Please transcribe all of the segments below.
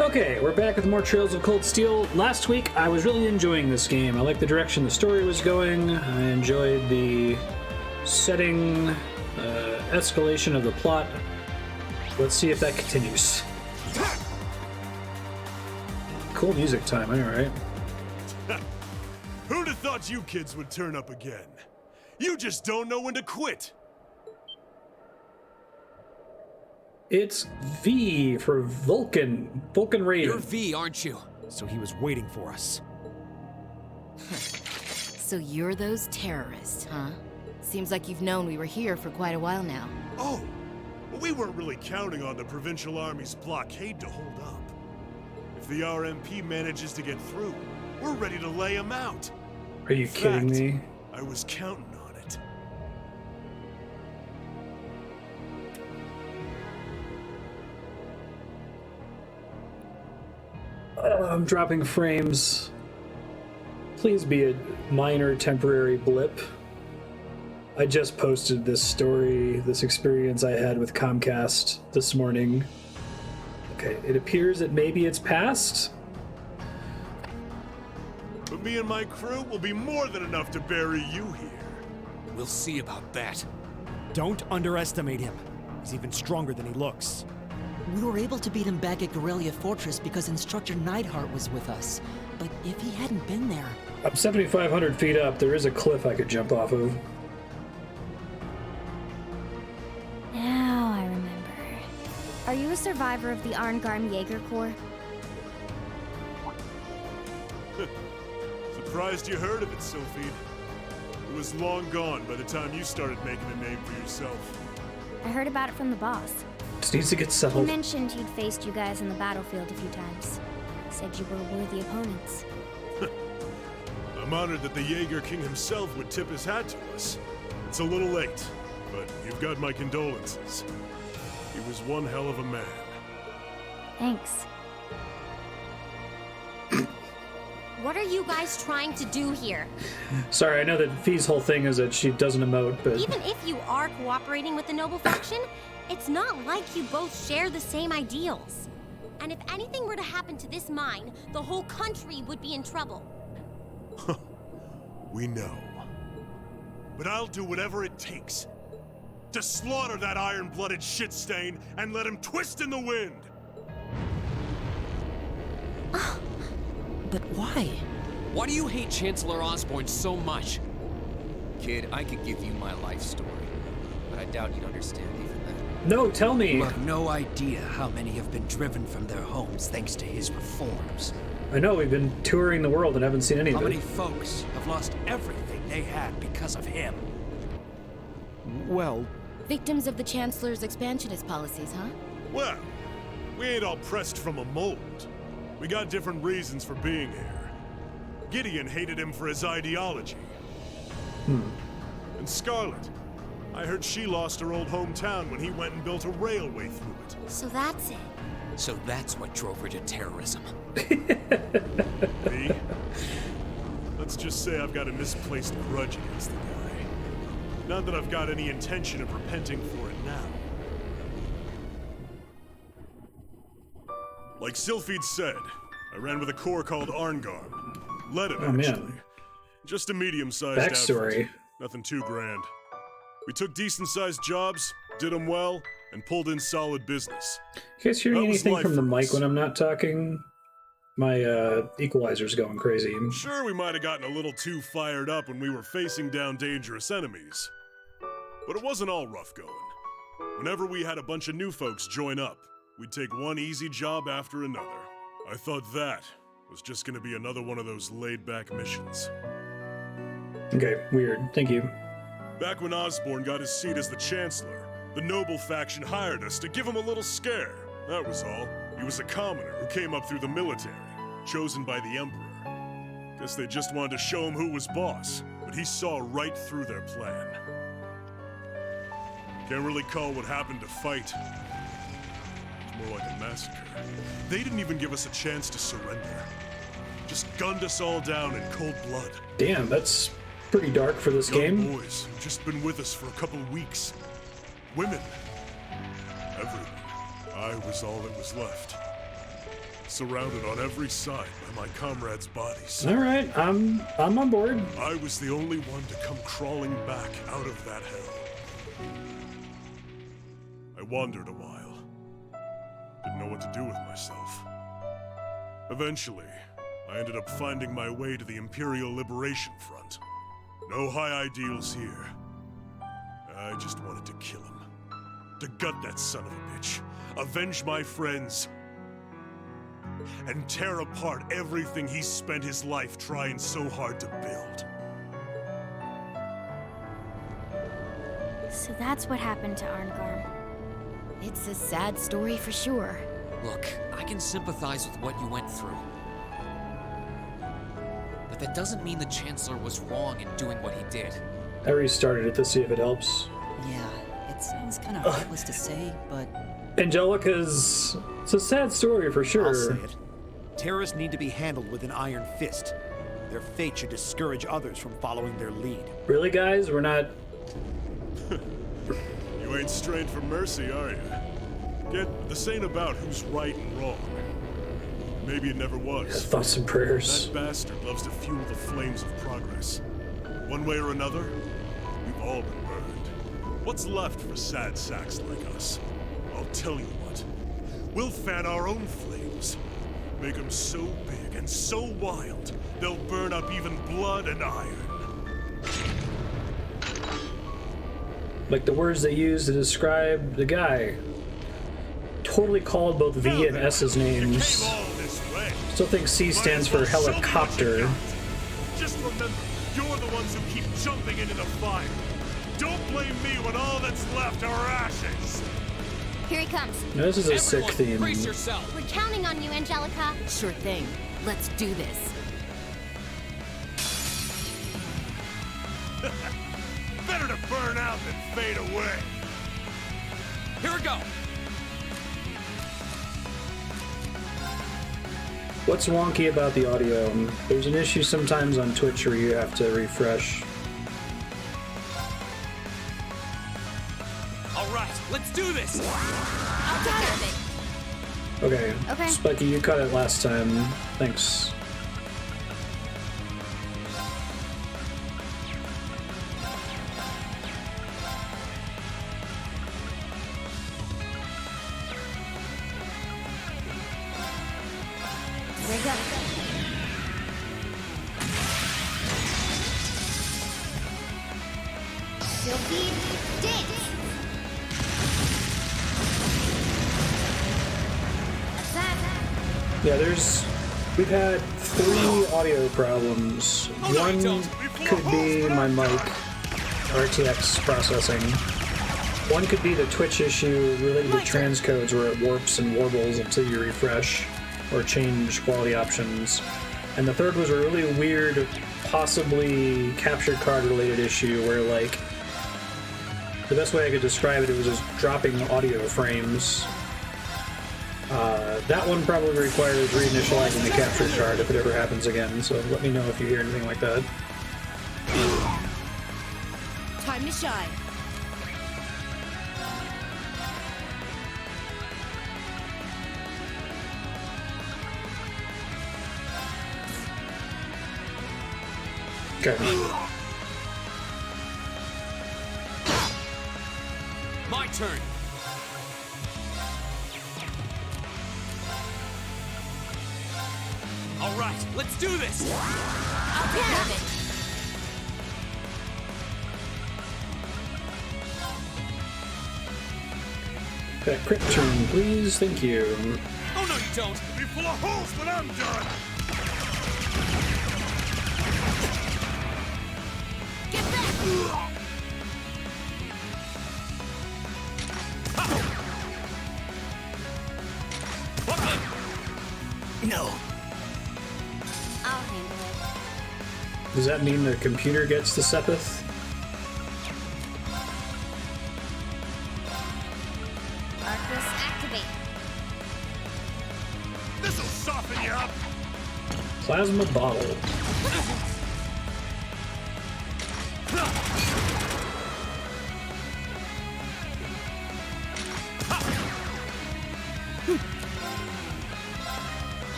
Okay, we're back with more Trails of Cold Steel. Last week, I was really enjoying this game. I liked the direction the story was going. I enjoyed the setting, escalation of the plot. Let's see if that continues. Cool music time, I know, right? Who'd have thought you kids would turn up again? You just don't know when to quit. It's V for Vulcan. Vulcan Raiden. You're V, aren't you? So he was waiting for us. So you're those terrorists, huh? Seems like you've known we were here for quite a while now. Oh, well, we weren't really counting on the Provincial Army's blockade to hold up. If the RMP manages to get through, we're ready to lay them out. Are you kidding me? I was counting on it. I'm dropping frames. Please be a minor temporary blip. I just posted this story, this experience I had with Comcast this morning. Okay, it appears that maybe it's passed. But me and my crew will be more than enough to bury you here. We'll see about that. Don't underestimate him. He's even stronger than he looks. We were able to beat him back at Guerrilla Fortress because Instructor Neidhart was with us. But if he hadn't been there... I'm 7,500 feet up. There is a cliff I could jump off of. Now I remember. Are you a survivor of the Arngarm Jaeger Corps? Surprised you heard of it, Sophie. It was long gone by the time you started making a name for yourself. I heard about it from the boss. Just needs to get He settled. mentioned he'd faced you guys in the battlefield a few times. Said you were worthy opponents. I'm honored that the Jaeger King himself would tip his hat to us. It's a little late, but you've got my condolences. He was one hell of a man. Thanks. What are you guys trying to do here? Sorry, I know that Fee's whole thing is that she doesn't emote, but... Even if you are cooperating with the noble faction, it's not like you both share the same ideals. And if anything were to happen to this mine, the whole country would be in trouble. We know. But I'll do whatever it takes to slaughter that iron-blooded shit stain and let him twist in the wind. But why? Why do you hate Chancellor Osborne so much? Kid, I could give you my life story, but I doubt you'd understand even that. No, tell me. You have no idea how many have been driven from their homes thanks to his reforms. I know, we've been touring the world and haven't seen any How of many it. folks have lost everything they had because of him? Well, Victims of the Chancellor's expansionist policies, huh? Well, we ain't all pressed from a mold. We got different reasons for being here. Gideon hated him for his ideology. And Scarlet, I heard she lost her old hometown when he went and built a railway through it. So that's it. So that's what drove her to terrorism. Me? Let's just say I've got a misplaced grudge against the guy. Not that I've got any intention of repenting for it now. Like Sylphid said, I ran with a corps called Arngarm. Led it, Oh, man. actually. Just a medium-sized Backstory. outfit. Nothing too grand. We took decent-sized jobs, did them well, and pulled in solid business. You guys hearing That was anything life from the for mic us. when I'm not talking? My equalizer's going crazy. Sure, we might have gotten a little too fired up when we were facing down dangerous enemies. But it wasn't all rough going. Whenever we had a bunch of new folks join up, we'd take one easy job after another. I thought that was just gonna be another one of those laid-back missions. Okay, weird. Thank you. Back when Osborne got his seat as the Chancellor, the noble faction hired us to give him a little scare. That was all. He was a commoner who came up through the military, chosen by the Emperor. Guess they just wanted to show him who was boss, but he saw right through their plan. Can't really call what happened a fight. It's more like a massacre. They didn't even give us a chance to surrender. Just gunned us all down in cold blood. Damn, that's pretty dark for this Young game. boys who've just been with us for a couple weeks. Women. Everyone. I was all that was left. surrounded on every side by my comrades' bodies. All right, I'm on board. I was the only one to come crawling back out of that hell. I wandered a while. Didn't know what to do with myself. Eventually, I ended up finding my way to the Imperial Liberation Front. No high ideals here. I just wanted to kill him. To gut that son of a bitch. Avenge my friends. And tear apart everything he spent his life trying so hard to build. So that's what happened to Arngrim. It's a sad story for sure. Look, I can sympathize with what you went through. But that doesn't mean the Chancellor was wrong in doing what he did. I restarted it to see if it helps. Yeah, it sounds kind of heartless to say, but Angelica's... It's a sad story for sure. I'll say it. Terrorists need to be handled with an iron fist. Their fate should discourage others from following their lead. Really, guys? We're not... You ain't strained for mercy, are you? This ain't about who's right and wrong. Maybe it never was. Thoughts and prayers. That bastard loves to fuel the flames of progress. One way or another, we've all been burned. What's left for sad sacks like us? I'll tell you what. We'll fan our own flames. Make them so big and so wild, they'll burn up even blood and iron. Like the words they used to describe the guy. Totally called both V and S's names. Still think C stands for helicopter. Just remember, you're the ones who keep jumping into the fire. Don't blame me when all that's left are ashes. Here he comes. Now, this is a sick Everyone, theme. brace yourself. We're counting on you, Angelica. Sure thing. Let's do this. Better to burn out than fade away. Here we go. What's wonky about the audio? There's an issue sometimes on Twitch where you have to refresh. All right, let's do this. I'll take care of it. Okay. Okay. Spiky, you cut it last time. Thanks. There you go. Silky dance. That's that. Yeah, we've had 3 audio problems. One could be my mic, RTX processing. One could be the Twitch issue related to transcodes where it warps and warbles until you refresh or change quality options. And the third was a really weird, possibly capture card related issue where, like, the best way I could describe it, it was just dropping audio frames. That one probably requires reinitializing the capture card if it ever happens again, so let me know if you hear anything like that. Time to shine. Okay. My turn. All right, let's do this. I'll take care of it. Okay, crit turn, please. Thank you. Oh no, you don't. Be full of holes when I'm done. Get back! No. I'll handle it. Does that mean the computer gets the Sepith? Arcus activate. This'll soften you up. Plasma bottle.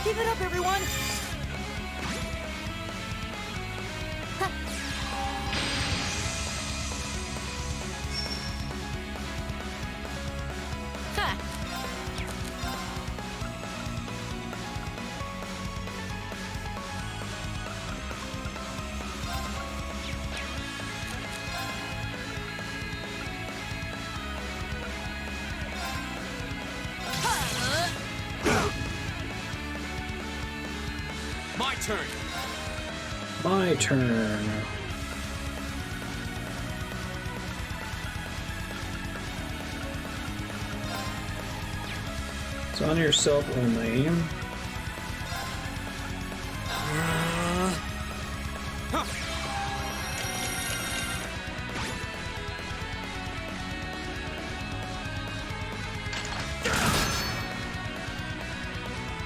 Keep it up, everyone! My turn. My turn. It's on yourself only.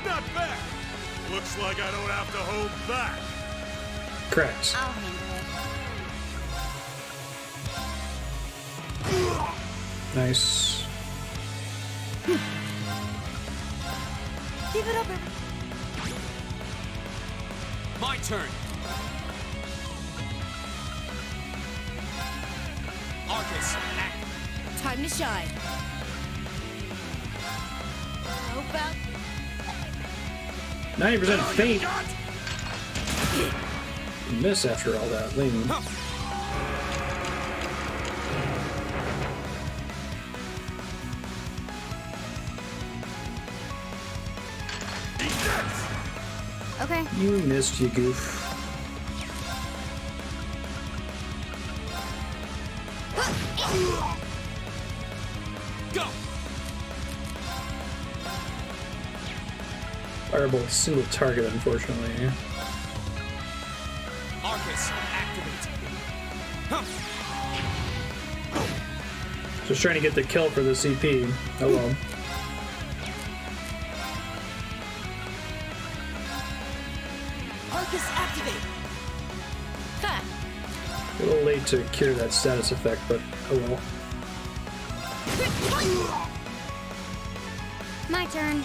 Not bad. Looks like I don't have to hold back. Correct. I'll handle it. Nice. Keep it up, everyone! My turn. Arcus, act. Time to shine. How about 90% faint. Miss after all that. Lame. Okay. You missed, you goof. Go. Firebolt, single target, unfortunately. Arcus, activate. Just trying to get the kill for the CP. Oh well. Arcus, activate! A little late to cure that status effect, but oh well. my turn?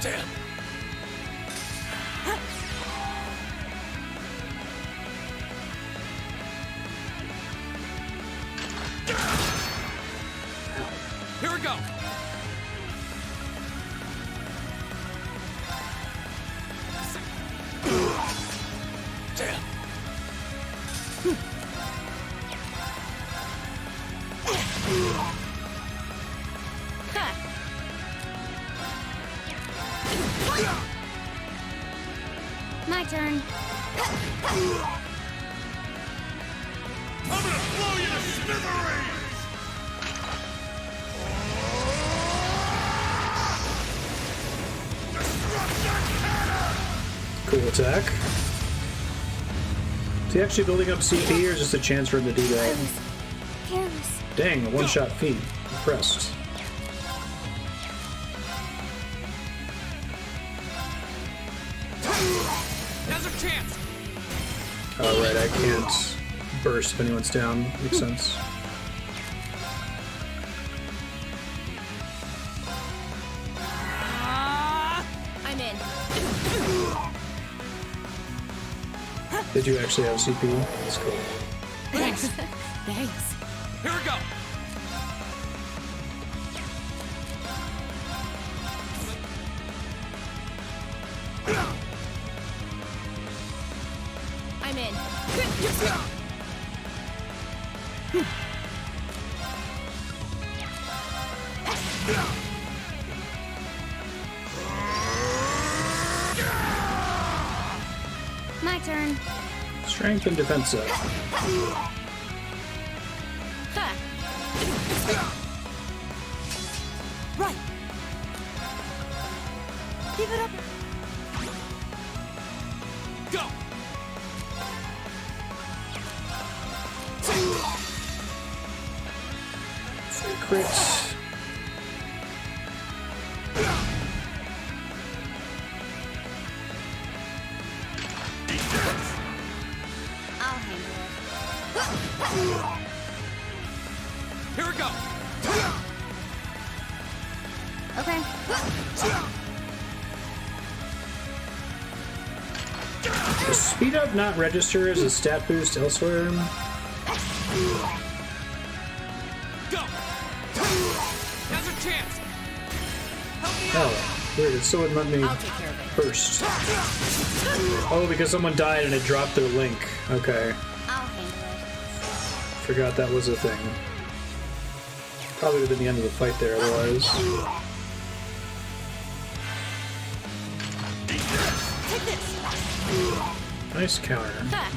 Damn. Here we go. Damn. My turn. I'm gonna blow you to smithereens! Cool attack. Is he actually building up CP or is just a chance for him to do that? Careless. Dang, a one-shot feat. Impressed. Now's our chance. Oh, right, I can't burst if anyone's down. Makes sense. I'm in. Did you actually have CP? That's cool. Thanks. Thanks. Here we go. I'm in. My turn. Strength and defense up. Right. Keep it up. Go. Crit. I'll handle it. Here we go. Okay. Does speed up not register as a stat boost elsewhere? Go! Now's your chance! Oh, weird. It still wouldn't let me I'll take care of it. first. Oh, because someone died and it dropped their link. Okay. I'll handle it. Forgot that was a thing. Probably would have been the end of the fight there otherwise. Take this! Nice counter. Ha!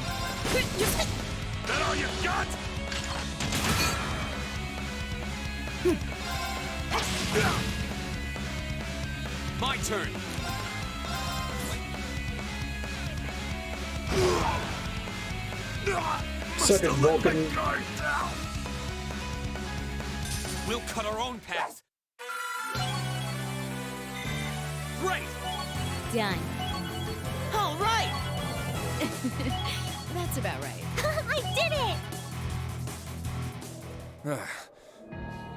That all you got? My turn! Suck it, Vulcan. We'll cut our own path! Great! Done. All right! That's about right. I did it!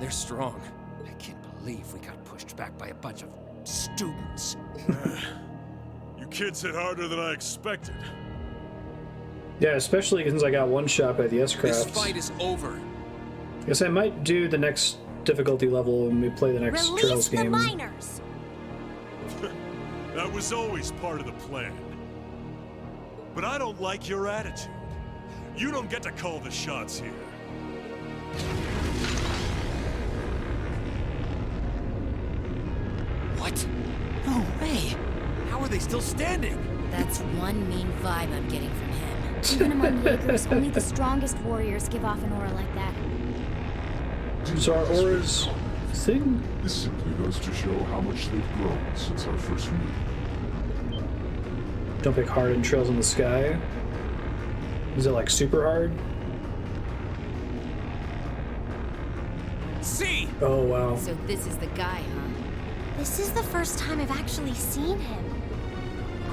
They're strong. I can't believe we got pushed back by a bunch of students. You kids hit harder than I expected. Yeah, especially since I got one shot by the This S-Craft. fight is over. Guess I might do the next difficulty level when we play the next Release Trails the game. miners! That was always part of the plan. But I don't like your attitude. You don't get to call the shots here. What? No way! How are they still standing? That's one mean vibe I'm getting from him. Even among Jaegers, only the strongest warriors give off an aura like that. So our auras thing? This simply goes to show how much they've grown since our first meeting. Don't pick hard in Trails in the Sky. Is it like super hard? See! Oh wow. So this is the guy, huh? This is the first time I've actually seen him.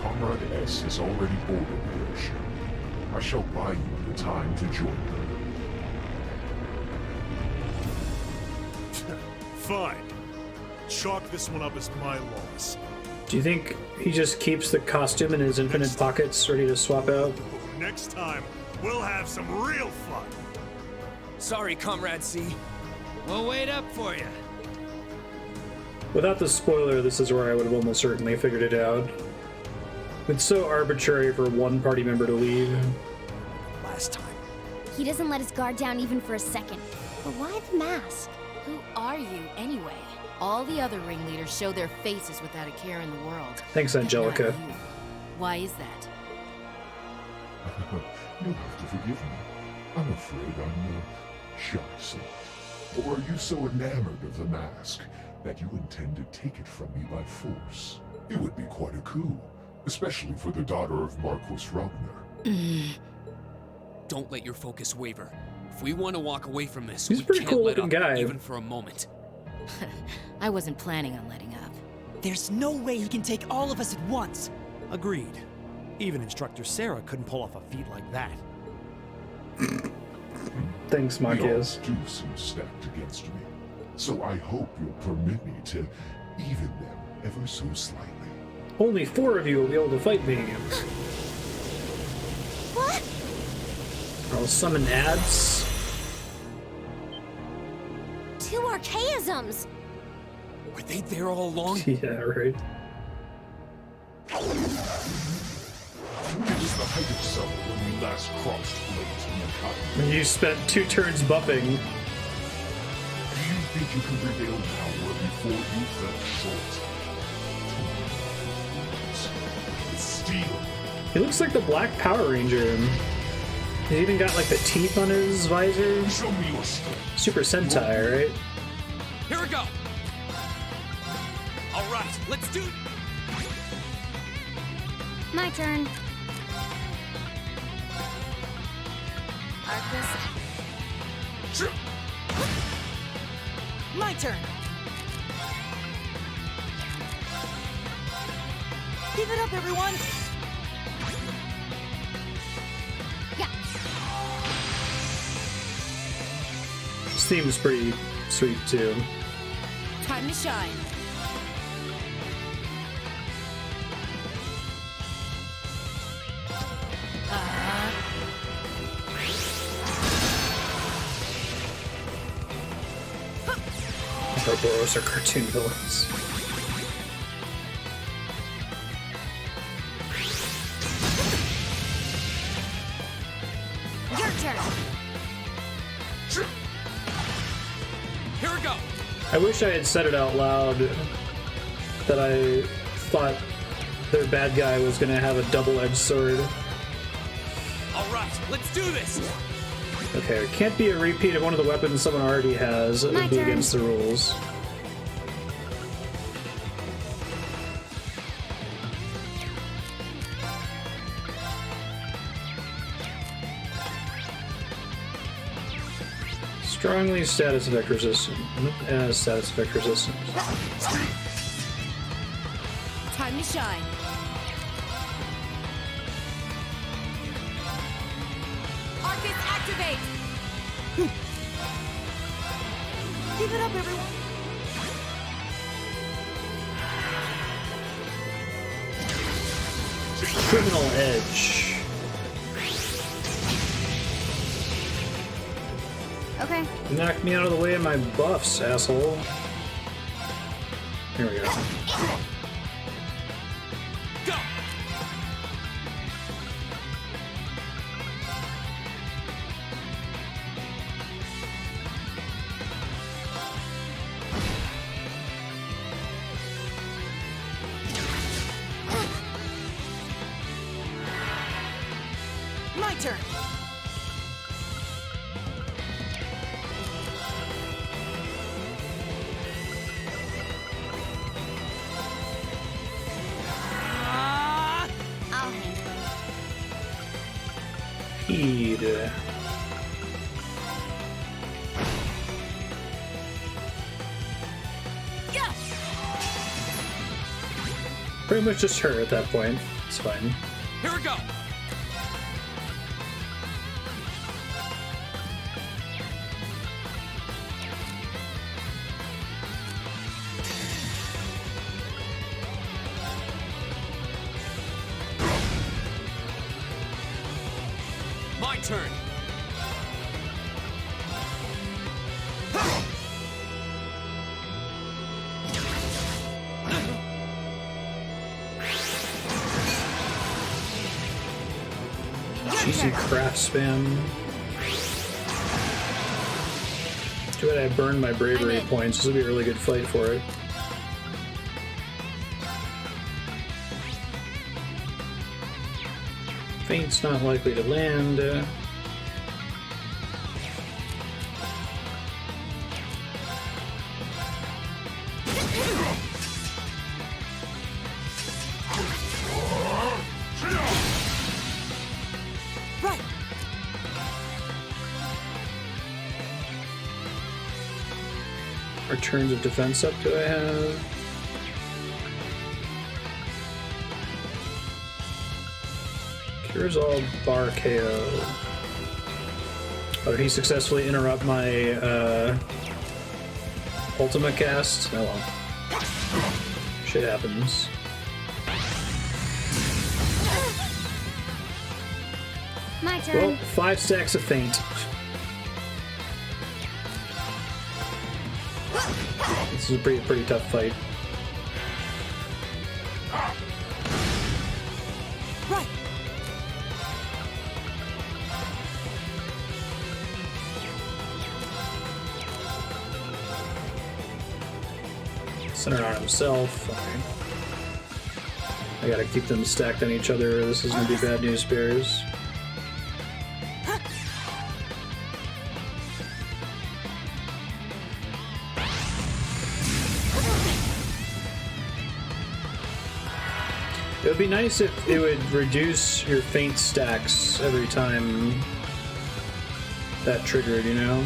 Comrade S has already boarded the airship. I shall buy you the time to join them. Fine. Chalk this one up as my loss. Do you think he just keeps the costume in his infinite pockets ready to swap out? Next time, we'll have some real fun. Sorry, Comrade C. We'll wait up for you. Without the spoiler, this is where I would have almost certainly figured it out. It's so arbitrary for one party member to leave. Last time. He doesn't let his guard down even for a second. But why the mask? Who are you, anyway? All the other ringleaders show their faces without a care in the world. Thanks, But not Angelica. you. Why is that? You'll have to forgive me. I'm afraid I'm shy somewhat. Or are you so enamored of the mask that you intend to take it from me by force? It would be quite a coup, especially for the daughter of Marquis Ragnar. Don't let your focus waver. If we want to walk away from this, He's a we pretty can't cool let looking up, guy. even for a moment. I wasn't planning on letting up. There's no way he can take all of us at once. Agreed. Even Instructor Sarah couldn't pull off a feat like that. Thanks, The odds Marquez. do seem stacked against me, so I hope you'll permit me to even them ever so slightly. Only 4 of you will be able to fight me. What? I'll summon ads. 2 archaisms! Were they there all along? Yeah, right. It was the height of summer when we last crossed blades in the cotton. You spent 2 turns buffing. Do you think you can prevail now where before you fell short? It's steel. He looks like the Black Power Ranger. He's even got like the teeth on his visor. Show me your strength. Super Sentai, right? Here we go! All right, let's do... My turn. Arcus, My turn! Give it up, everyone! Yeah. This theme's pretty sweet too. time to shine. Ouroboros are cartoon villains. Your turn. Here we go. I wish I had said it out loud that I thought their bad guy was gonna have a double-edged sword. All right, let's do this. Okay, it can't be a repeat of one of the weapons someone already has. It would be turn. against the rules. Strongly status effect resistant. Status effect resistant. Time to shine. Arcus, activate! Give it up, everyone! Criminal Edge. Okay. Knock me out of the way of my buffs, asshole. Here we go. Go. My turn. I'll handle it. Heed. Pretty much just her at that point. It's fine. Here we go. My turn. Juicy craft spam. Too bad I burned my bravery points. This would be a really good fight for it. Feint's not likely to land. Right. What turns of defense up do I have? Cures all bar KO. Oh, did he successfully interrupt my Ultima cast? Oh well. Shit happens. My turn. Well, 5 stacks of feint. This is a pretty tough fight. Right. Centered on himself. I gotta keep them stacked on each other. This is gonna be bad news bears. It would be nice if it would reduce your feint stacks every time that triggered, you know?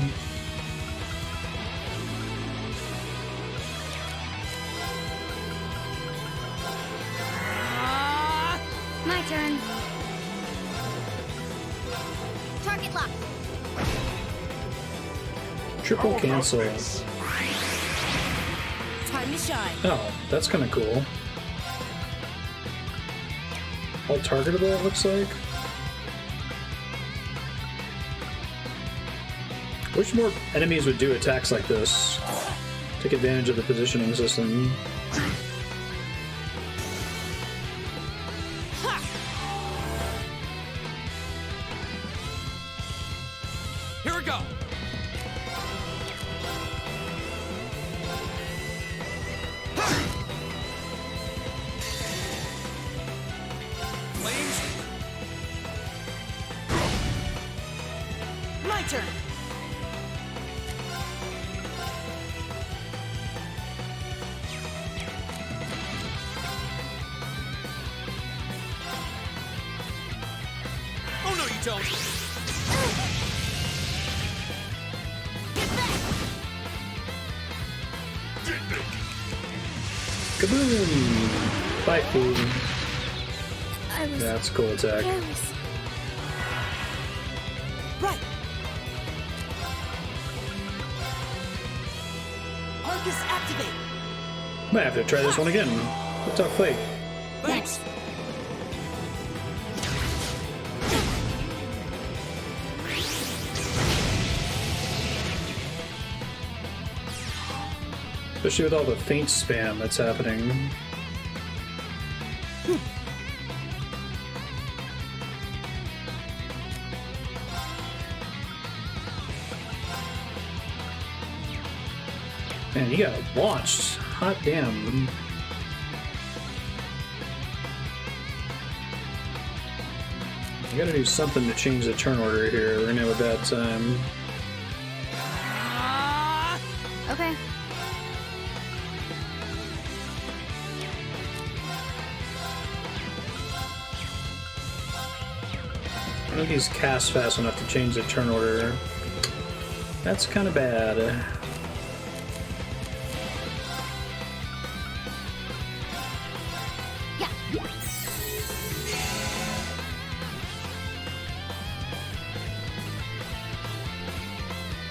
My turn. Target lock. Triple cancel. Time to shine. Oh, that's kind of cool. All targetable, it looks like. Wish more enemies would do attacks like this. Take advantage of the positioning system. Here we go. Flames. My turn. Oh no, you don't. Kaboom! Bye, food. I was That's a cool attack. careless. Right. Arcus activate. Might have to try this one again. A tough fight. Thanks. Especially with all the feint spam that's happening. Man, you got launched. Hot damn. You gotta do something to change the turn order here. We're gonna have a bad time. Okay. I don't think he's cast fast enough to change the turn order. That's kind of bad.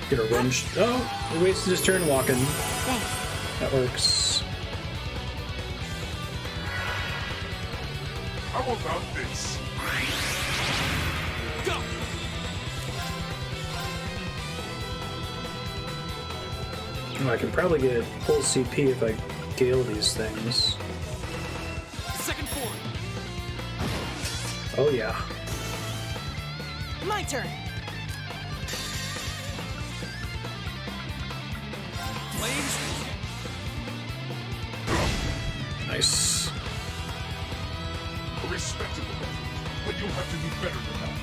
Get a run. Oh, he wasted his turn walking. Thanks. That works. How about this? Go. Oh, I can probably get full CP if I gale these things. Second form. Oh yeah. My turn. Flames. Nice. A respectable effort, but you'll have to do better than that.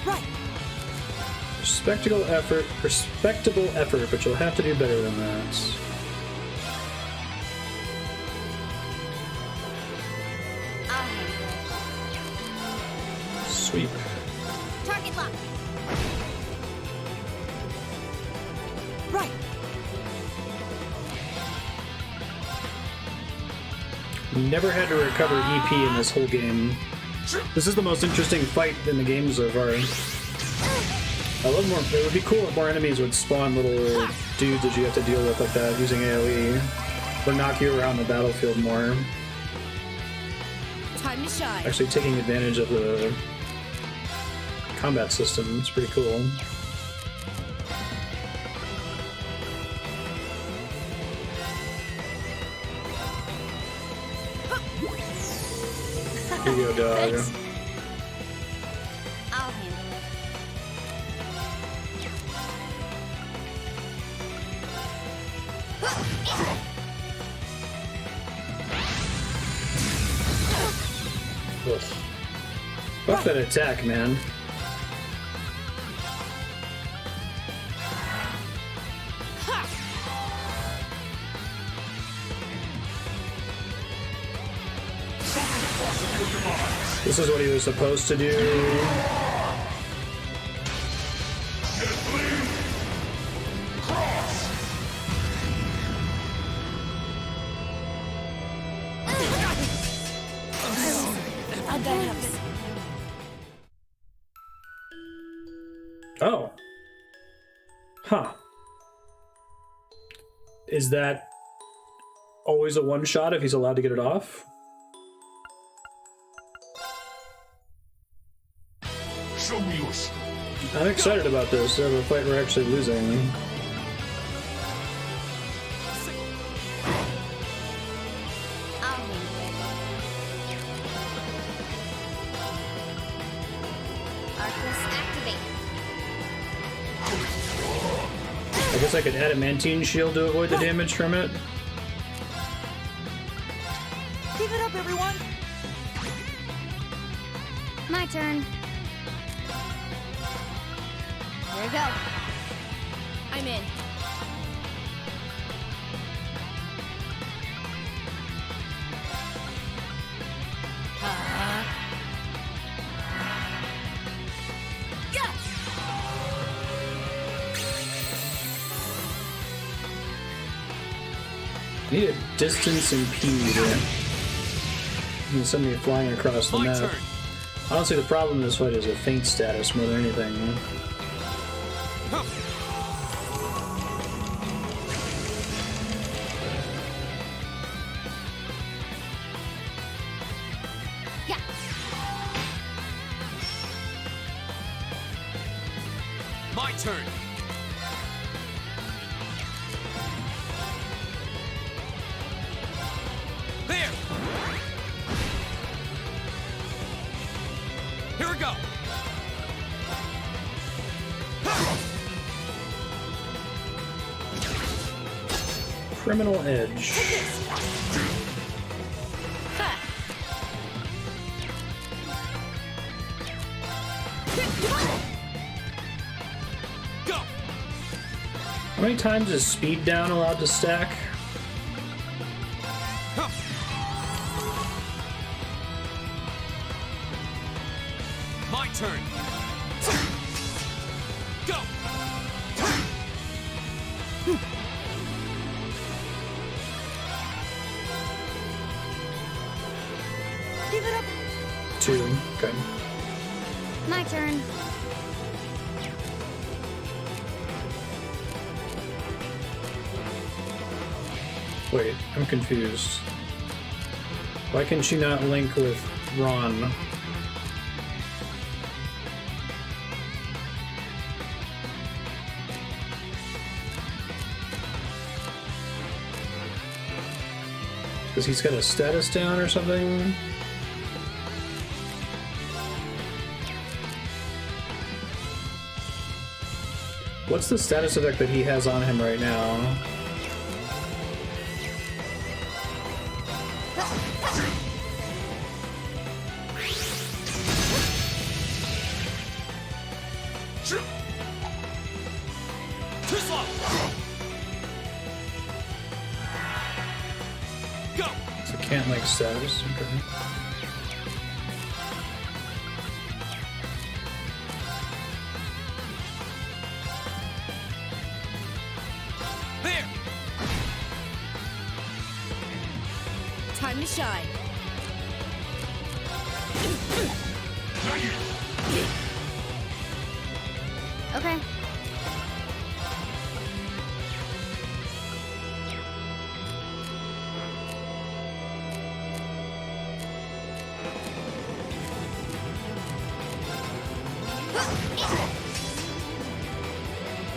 Right. Respectable effort, but you'll have to do better than that. Sweep. Target lock. Right. Never had to recover EP in this whole game. This is the most interesting fight in the game so far. I love more. It would be cool if more enemies would spawn little dudes that you have to deal with like that using AoE, or knock you around the battlefield more. Time to shine. Actually taking advantage of the combat system. It's pretty cool. Here you go, dog. Thanks. I'll handle it. Ugh. Fuck that attack, man. This is what he was supposed to do. Oh. Huh. Is that always a one shot if he's allowed to get it off? Show me your strength. I'm excited about this. We have a fight we're actually losing. I guess I could adamantine shield to avoid the damage from it. Keep it up, everyone! My turn. Here we go. I'm in. Yeah! Need a distance impede. And send me flying across the map. Honestly, the problem in this fight is a feint status more than anything. Yeah. My turn. There. Here we go. Criminal Edge. Go. How many times is speed down allowed to stack? My turn. Go. Keep it up! 2. Okay. My turn. Wait, I'm confused. Why can she not link with Ron? Because he's got a status down or something? What's the status effect that he has on him right now? Too slow. Go. So can't like status. Okay. There. Time to shine. Okay.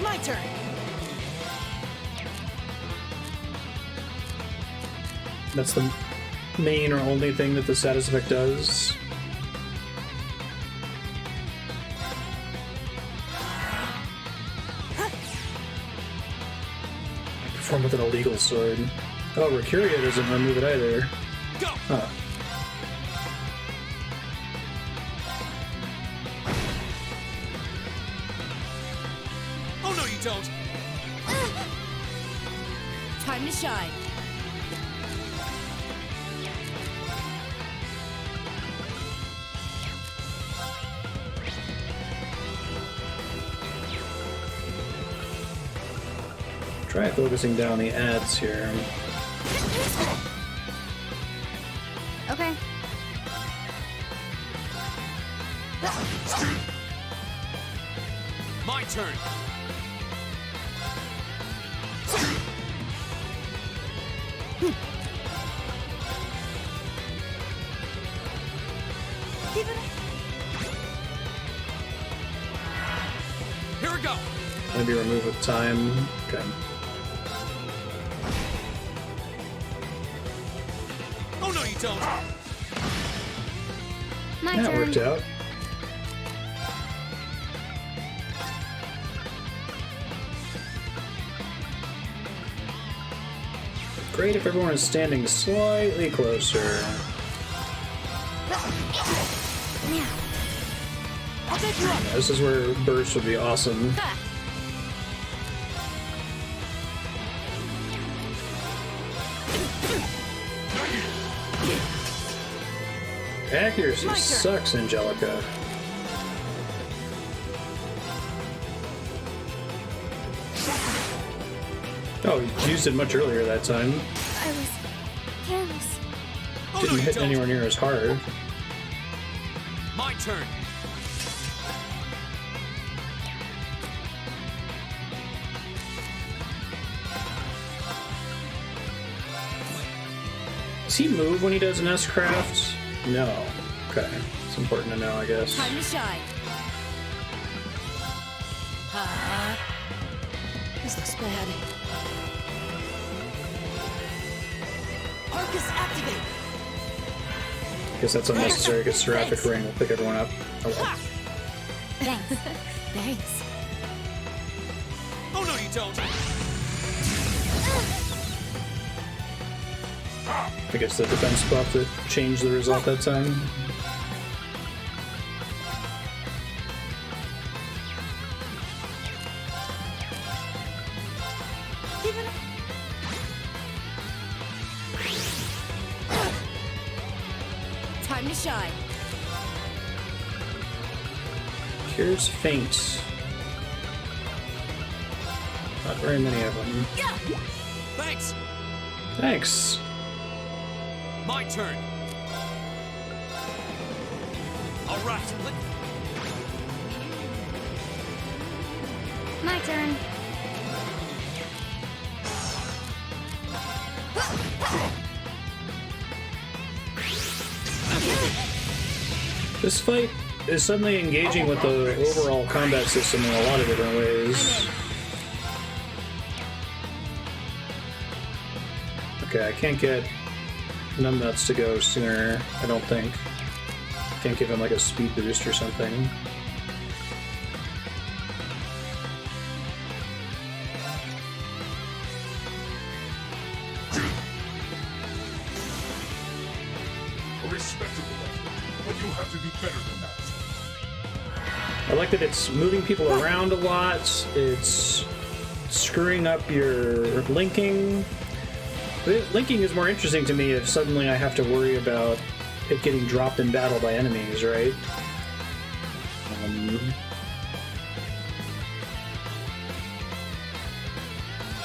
My turn! That's the main or only thing that the status effect does. Perform with an illegal sword. Oh, Mercuria doesn't remove it either. Go. Huh. Oh no, you don't. Time to shine. Try focusing down the ads here. Okay. My turn. Keep it up! Here we go. Maybe remove with time. Okay. Oh no, you don't. My That turn. worked out. Great if everyone is standing slightly closer. This is where burst would be awesome. Accuracy sucks, Angelica. Oh, you used it much earlier that time. I was careless. Didn't hit anywhere near as hard. My turn. Does he move when he does an S-craft? No. Okay. It's important to know, I guess. Time to shine. This looks bad. Arcus activate! Guess that's unnecessary because Seraphic Ring will pick everyone up. Oh well. Thanks. Thanks. Oh no, you don't. I guess the defense buff that changed the result that time. Time to shine. Cures faint. Not very many of them. Thanks. Thanks. My turn. All right. My turn. This fight is suddenly engaging with the overall combat system in a lot of different ways. Okay, I can't get Numbnuts to go sooner, I don't think. Can't give him like a speed boost or something. A respectable effort, but you have to do better than that. I like that it's moving people around a lot, it's screwing up your linking. Linking is more interesting to me if suddenly I have to worry about it getting dropped in battle by enemies, right?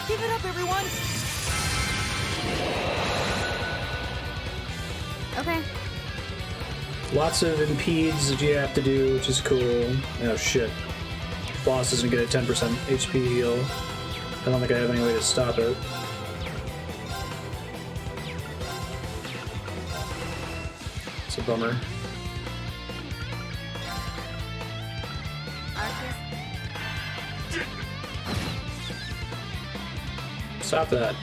Give it up, everyone! Okay. Lots of impedes that you have to do, which is cool. Oh shit. Boss doesn't get a 10% HP heal. I don't think I have any way to stop it. It's a bummer. Stop that.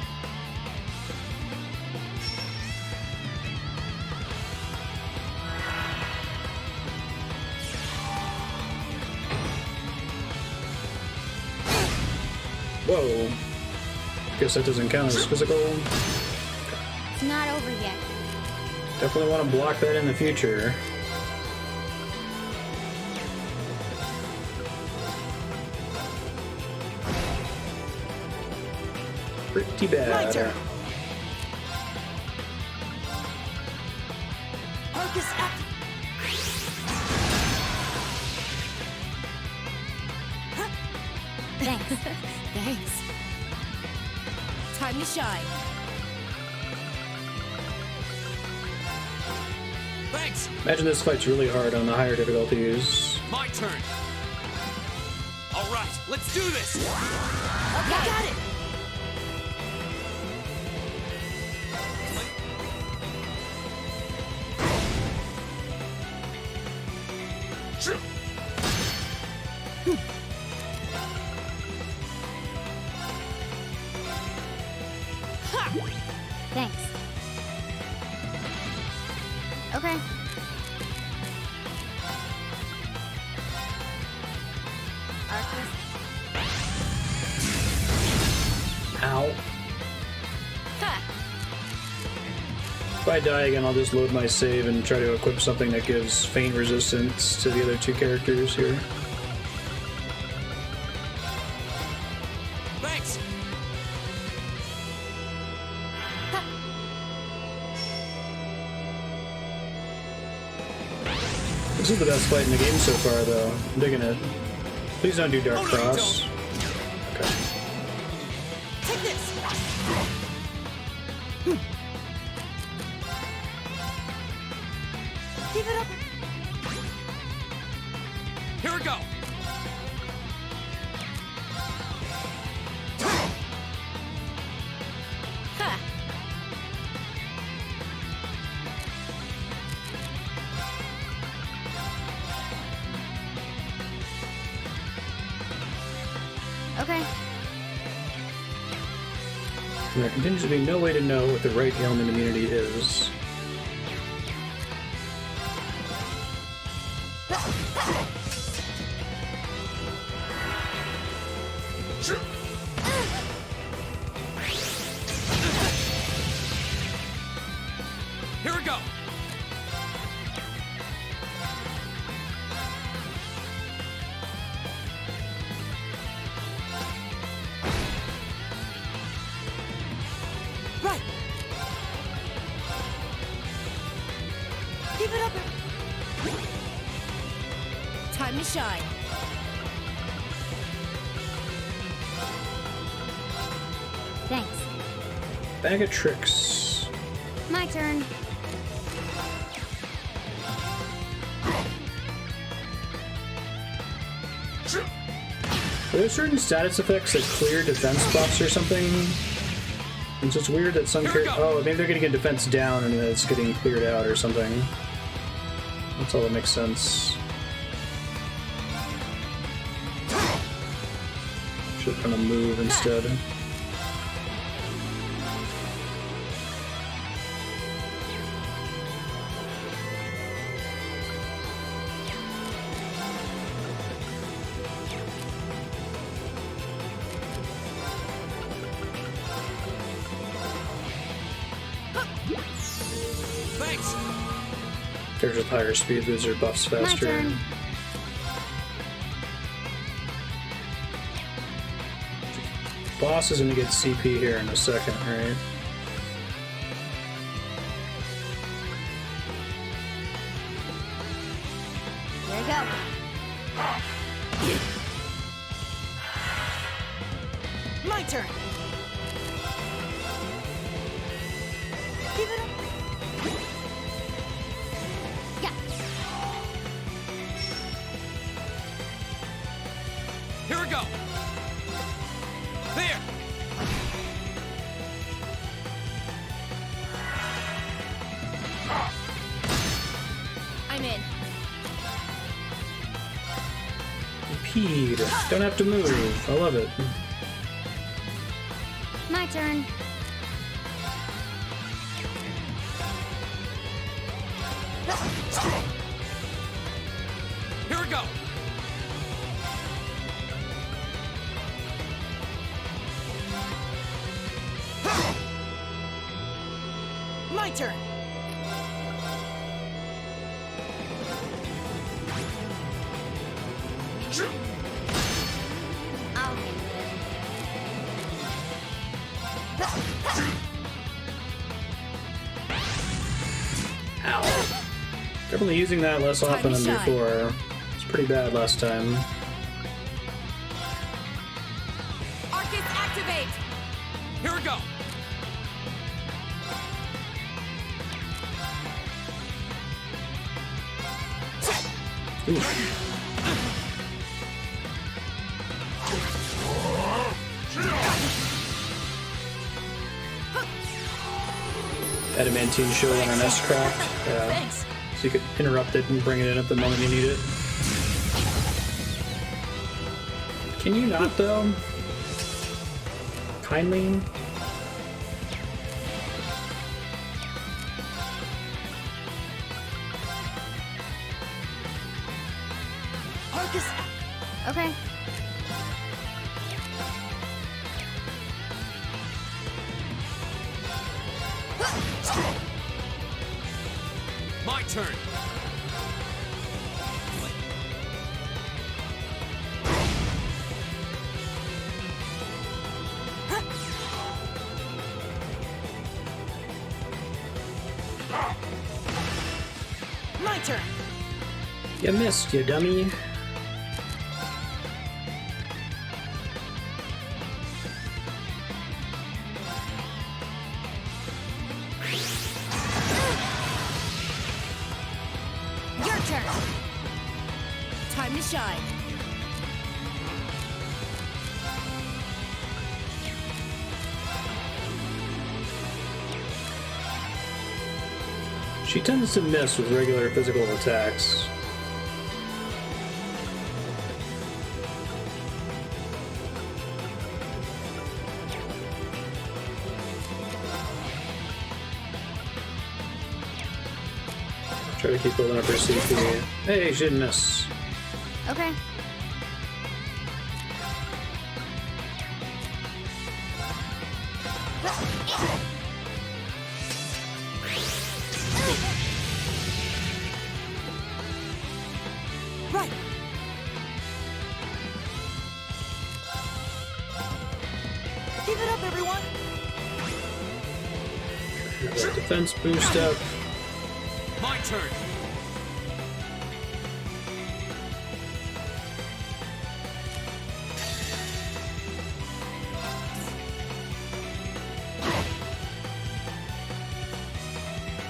Whoa. Guess that doesn't count as physical. It's not over yet. Definitely want to block that in the future. Pretty bad. Arcus activate! Thanks. Thanks. Time to shine. Thanks. Imagine this fight's really hard on the higher difficulties. My turn. All right, let's do this. Okay. Got it. Thanks. Okay. Arcus. Ow. Ha! If I die again, I'll just load my save and try to equip something that gives feint resistance to the other two characters here. Thanks! This is the best fight in the game so far, though. I'm digging it. Please don't do Dark Cross. Okay. Take this! Keep it up. Here we go! Ha! Okay. There continues to be no way to know what the right ailment immunity is. Here we go! Right! Keep it up. Time to shine. Thanks. Bag of tricks. My turn. Are there certain status effects that clear defense buffs or something? It's just weird that some oh, maybe they're getting a defense down and then it's getting cleared out or something. That's all that makes sense. Should kind of move instead. Thanks! Characters with higher speed lose their buffs faster. My turn. Boss is gonna get CP here in a second, right? There you go. My turn! Keep it up. Yeah. Here we go! There! I'm in. Impede. Don't have to move. I love it. My turn. Here we go! My turn! I'll handle it. Ow. Definitely using that less often than before. It's pretty bad last time. Arcus, activate! Here we go! Oof. Adamantine shield on an S-craft. Yeah. Thanks! So you could interrupt it and bring it in at the moment you need it. Can you not, though? Kindly? Arcus! Okay. My turn. My turn. You missed, you dummy. Your turn. Time to shine. She tends to miss with regular physical attacks. Try to keep building up her CP. Hey, she didn't miss. Okay. Right. Give it up, everyone. Have that defense boost up. My turn.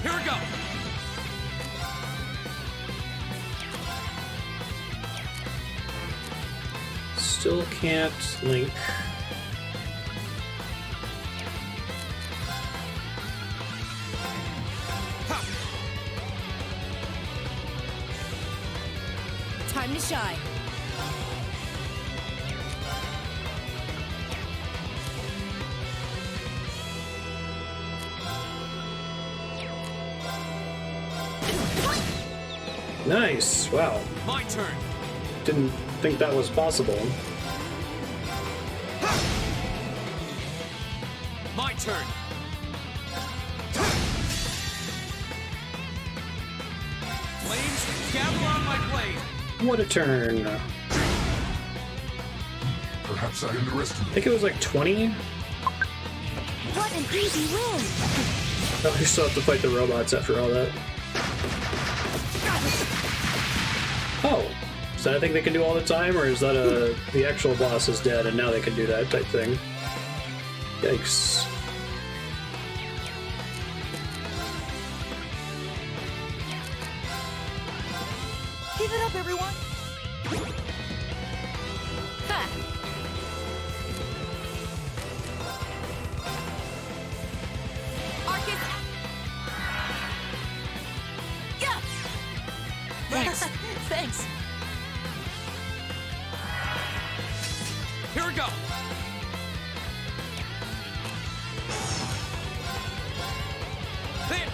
Here we go. Still can't link. Time to shine. Nice. Wow. My turn. Didn't think that was possible. My turn. Flames, gather on my blade. What a turn. I Perhaps I underestimated. think it was like 20. What an easy win! Oh, you still have to fight the robots after all that. Oh, is that a thing they can do all the time, or is that the actual boss is dead and now they can do that type thing? Yikes. Give it up, everyone. Ha! Arcus! Yeah! Thanks. Thanks. Here we go. There.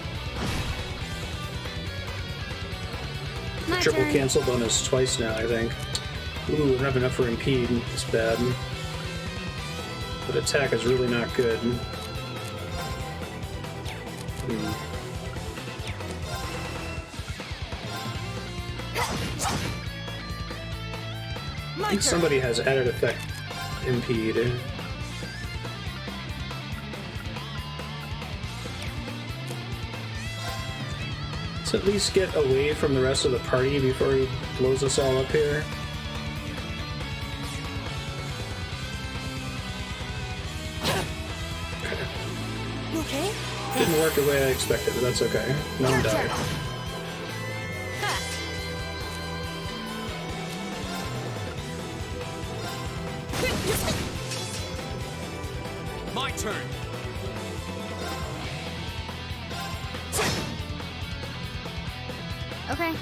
My Triple turn. cancel bonus twice now, I think. Ooh, I don't have enough for impede. It's bad. But attack is really not good. I My think turn. somebody has added effect impede. Let's at least get away from the rest of the party before he blows us all up here. You okay? Didn't work the way I expected, but that's okay. No one died. My turn. Okay.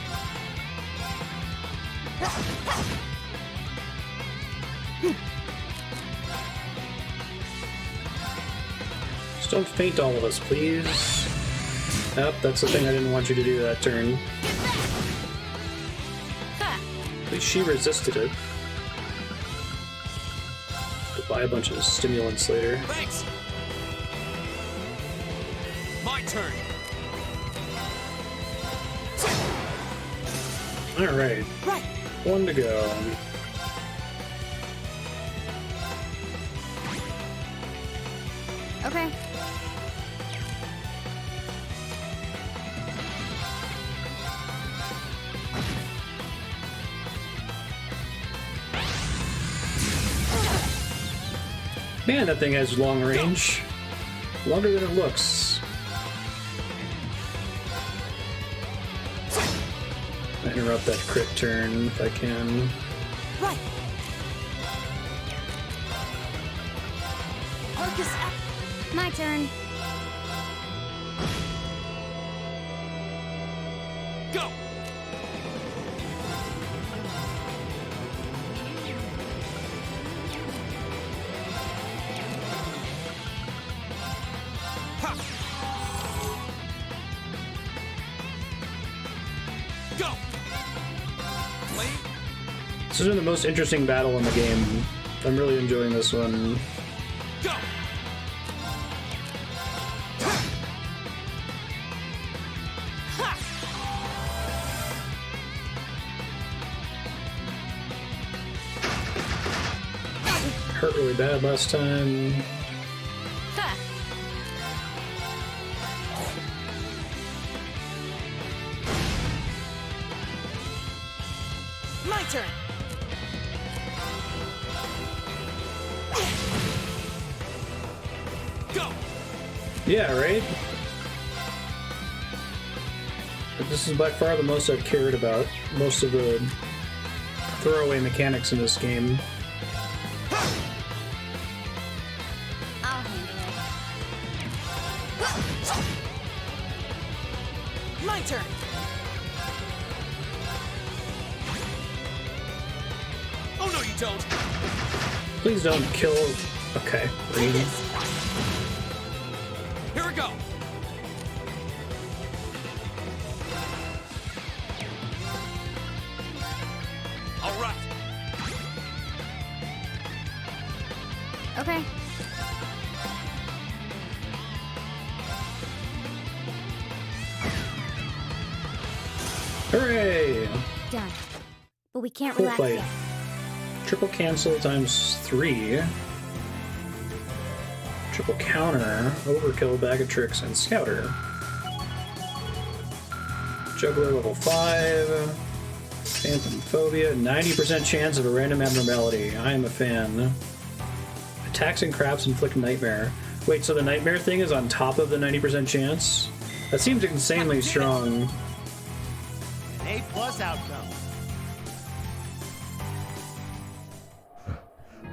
Just don't faint all of us, please. Yep, that's the thing I didn't want you to do that turn. At least she resisted it. To buy a bunch of stimulants later. Thanks. My turn. Alright. Right. One to go. Okay. Man, that thing has long range. Longer than it looks. I'll interrupt that crit turn if I can. Right. Arcus. My turn. Go! Go! Play. This has been the most interesting battle in the game. I'm really enjoying this one. Go! Hurt really bad last time. Ha! My turn. Go! Yeah, right? But this is by far the most I've cared about. Most of the throwaway mechanics in this game. I'll handle it. My turn. Oh no, you don't! Please don't kill. Okay. Take this. Here we go! All right. Okay. Hooray! Done. But we can't Cool relax fight. yet. Triple cancel times 3. Triple counter, overkill, bag of tricks, and scouter. Juggler level 5. Phantom phobia, 90% chance of a random abnormality. I am a fan. Attacks and crafts inflict nightmare. Wait, so the nightmare thing is on top of the 90% chance? That seems insanely strong. An A+ outcome.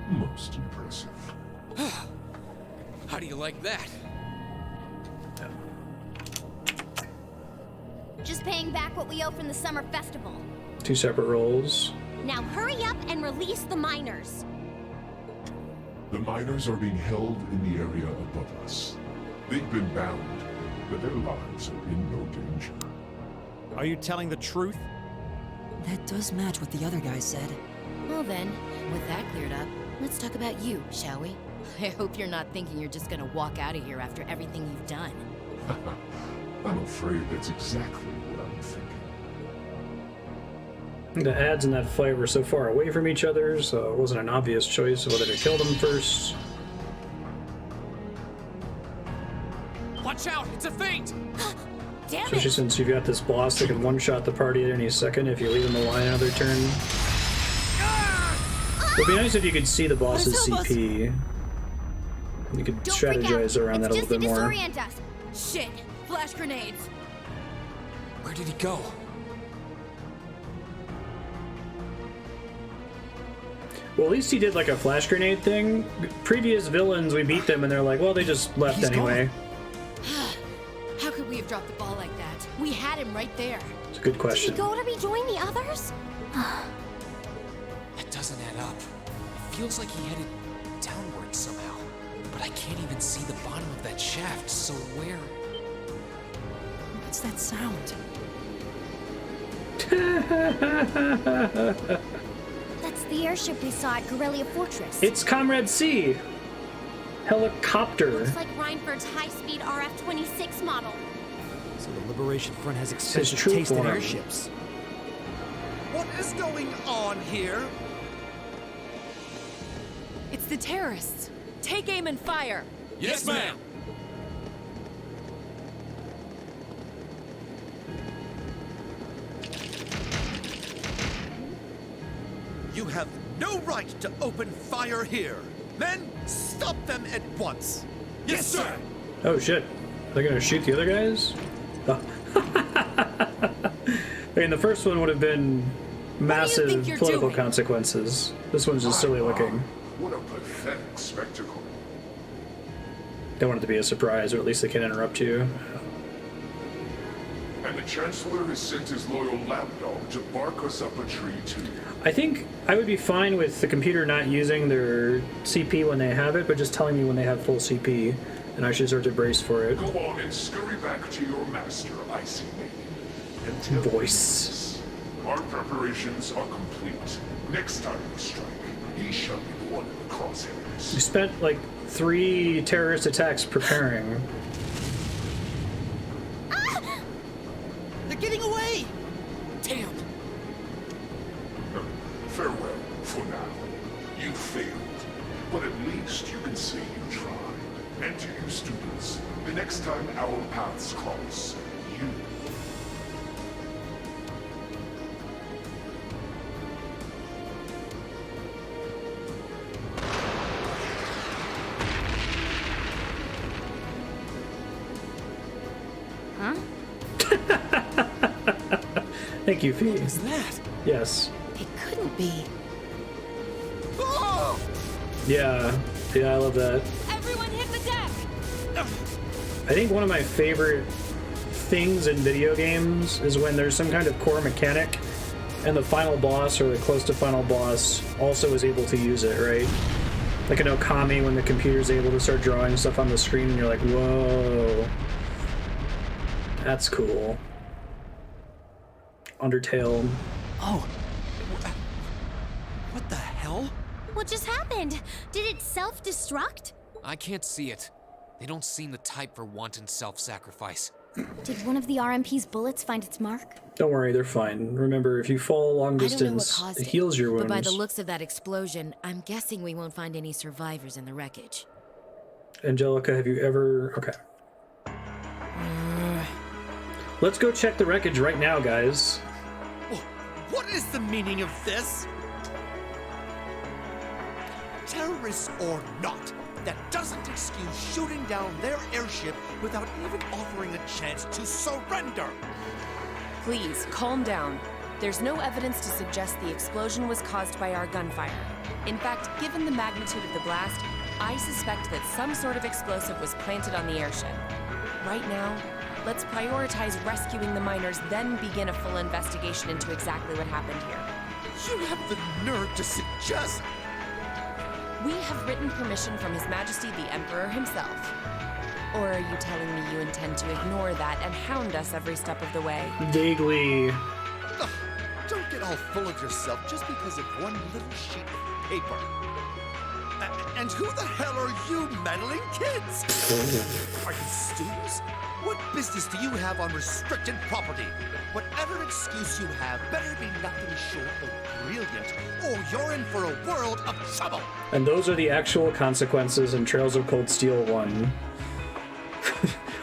Most impressive. How do you like that? Just paying back what we owe from the summer festival. 2 separate rolls. Now hurry up and release the miners. The miners are being held in the area above us. They've been bound, but their lives are in no danger. Are you telling the truth? That does match what the other guy said. Well then, with that cleared up, let's talk about you, shall we? I hope you're not thinking you're just gonna walk out of here after everything you've done. I'm afraid that's exactly what I'm thinking. The ads in that fight were so far away from each other, so it wasn't an obvious choice of whether to kill them first. Watch out! It's a feint! Damn Especially it! since you've got this boss that can one-shot the party at any second if you leave them alive another turn. It would be nice if you could see the boss's CP. You could Don't freak out. strategize around that a It's little bit just to more. disorient us. Shit! Flash grenades! Where did he go? Well, at least he did like a flash grenade thing. Previous villains, we beat them and they're like, well, they just left He's anyway. How could we have dropped the ball like that? We had him right there. It's a good Did he question. go to rejoin the others? That doesn't add up. It feels like he headed downward somehow. But I can't even see the bottom of that shaft, so where? What's that sound? That's the airship we saw at Guerrilla Fortress. It's Comrade C. Helicopter. Looks like Reinford's high-speed RF-26 model. So the Liberation Front has his expensive troop taste in form. airships. What is going on here? It's the terrorists. Take aim and fire. Yes, ma'am. You have no right to open fire here. Men, stop them at once. Yes, sir. Oh shit. They're gonna shoot the other guys? Oh. I mean, the first one would have been massive political doing? consequences. This one's just silly looking. What a pathetic spectacle. Don't want it to be a surprise, or at least they can interrupt you. And the Chancellor has sent his loyal lapdog to bark us up a tree too. I think I would be fine with the computer not using their CP when they have it, but just telling me when they have full CP, and I should start to brace for it. Go on and scurry back to your master, Icy Maiden. And tell him Voice. this. Our preparations are complete. Next time we strike, he shall be the one in the crosshairs. We spent like 3 terrorist attacks preparing. They're getting away! Damn. Farewell, for now. You failed, but at least you can say you tried. And to you students, the next time our paths cross, you... Huh? Thank you, Fee. What was that? Yes. It couldn't be. Yeah, I love that. Everyone hit the deck! I think one of my favorite things in video games is when there's some kind of core mechanic and the final boss or the close to final boss also is able to use it, right? Like in Okami when the computer's able to start drawing stuff on the screen and you're like, whoa. That's cool. Undertale. Oh. What the hell? What just happened? Did it self-destruct? I can't see it. They don't seem the type for wanton self-sacrifice. Did one of the RMP's bullets find its mark? Don't worry, they're fine. Remember, if you fall long I don't know what distance, caused it heals your wounds. But by the looks of that explosion, I'm guessing we won't find any survivors in the wreckage. Angelica, have you ever... Okay. Let's go check the wreckage right now, guys. What is the meaning of this? Terrorists or not, that doesn't excuse shooting down their airship without even offering a chance to surrender. Please, calm down. There's no evidence to suggest the explosion was caused by our gunfire. In fact, given the magnitude of the blast, I suspect that some sort of explosive was planted on the airship. Right now, let's prioritize rescuing the miners, then begin a full investigation into exactly what happened here. You have the nerve to suggest... We have written permission from His Majesty the Emperor himself. Or are you telling me you intend to ignore that and hound us every step of the way? Vaguely. Ugh, don't get all full of yourself just because of one little sheet of paper. And who the hell are you meddling kids? Are you students? What business do you have on restricted property? Whatever excuse you have better be nothing short of brilliant, or you're in for a world of trouble. And those are the actual consequences in Trails of Cold Steel 1.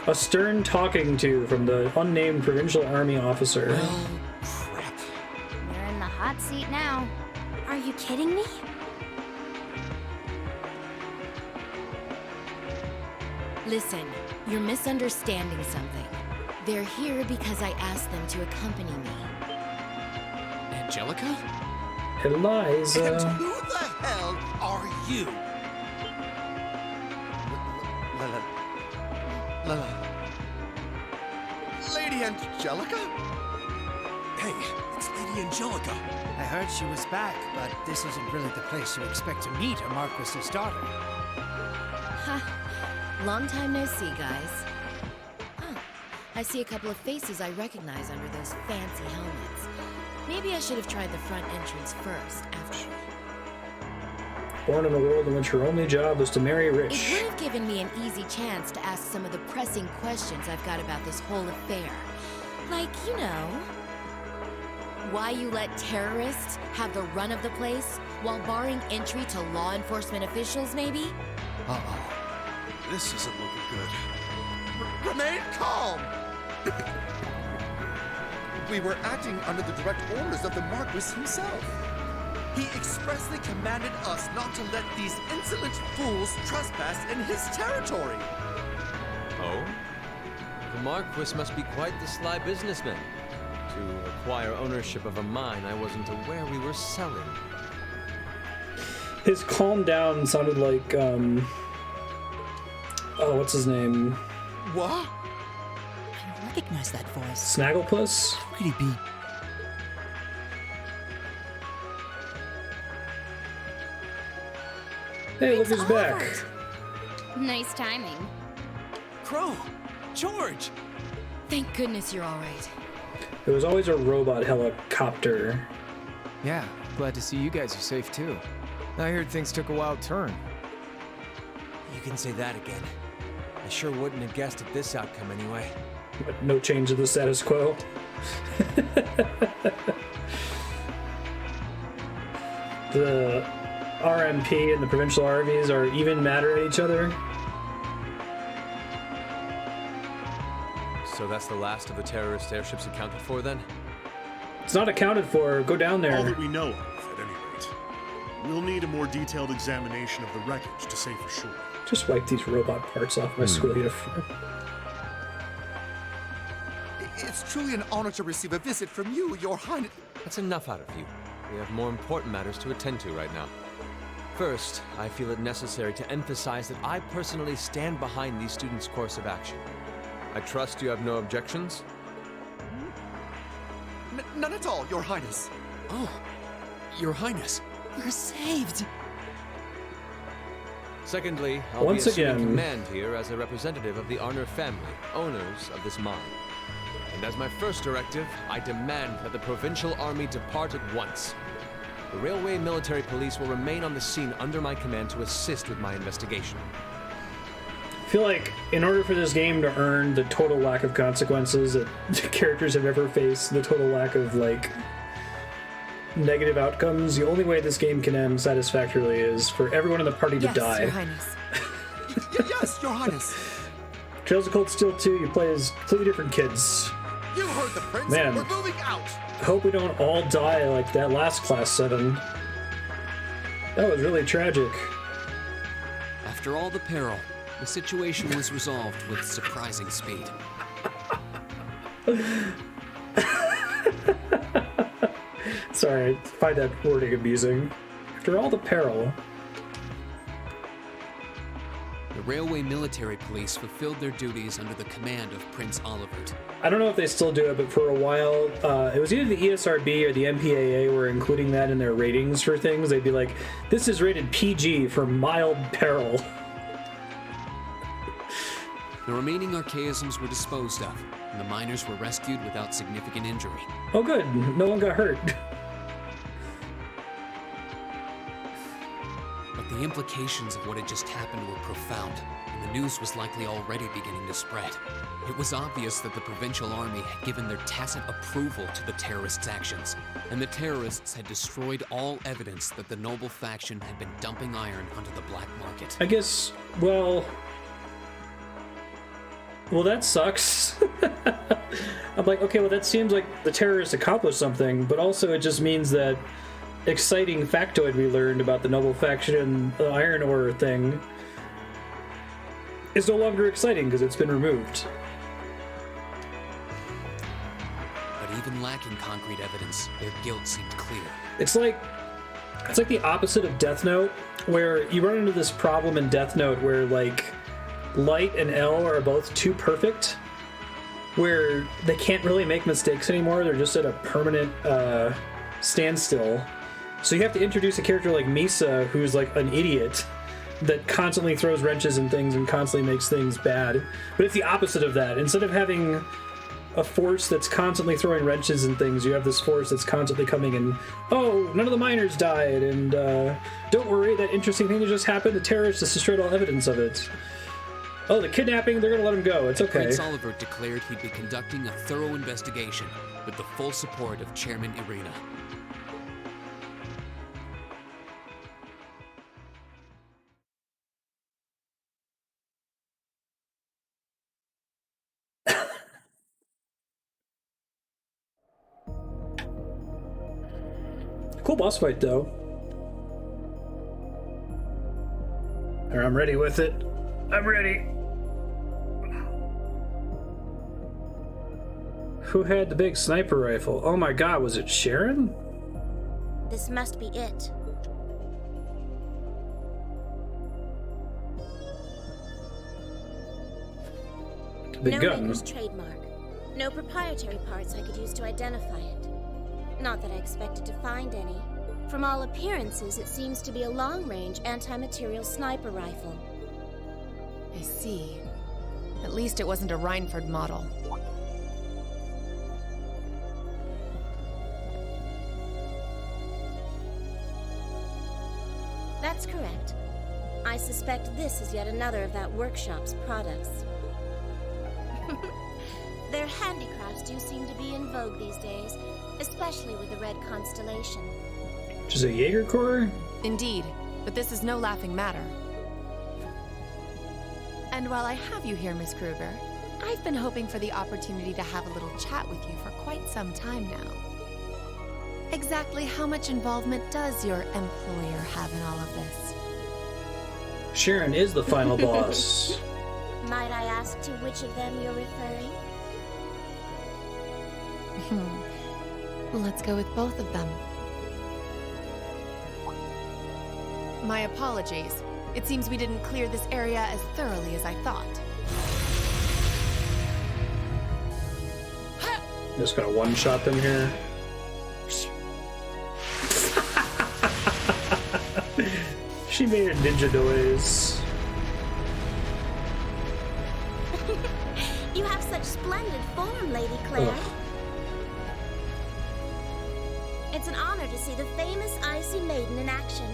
A stern talking to from the unnamed provincial army officer. Oh, crap. We're in the hot seat now. Are you kidding me? Listen, you're misunderstanding something. They're here because I asked them to accompany me. Angelica? Eliza. And who the hell are you? Lady Angelica? Hey, it's Lady Angelica. I heard she was back, but this isn't really the place you expect to meet a Marquis's daughter. Ha! Long time no see, guys. Huh. I see a couple of faces I recognize under those fancy helmets. Maybe I should have tried the front entrance first, after all. born in a world in which her only job was to marry It rich. would have given me an easy chance to ask some of the pressing questions I've got about this whole affair. Like, you know, why you let terrorists have the run of the place while barring entry to law enforcement officials, maybe? Uh-oh. This isn't looking good. Remain calm! We were acting under the direct orders of the Marquis himself. He expressly commanded us not to let these insolent fools trespass in his territory. Oh? The Marquis must be quite the sly businessman. To acquire ownership of a mine I wasn't aware we were selling. His calm down sounded like, oh, what's his name? What? I recognize that voice. Snagglepuss? How could he be? Hey, look who's back. Nice timing. Crow! George! Thank goodness you're all right. It was always a robot helicopter. Yeah, glad to see you guys are safe too. I heard things took a wild turn. You can say that again. I sure wouldn't have guessed at this outcome anyway. But no change to the status quo. The RMP and the provincial armies are even madder at each other. So that's the last of the terrorist airships accounted for then? It's not accounted for. Go down there. All that we know of, at any rate. We'll need a more detailed examination of the wreckage to say for sure. Just wipe these robot parts off my school uniform. It's truly an honor to receive a visit from you, Your Highness. That's enough out of you. We have more important matters to attend to right now. First, I feel it necessary to emphasize that I personally stand behind these students' course of action. I trust you have no objections? None at all, Your Highness. Oh, Your Highness. We're saved! Secondly, I'll Once be assuming again. command here as a representative of the Arner family, owners of this mine. And as my first directive, I demand that the provincial army depart at once. The railway military police will remain on the scene under my command to assist with my investigation. I feel like in order for this game to earn the total lack of consequences that the characters have ever faced, the total lack of, like, negative outcomes, the only way this game can end satisfactorily is for everyone in the party to die. Your Highness. Yes, Your Highness. Trails of Cold Steel 2, you play as completely different kids. You heard the prince. Man. We're moving out. I hope we don't all die like that last Class 7. That was really tragic. After all the peril, the situation was resolved with surprising speed. Sorry, I find that wording amusing. After all the peril. The railway military police fulfilled their duties under the command of Prince Olivert. I don't know if they still do it, but for a while, it was either the ESRB or the MPAA were including that in their ratings for things. They'd be like, this is rated PG for mild peril. The remaining archaisms were disposed of, and the miners were rescued without significant injury. Oh good, no one got hurt. But the implications of what had just happened were profound, and the news was likely already beginning to spread. It was obvious that the provincial army had given their tacit approval to the terrorists' actions, and the terrorists had destroyed all evidence that the noble faction had been dumping iron onto the black market. I guess, well, that sucks. I'm like, okay, well, that seems like the terrorists accomplished something, but also it just means that exciting factoid we learned about the noble faction and the iron ore thing is no longer exciting because it's been removed. But even lacking concrete evidence, their guilt seemed clear. It's like the opposite of Death Note, where you run into this problem in Death Note where, like, Light and L are both too perfect, where they can't really make mistakes anymore. They're just at a permanent standstill. So you have to introduce a character like Misa, who's like an idiot that constantly throws wrenches in things and constantly makes things bad. But it's the opposite of that. Instead of having a force that's constantly throwing wrenches and things. You have this force that's constantly coming and, oh, none of the miners died, and don't worry, that interesting thing that just happened, the terrorists just destroyed all evidence of it. Oh, the kidnapping, they're gonna let him go. It's okay. Prince Oliver declared he'd be conducting a thorough investigation with the full support of Chairman Irina. Cool boss fight, though. I'm ready with it. I'm ready. Who had the big sniper rifle? Oh my god, was it Sharon? This must be it. Big no gun. maker's trademark. No proprietary parts I could use to identify it. Not that I expected to find any. From all appearances, it seems to be a long-range anti-material sniper rifle. I see. At least it wasn't a Reinford model. That's correct. I suspect this is yet another of that workshop's products. Their handicrafts do seem to be in vogue these days, especially with the Red Constellation. Which is a Jaeger Corps? Indeed, but this is no laughing matter. And while I have you here, Miss Kruger, I've been hoping for the opportunity to have a little chat with you for quite some time now. Exactly how much involvement does your employer have in all of this? Sharon is the final boss. Might I ask to which of them you're referring? Let's go with both of them. My apologies. It seems we didn't clear this area as thoroughly as I thought. Just gonna one-shot them here. She made a ninja noise. You have such splendid form, Lady Claire. Ugh. It's an honor to see the famous Icy Maiden in action.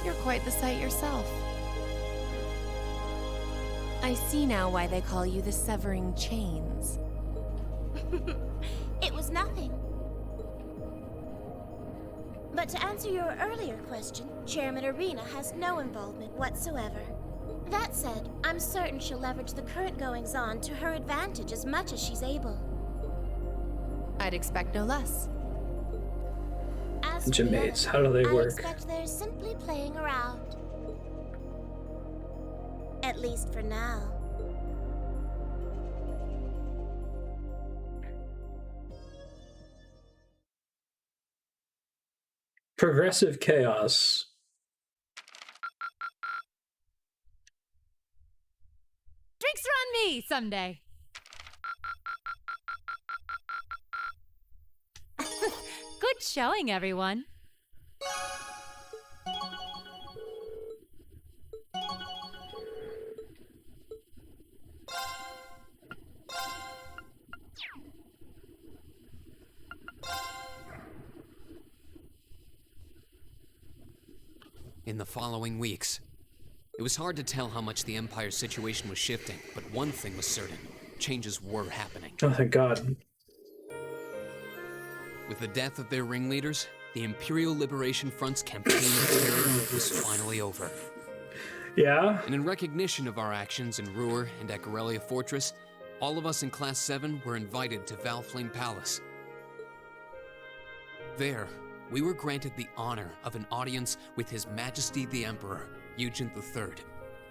You're quite the sight yourself. I see now why they call you the Severing Chains. It was nothing. But to answer your earlier question, Chairman Irina has no involvement whatsoever. That said, I'm certain she'll leverage the current goings-on to her advantage as much as she's able. I'd expect no less. Ninja mates, how do they work? I expect they're simply playing around. At least for now. Progressive chaos. Drinks are on me someday. Good showing, everyone. In the following weeks, it was hard to tell how much the Empire's situation was shifting, but one thing was certain. Changes were happening. Oh, thank God. With the death of their ringleaders, the Imperial Liberation Front's campaign of terror was finally over. Yeah? And in recognition of our actions in Ruhr and at Corellia Fortress, all of us in Class 7 were invited to Valflame Palace. There, we were granted the honor of an audience with His Majesty the Emperor, Eugene III,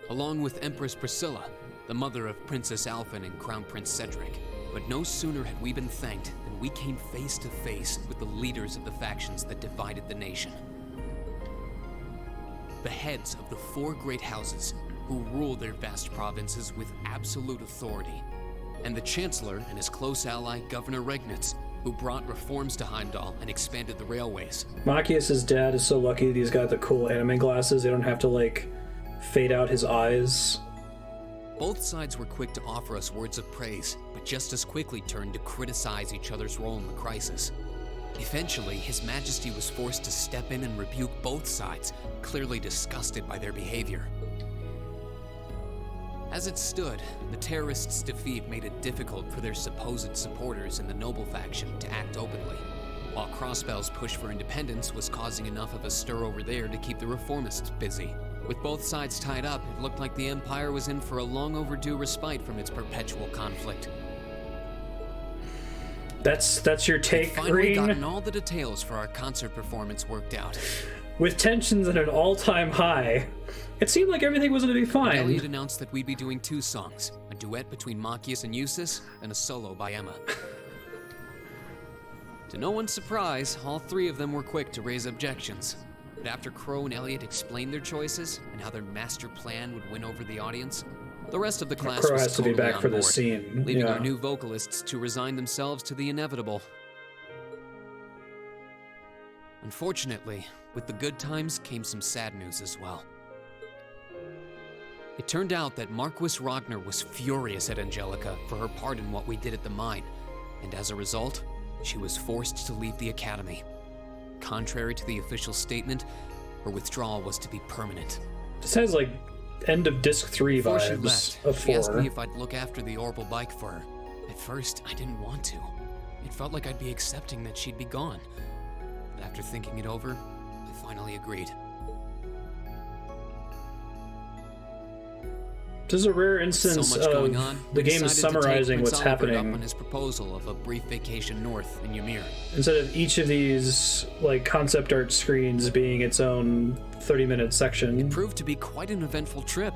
along with Empress Priscilla, the mother of Princess Alphen and Crown Prince Cedric. But no sooner had we been thanked than we came face to face with the leaders of the factions that divided the nation. The heads of the 4 great houses who rule their vast provinces with absolute authority, and the Chancellor and his close ally, Governor Regnitz, who brought reforms to Heimdall and expanded the railways. Machias's dad is so lucky that he's got the cool anime glasses. They don't have to, like, fade out his eyes. Both sides were quick to offer us words of praise, but just as quickly turned to criticize each other's role in the crisis. Eventually, His Majesty was forced to step in and rebuke both sides, clearly disgusted by their behavior. As it stood, the terrorists' defeat made it difficult for their supposed supporters in the noble faction to act openly, while Crossbell's push for independence was causing enough of a stir over there to keep the reformists busy. With both sides tied up, it looked like the Empire was in for a long overdue respite from its perpetual conflict. That's your take, Finally Green? gotten all the details for our concert performance worked out. With tensions at an all-time high, it seemed like everything was going to be fine. Elliot announced that we'd be doing 2 songs, a duet between Machias and Eustace, and a solo by Emma. To no one's surprise, all 3 of them were quick to raise objections. But after Crow and Elliot explained their choices and how their master plan would win over the audience, the rest of the class Crow was has to be totally back on for board, this scene. leaving Yeah. our new vocalists to resign themselves to the inevitable. Unfortunately, with the good times came some sad news as well. It turned out that Marquis Ragnar was furious at Angelica for her part in what we did at the mine, and as a result, she was forced to leave the academy. Contrary to the official statement, her withdrawal was to be permanent. This has like end of disc 3 Before she vibes left, of she asked 4. me if I'd look after the orbital bike for her. At first, I didn't want to. It felt like I'd be accepting that she'd be gone. But after thinking it over, I finally agreed. This is a rare instance So much of going on, the we game decided to summarizing take what's Prince Albert happening. up on his proposal of a brief vacation north in Ymir. Instead of each of these like concept art screens being its own 30-minute section. It proved to be quite an eventful trip,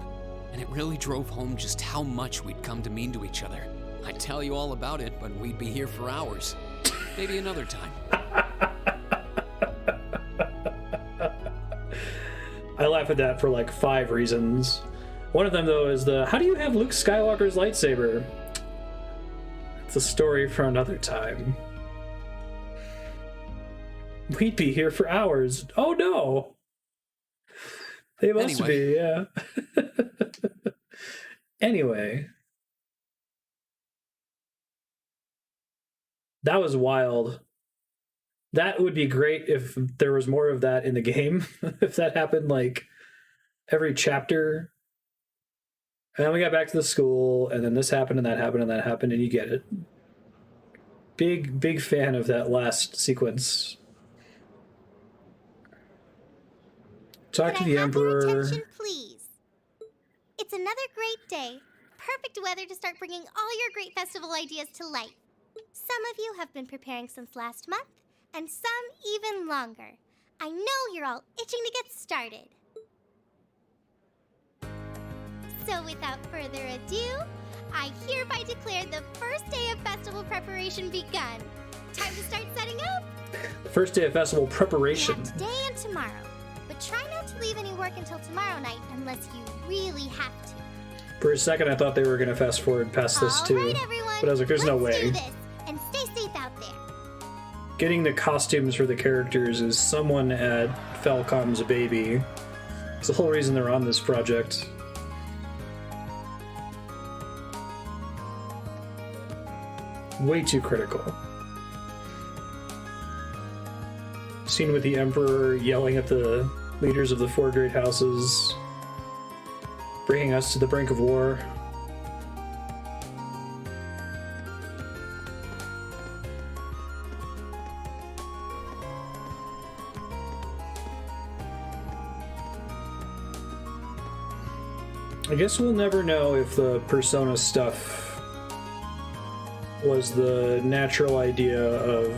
and it really drove home just how much we'd come to mean to each other. I'd tell you all about it, but we'd be here for hours. Maybe another time. I laugh at that for like 5 reasons. One of them, though, is how do you have Luke Skywalker's lightsaber? It's a story for another time. We'd be here for hours. Oh no! They must be, yeah. Anyway. That was wild. That would be great if there was more of that in the game. If that happened like every chapter. And then we got back to the school, and then this happened, and that happened, and that happened, and you get it. Big fan of that last sequence. Talk to the Emperor. Attention, please. It's another great day. Perfect weather to start bringing all your great festival ideas to life. Some of you have been preparing since last month, and some even longer. I know you're all itching to get started. So without further ado, I hereby declare the first day of festival preparation begun. Time to start setting up. The first day of festival preparation. We have today and tomorrow, but try not to leave any work until tomorrow night unless you really have to. For a second, I thought they were going to fast forward past this too. All right, everyone. But I was like, there's no way. Do this, and stay safe out there. Getting the costumes for the characters is someone at Falcom's baby. It's the whole reason they're on this project. Way too critical. Scene with the Emperor yelling at the leaders of the 4 great houses, bringing us to the brink of war. I guess we'll never know if the Persona stuff was the natural idea of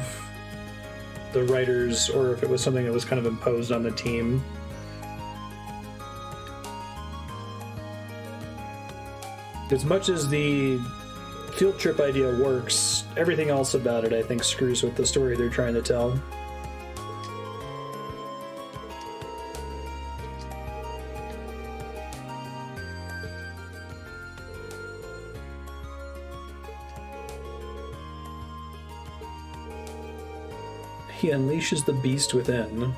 the writers or if it was something that was kind of imposed on the team. As much as the field trip idea works, everything else about it I think screws with the story they're trying to tell. He unleashes the beast within.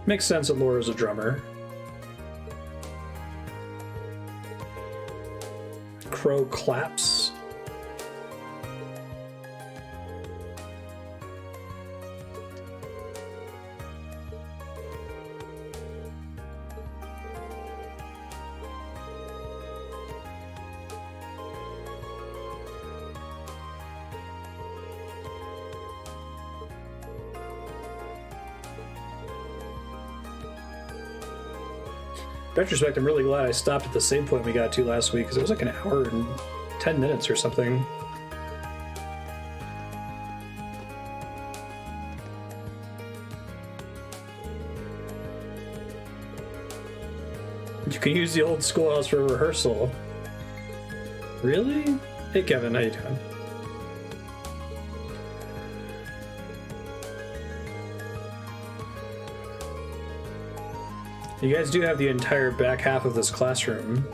Makes sense that Laura's a drummer. Crow claps. In retrospect, I'm really glad I stopped at the same point we got to last week, because it was like an hour and 10 minutes or something. You can use the old schoolhouse for rehearsal. Really? Hey Kevin, how you doing? You guys do have the entire back half of this classroom.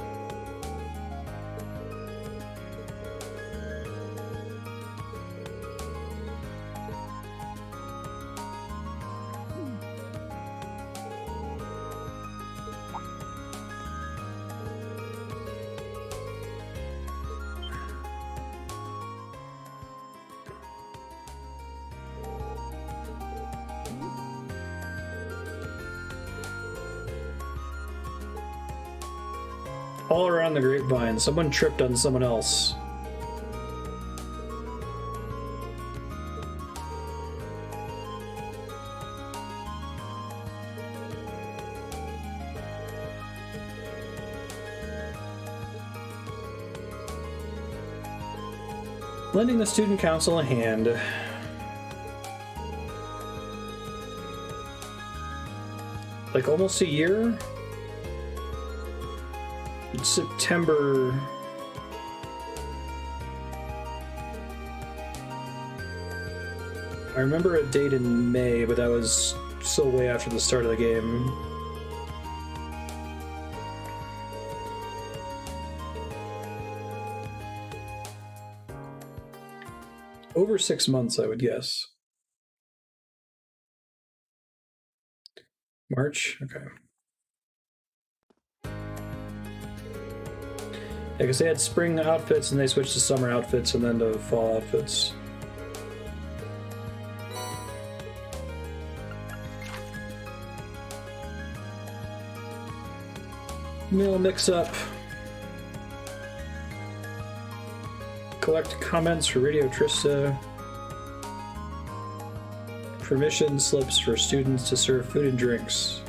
All around the grapevine, someone tripped on someone else. Lending the student council a hand. Like almost a year? September. I remember a date in May, but that was still way after the start of the game. Over 6 months, I would guess. March? Okay. Yeah, because they had spring outfits and they switched to summer outfits and then to fall outfits. Meal mix-up. Collect comments for Radio Trista. Permission slips for students to serve food and drinks.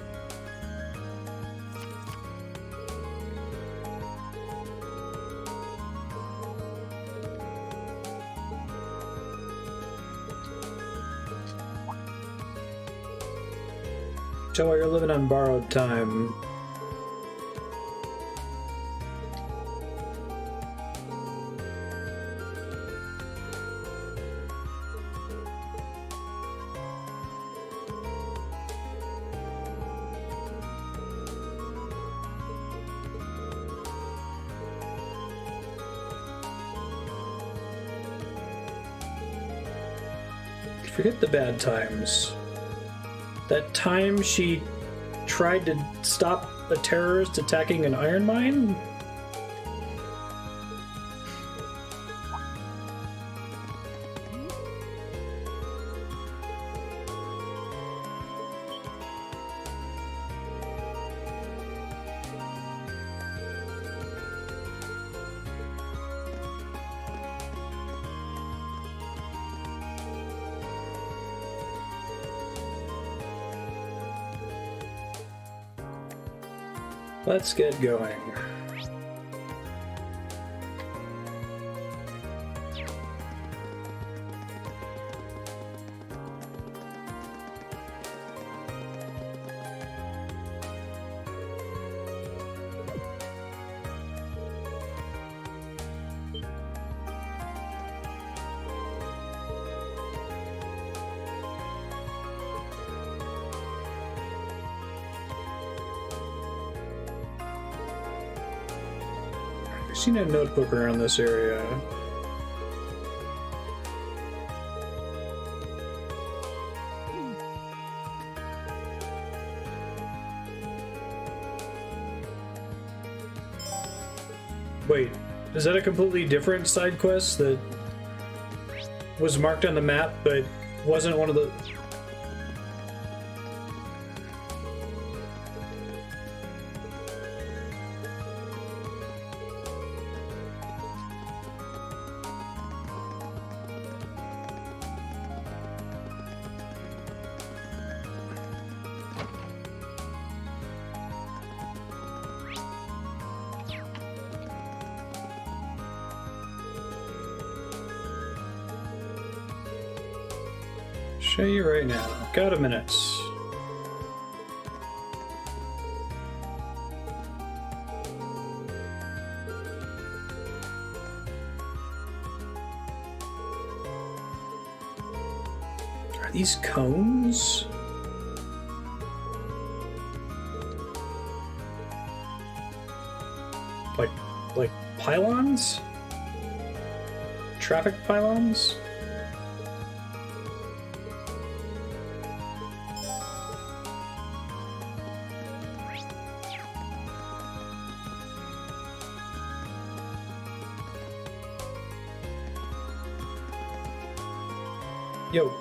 Tell why you're living on borrowed time. Forget the bad times. That time she tried to stop a terrorist attacking an iron mine? Let's get going. I've seen a notebook around this area. Wait, Is that a completely different side quest that was marked on the map, but wasn't one of the... Show you right now. Got a minute. Are these cones? Like pylons? Traffic pylons? Yo.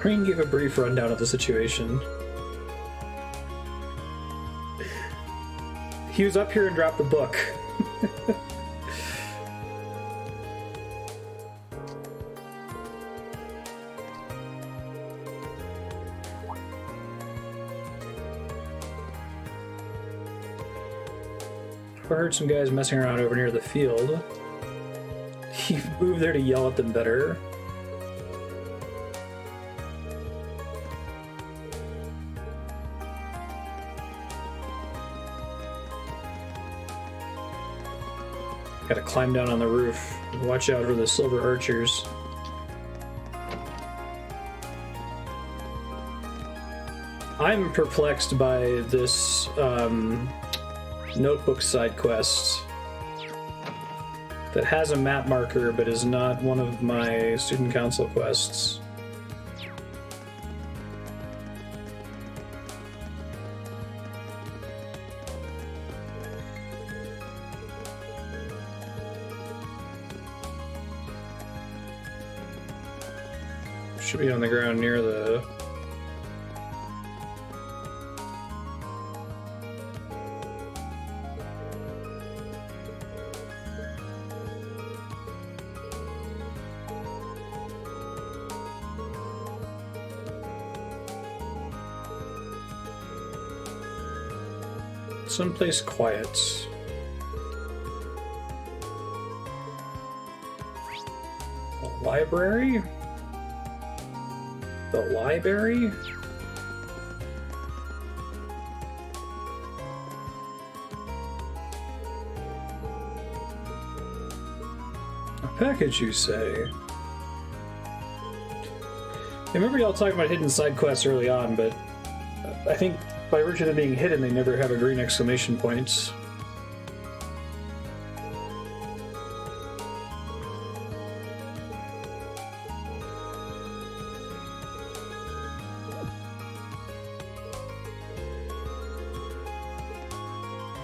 Green gave a brief rundown of the situation. He was up here and dropped the book. I heard some guys messing around over near the field. He moved there to yell at them better. Gotta climb down on the roof. Watch out for the silver archers. I'm perplexed by this notebook side quest that has a map marker but is not one of my student council quests. Should be on the ground near the... someplace quiet. The library? The library? A package, you say? I remember y'all talking about hidden side quests early on, but I think by virtue of them being hidden, they never have a green exclamation point.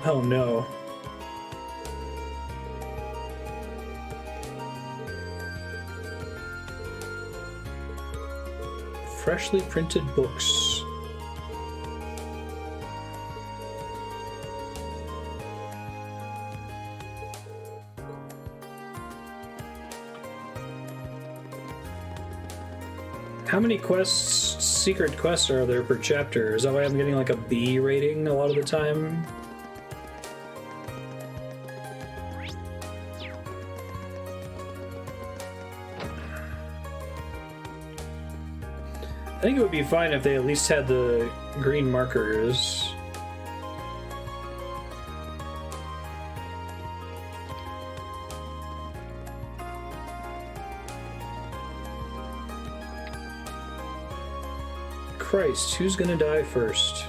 Oh no. Freshly printed books. How many quests, secret quests, are there per chapter? Is that why I'm getting like a B rating a lot of the time? I think it would be fine if they at least had the green markers. Christ, who's gonna die first?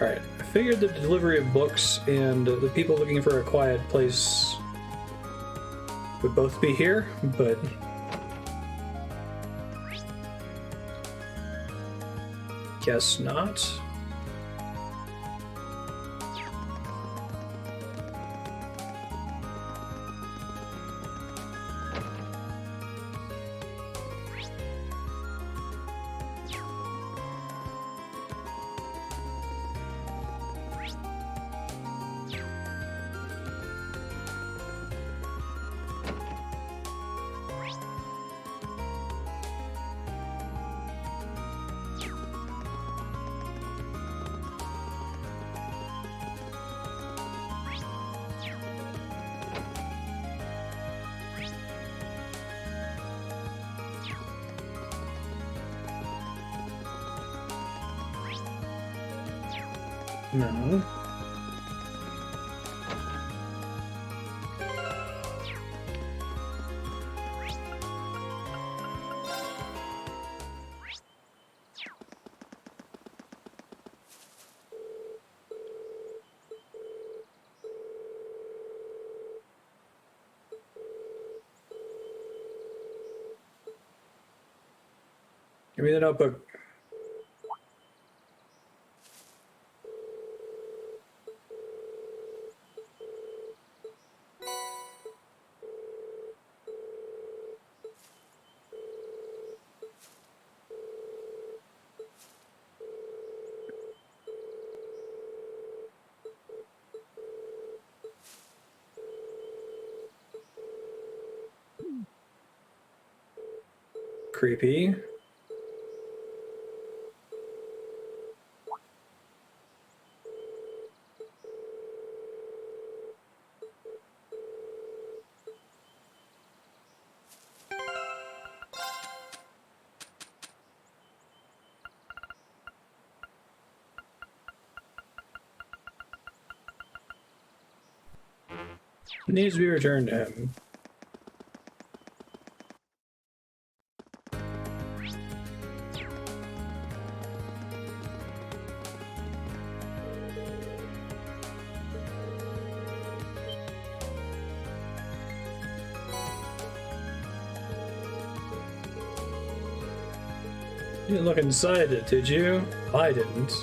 Alright, I figured the delivery of books and the people looking for a quiet place would both be here, but guess not. No. Give me the notebook. Creepy. Needs to be returned to him. You didn't look inside it, did you? I didn't.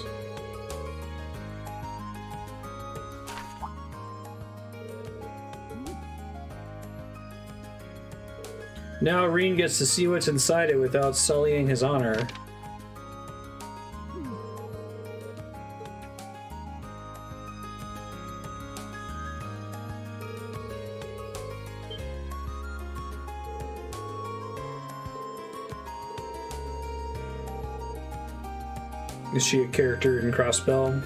Now Reen gets to see what's inside it without sullying his honor. Is she a character in Crossbell?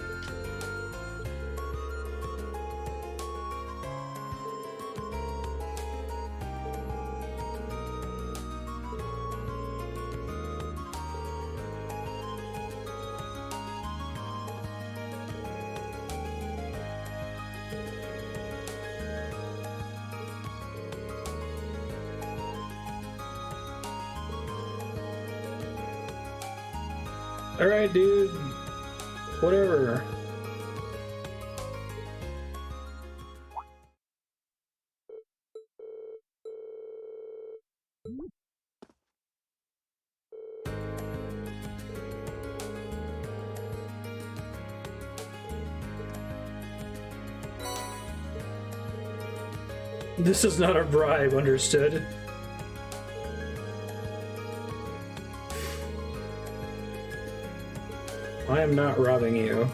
Alright, dude. Whatever. This is not a bribe, understood? I am not robbing you.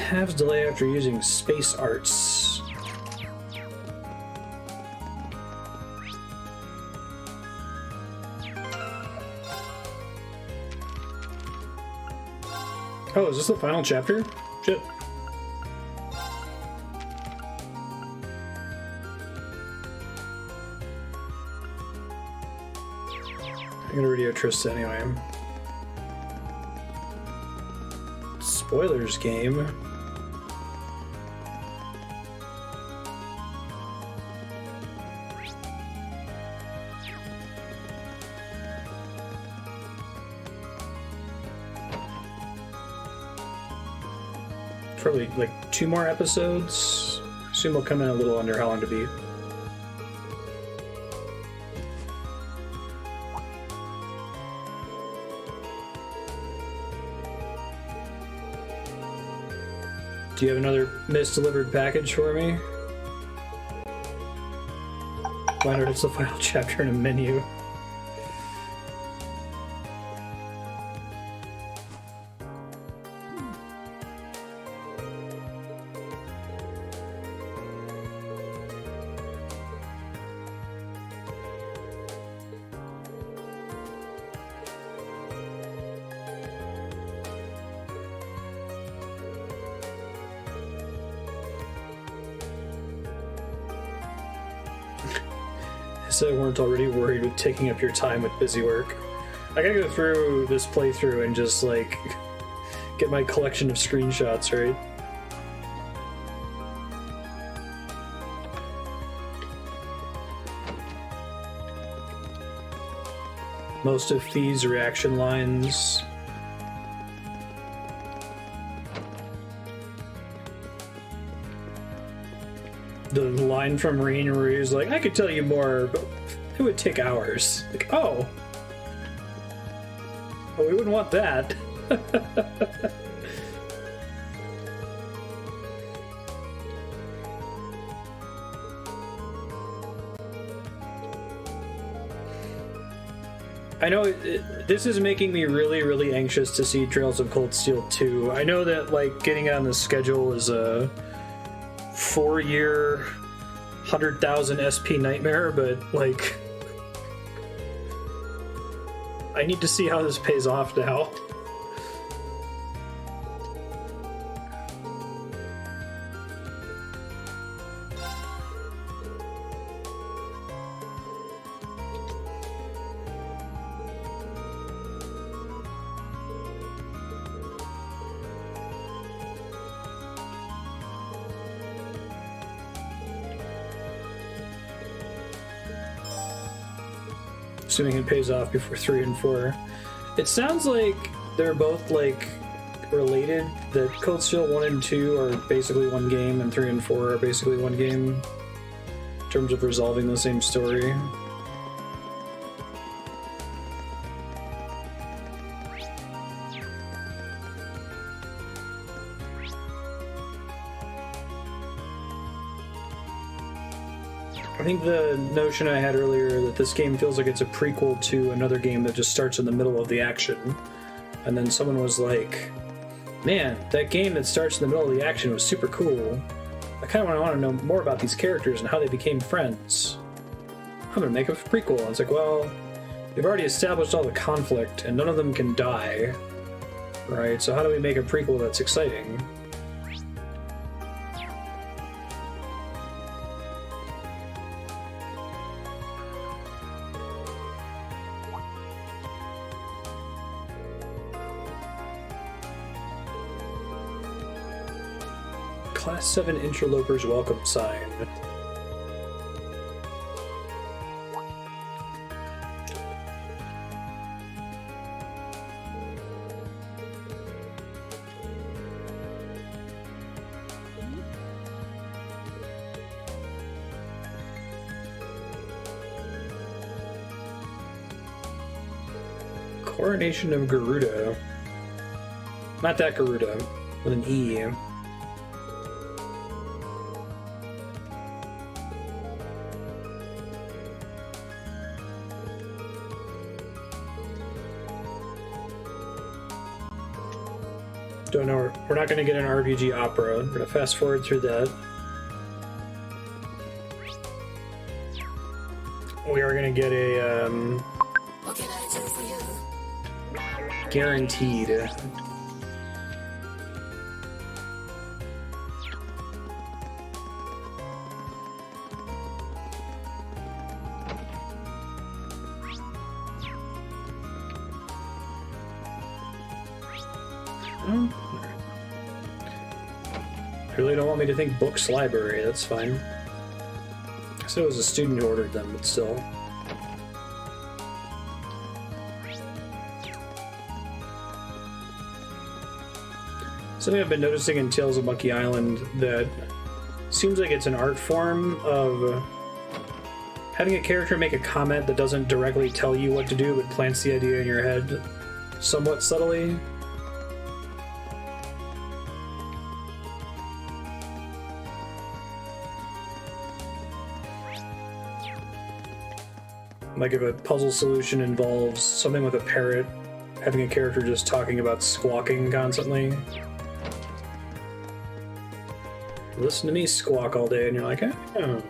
Halves delay after using space arts. Oh, is this the final chapter? Shit. I'm gonna radio Trista anyway. Spoilers game. probably like 2 more episodes. I assume we'll come in a little under how long to beat. Do you have another misdelivered package for me? Why not? It's the final chapter in a menu. So I weren't already worried with taking up your time with busy work. I gotta go through this playthrough and just like get my collection of screenshots, right? Most of Fee's reaction lines. The line from Rain where he's like, I could tell you more, but it would take hours. Like, oh. Oh, we wouldn't want that. I know this is making me really, really anxious to see Trails of Cold Steel 2. I know that, like, getting on the schedule is a 4-year, 100,000 SP nightmare, but, like, I need to see how this pays off now. Assuming it pays off before 3 and 4. It sounds like they're both like related, that Cold Steel 1 and 2 are basically one game and 3 and 4 are basically one game in terms of resolving the same story. I think the notion I had earlier that this game feels like it's a prequel to another game that just starts in the middle of the action. And then someone was like, man, that game that starts in the middle of the action was super cool. I kind of want to know more about these characters and how they became friends. I'm going to make a prequel. And it's like, well, they've already established all the conflict and none of them can die. Right? So how do we make a prequel that's exciting? Class 7 Interloper's welcome sign. Coronation of Garuda. Not that Garuda, with an E. Don't know. We're not going to get an RPG opera. We're going to fast forward through that. We are going to get a What can I do for you? guaranteed. Really don't want me to think books library, that's fine. I said it was a student who ordered them, but still. Something I've been noticing in Tales of Monkey Island that seems like it's an art form of having a character make a comment that doesn't directly tell you what to do, but plants the idea in your head somewhat subtly. Like if a puzzle solution involves something with a parrot, having a character just talking about squawking constantly. Listen to me squawk all day and you're like, oh.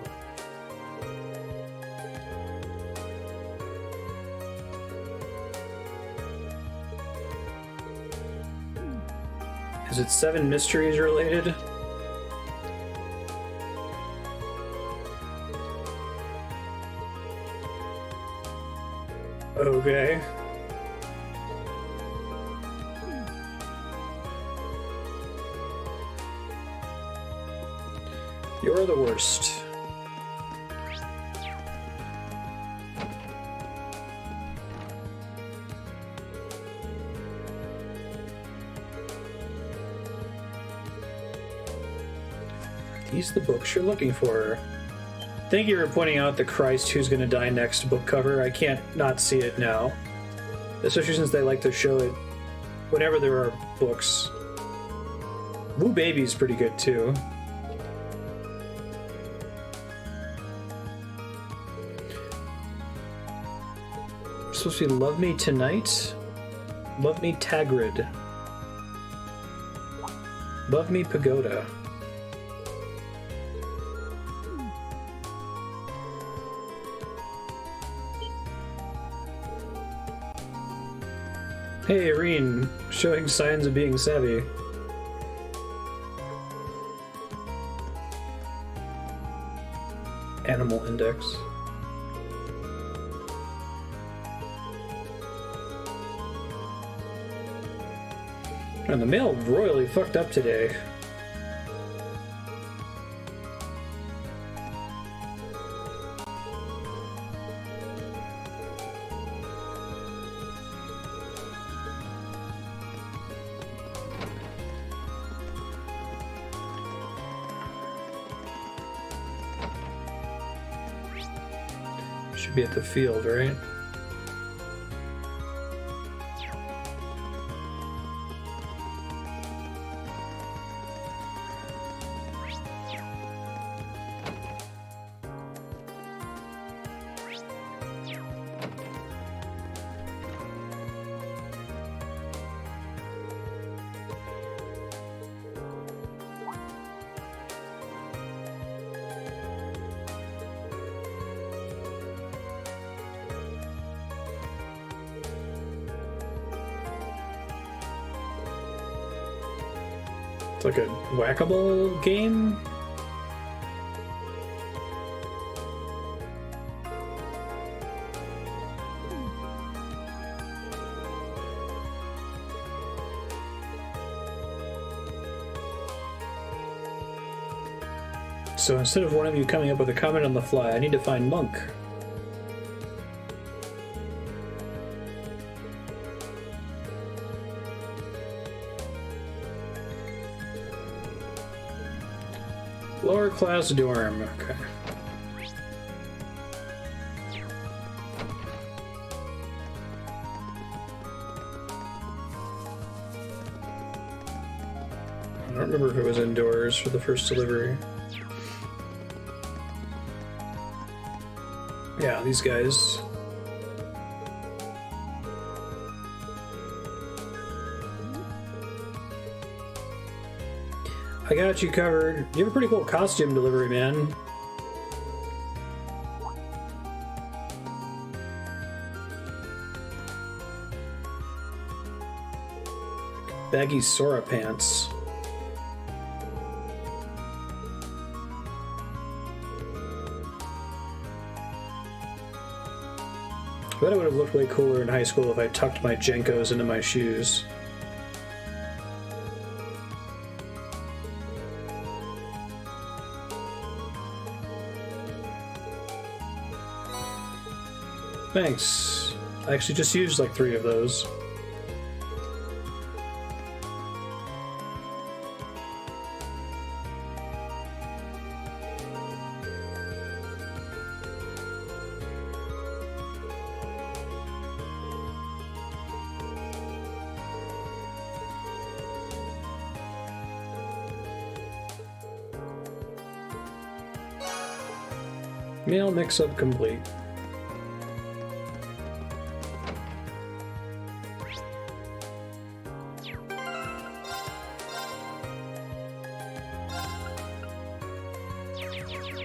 Is it 7 Mysteries related? Okay. You're the worst. These are the books you're looking for. Thank you for pointing out the Christ Who's Gonna Die Next book cover. I can't not see it now. Especially since they like to show it whenever there are books. Woo Baby's pretty good too. It's supposed to be Love Me Tonight? Love Me Tagrid. Love Me Pagoda. Hey, Irene, showing signs of being savvy. Animal Index. And the mail royally fucked up today. Should be at the field, right? It's like a whack-a-mole game? So instead of one of you coming up with a comment on the fly, I need to find Monk. Lower class dorm, okay. I don't remember if it was indoors for the first delivery. Yeah, these guys. I got you covered. You have a pretty cool costume delivery, man. Baggy Sora pants. I bet it would have looked way cooler in high school if I tucked my Jenkos into my shoes. Thanks. I actually just used like 3 of those. Meal mix-up complete.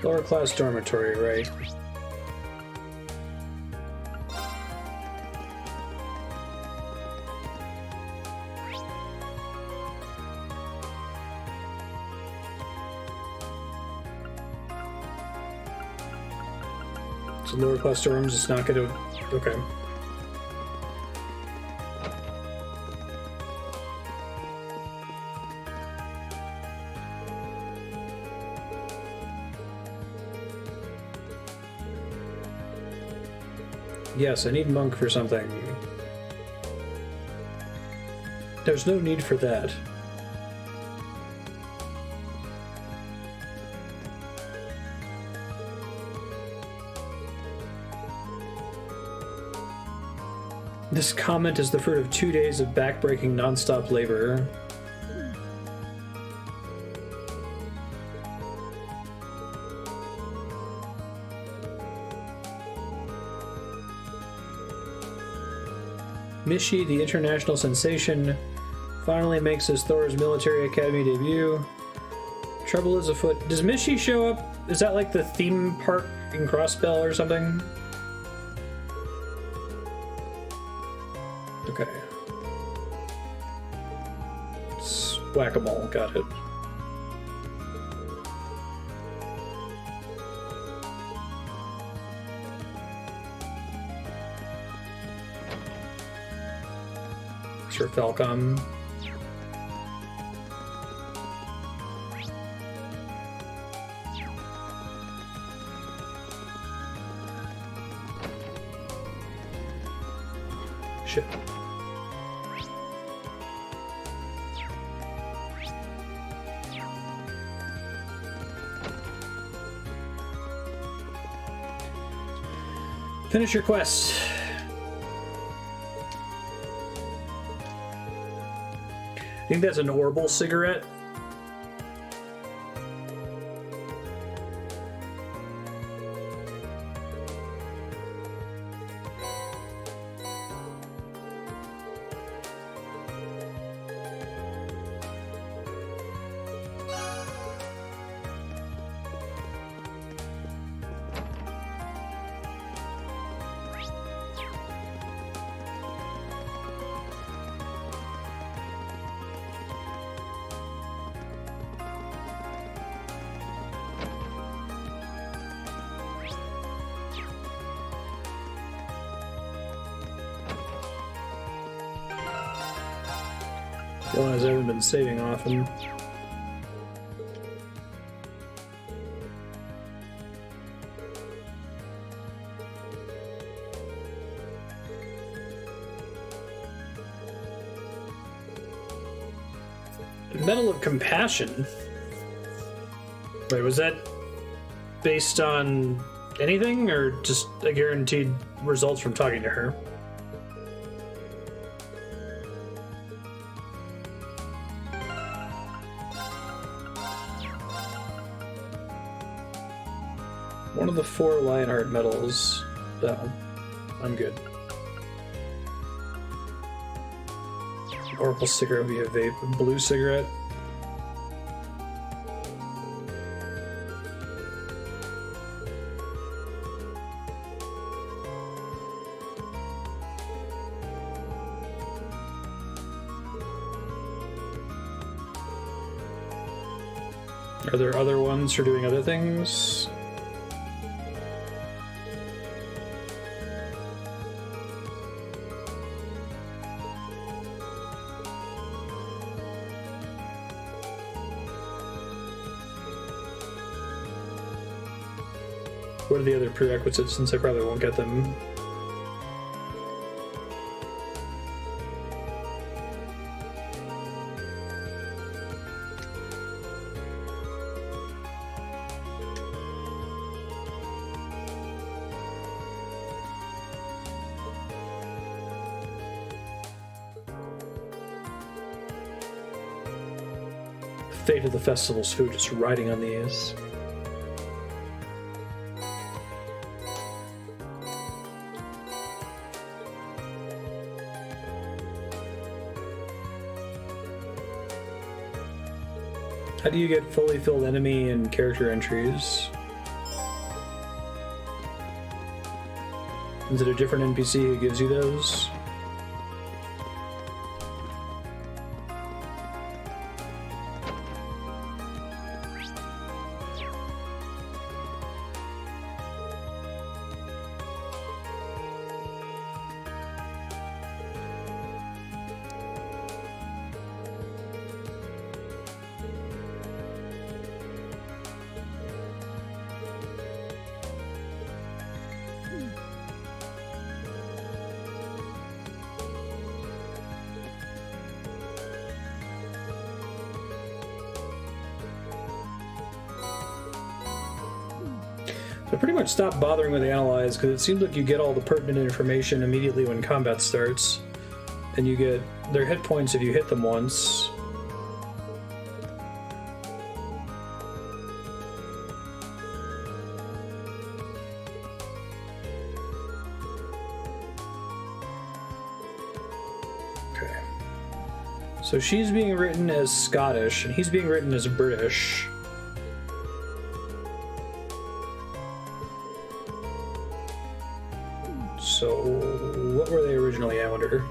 Lower class dormitory, right? So lower class dorms, it's not gonna... Okay. Yes, I need monk for something. There's no need for that. This comment is the fruit of 2 days of backbreaking non-stop labor. Mishi, the international sensation, finally makes his Thor's Military Academy debut. Trouble is afoot. Does Mishi show up? Is that like the theme park in Crossbell or something? Okay. It's whack-a-mole, got it. Sir Falcom. Shit. Finish your quest. I think that's an Orbital cigarette. Realize I haven't been saving often. Medal of Compassion? Wait, was that based on anything, or just a guaranteed results from talking to her? One of the 4 Lionheart medals. No, I'm good. Oracle cigarette would be a vape. Blue cigarette. Are there other ones for doing other things? What are the other prerequisites, since I probably won't get them? The fate of the festival's food is riding on these. How do you get fully filled enemy and character entries? Is it a different NPC who gives you those? So I pretty much stopped bothering with Analyze because it seems like you get all the pertinent information immediately when combat starts. And you get their hit points if you hit them once. Okay. So she's being written as Scottish, and he's being written as British. So, what were they originally, I wonder?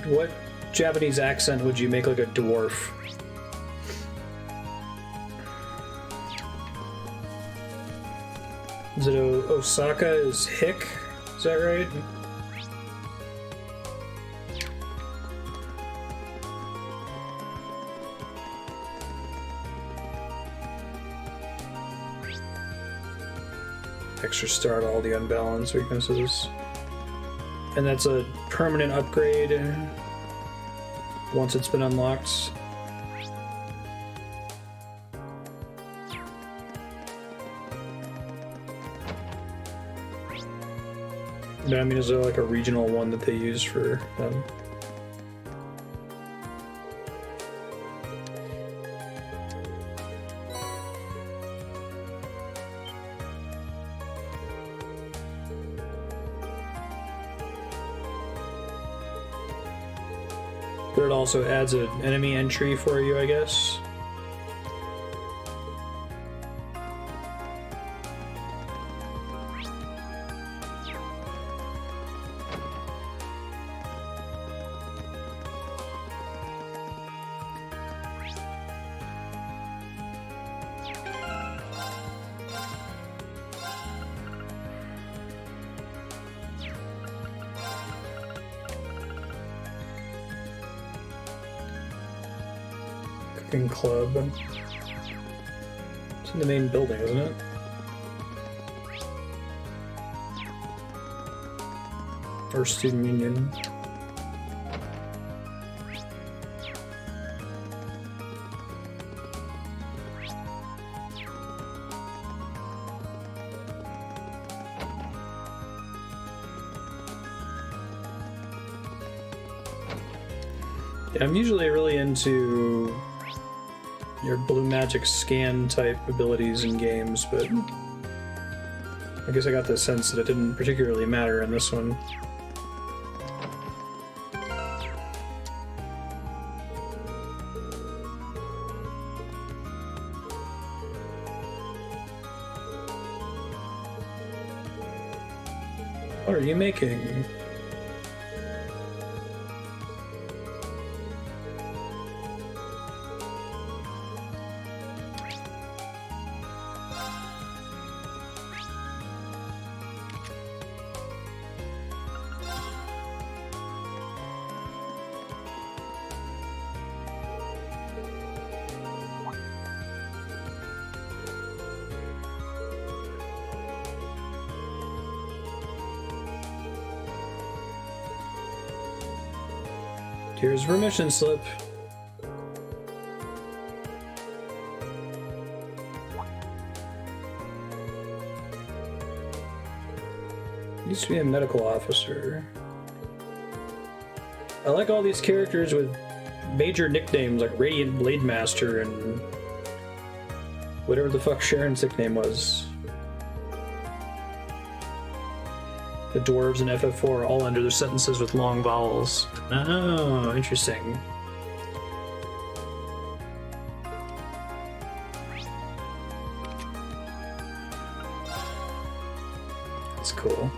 What Japanese accent would you make like a dwarf? Is it Osaka is Hick? Is that right? Extra star to all the unbalanced weaknesses. And that's a permanent upgrade once it's been unlocked. But I mean, is there like a regional one that they use for them? But it also adds an enemy entry for you, I guess. Club. It's in the main building, isn't it? Or student union. Yeah, I'm usually really into your blue magic scan type abilities in games, but I guess I got the sense that it didn't particularly matter in this one. What are you making? Here's her mission slip. Used to be a medical officer. I like all these characters with major nicknames like Radiant Blade Master and whatever the fuck Sharon's nickname was. The dwarves in FF4 all under their sentences with long vowels. Oh, interesting. That's cool.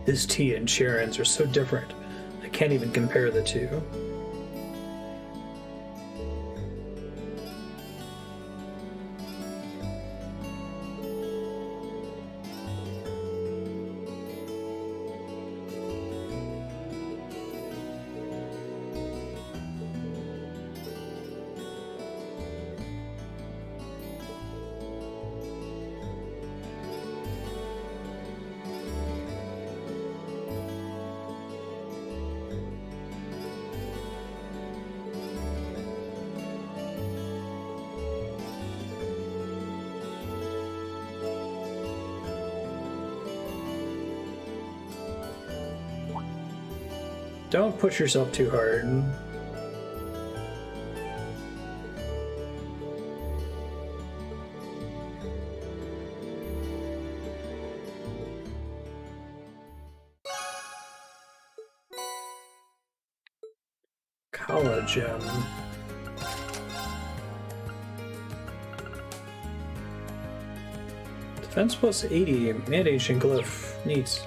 This tea and Sharon's are so different. I can't even compare the two. Don't push yourself too hard. College, Defense plus 80, and ancient glyph. Neat.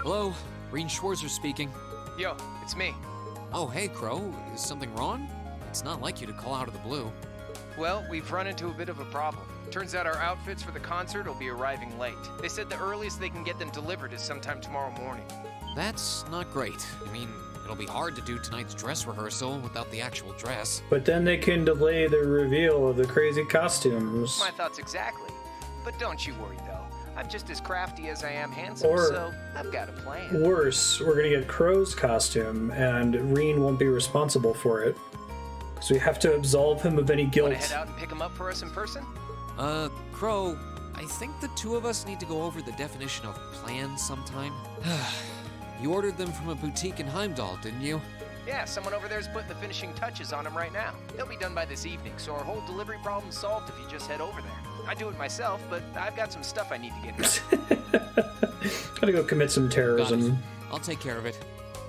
Hello, Reen Schwarzer speaking. Yo, it's me. Oh, hey, Crow. Is something wrong? It's not like you to call out of the blue. Well, we've run into a bit of a problem. Turns out our outfits for the concert will be arriving late. They said the earliest they can get them delivered is sometime tomorrow morning. That's not great. I mean, it'll be hard to do tonight's dress rehearsal without the actual dress. But then they can delay the reveal of the crazy costumes. My thoughts exactly. But don't you worry, though. I'm just as crafty as I am handsome, Or, so I've got a plan. Worse, we're gonna get Crow's costume, and Reen won't be responsible for it. Because we have to absolve him of any guilt. Wanna head out and pick him up for us in person? Crow, I think the two of us need to go over the definition of plan sometime. You ordered them from a boutique in Heimdall, didn't you? Yeah, someone over there's putting the finishing touches on them right now. They'll be done by this evening, so our whole delivery problem's solved if you just head over there. I do it myself, but I've got some stuff I need to get done. Gotta go commit some terrorism. Got it. I'll take care of it.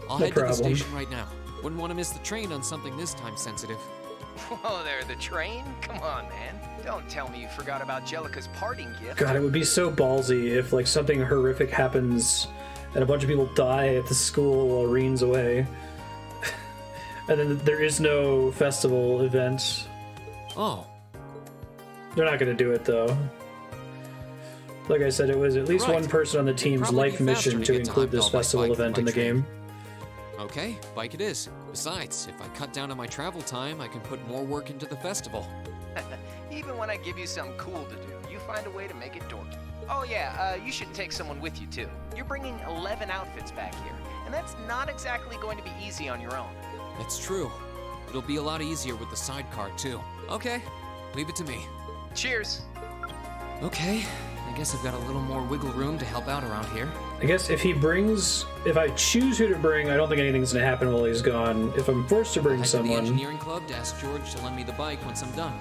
I'll No head to the problem. station right now. Wouldn't want to miss the train on something this time sensitive. Whoa there, the train? Come on, man. Don't tell me you forgot about Jellica's parting gift. God, it would be so ballsy if like something horrific happens and a bunch of people die at the school while Reen's away. And then there is no festival event. Oh. They're not gonna do it though. Like I said, it was at least Right. one person on the team's Probably life be faster mission to to get to include this Heimdall by festival bike than event by in the train. game. Okay, bike it is. Besides, if I cut down on my travel time, I can put more work into the festival. Even when I give you something cool to do, you find a way to make it dorky. Oh yeah, you should take someone with you too. You're bringing 11 outfits back here, and that's not exactly going to be easy on your own. That's true. It'll be a lot easier with the sidecar, too. Okay, leave it to me. Cheers. Okay, I guess I've got a little more wiggle room to help out around here. I guess if I choose who to bring, I don't think anything's gonna happen while he's gone. If I'm forced to bring I'll head to the someone, engineering club to ask George to lend me the bike once I'm done.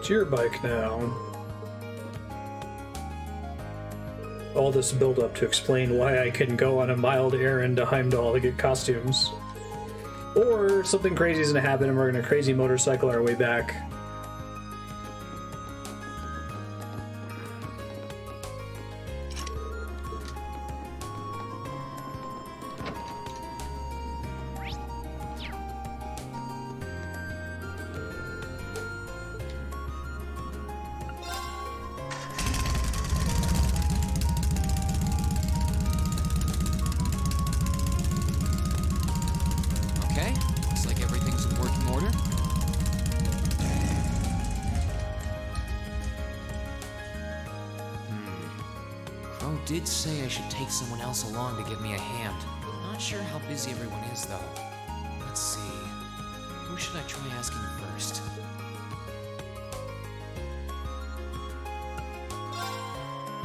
it's your bike now. All this build-up to explain why I can go on a mild errand to Heimdall to get costumes. Or something crazy is gonna happen and we're gonna crazy motorcycle our way back. did say I should take someone else along to give me a hand. Not sure how busy everyone is, though. Let's see. Who should I try asking first?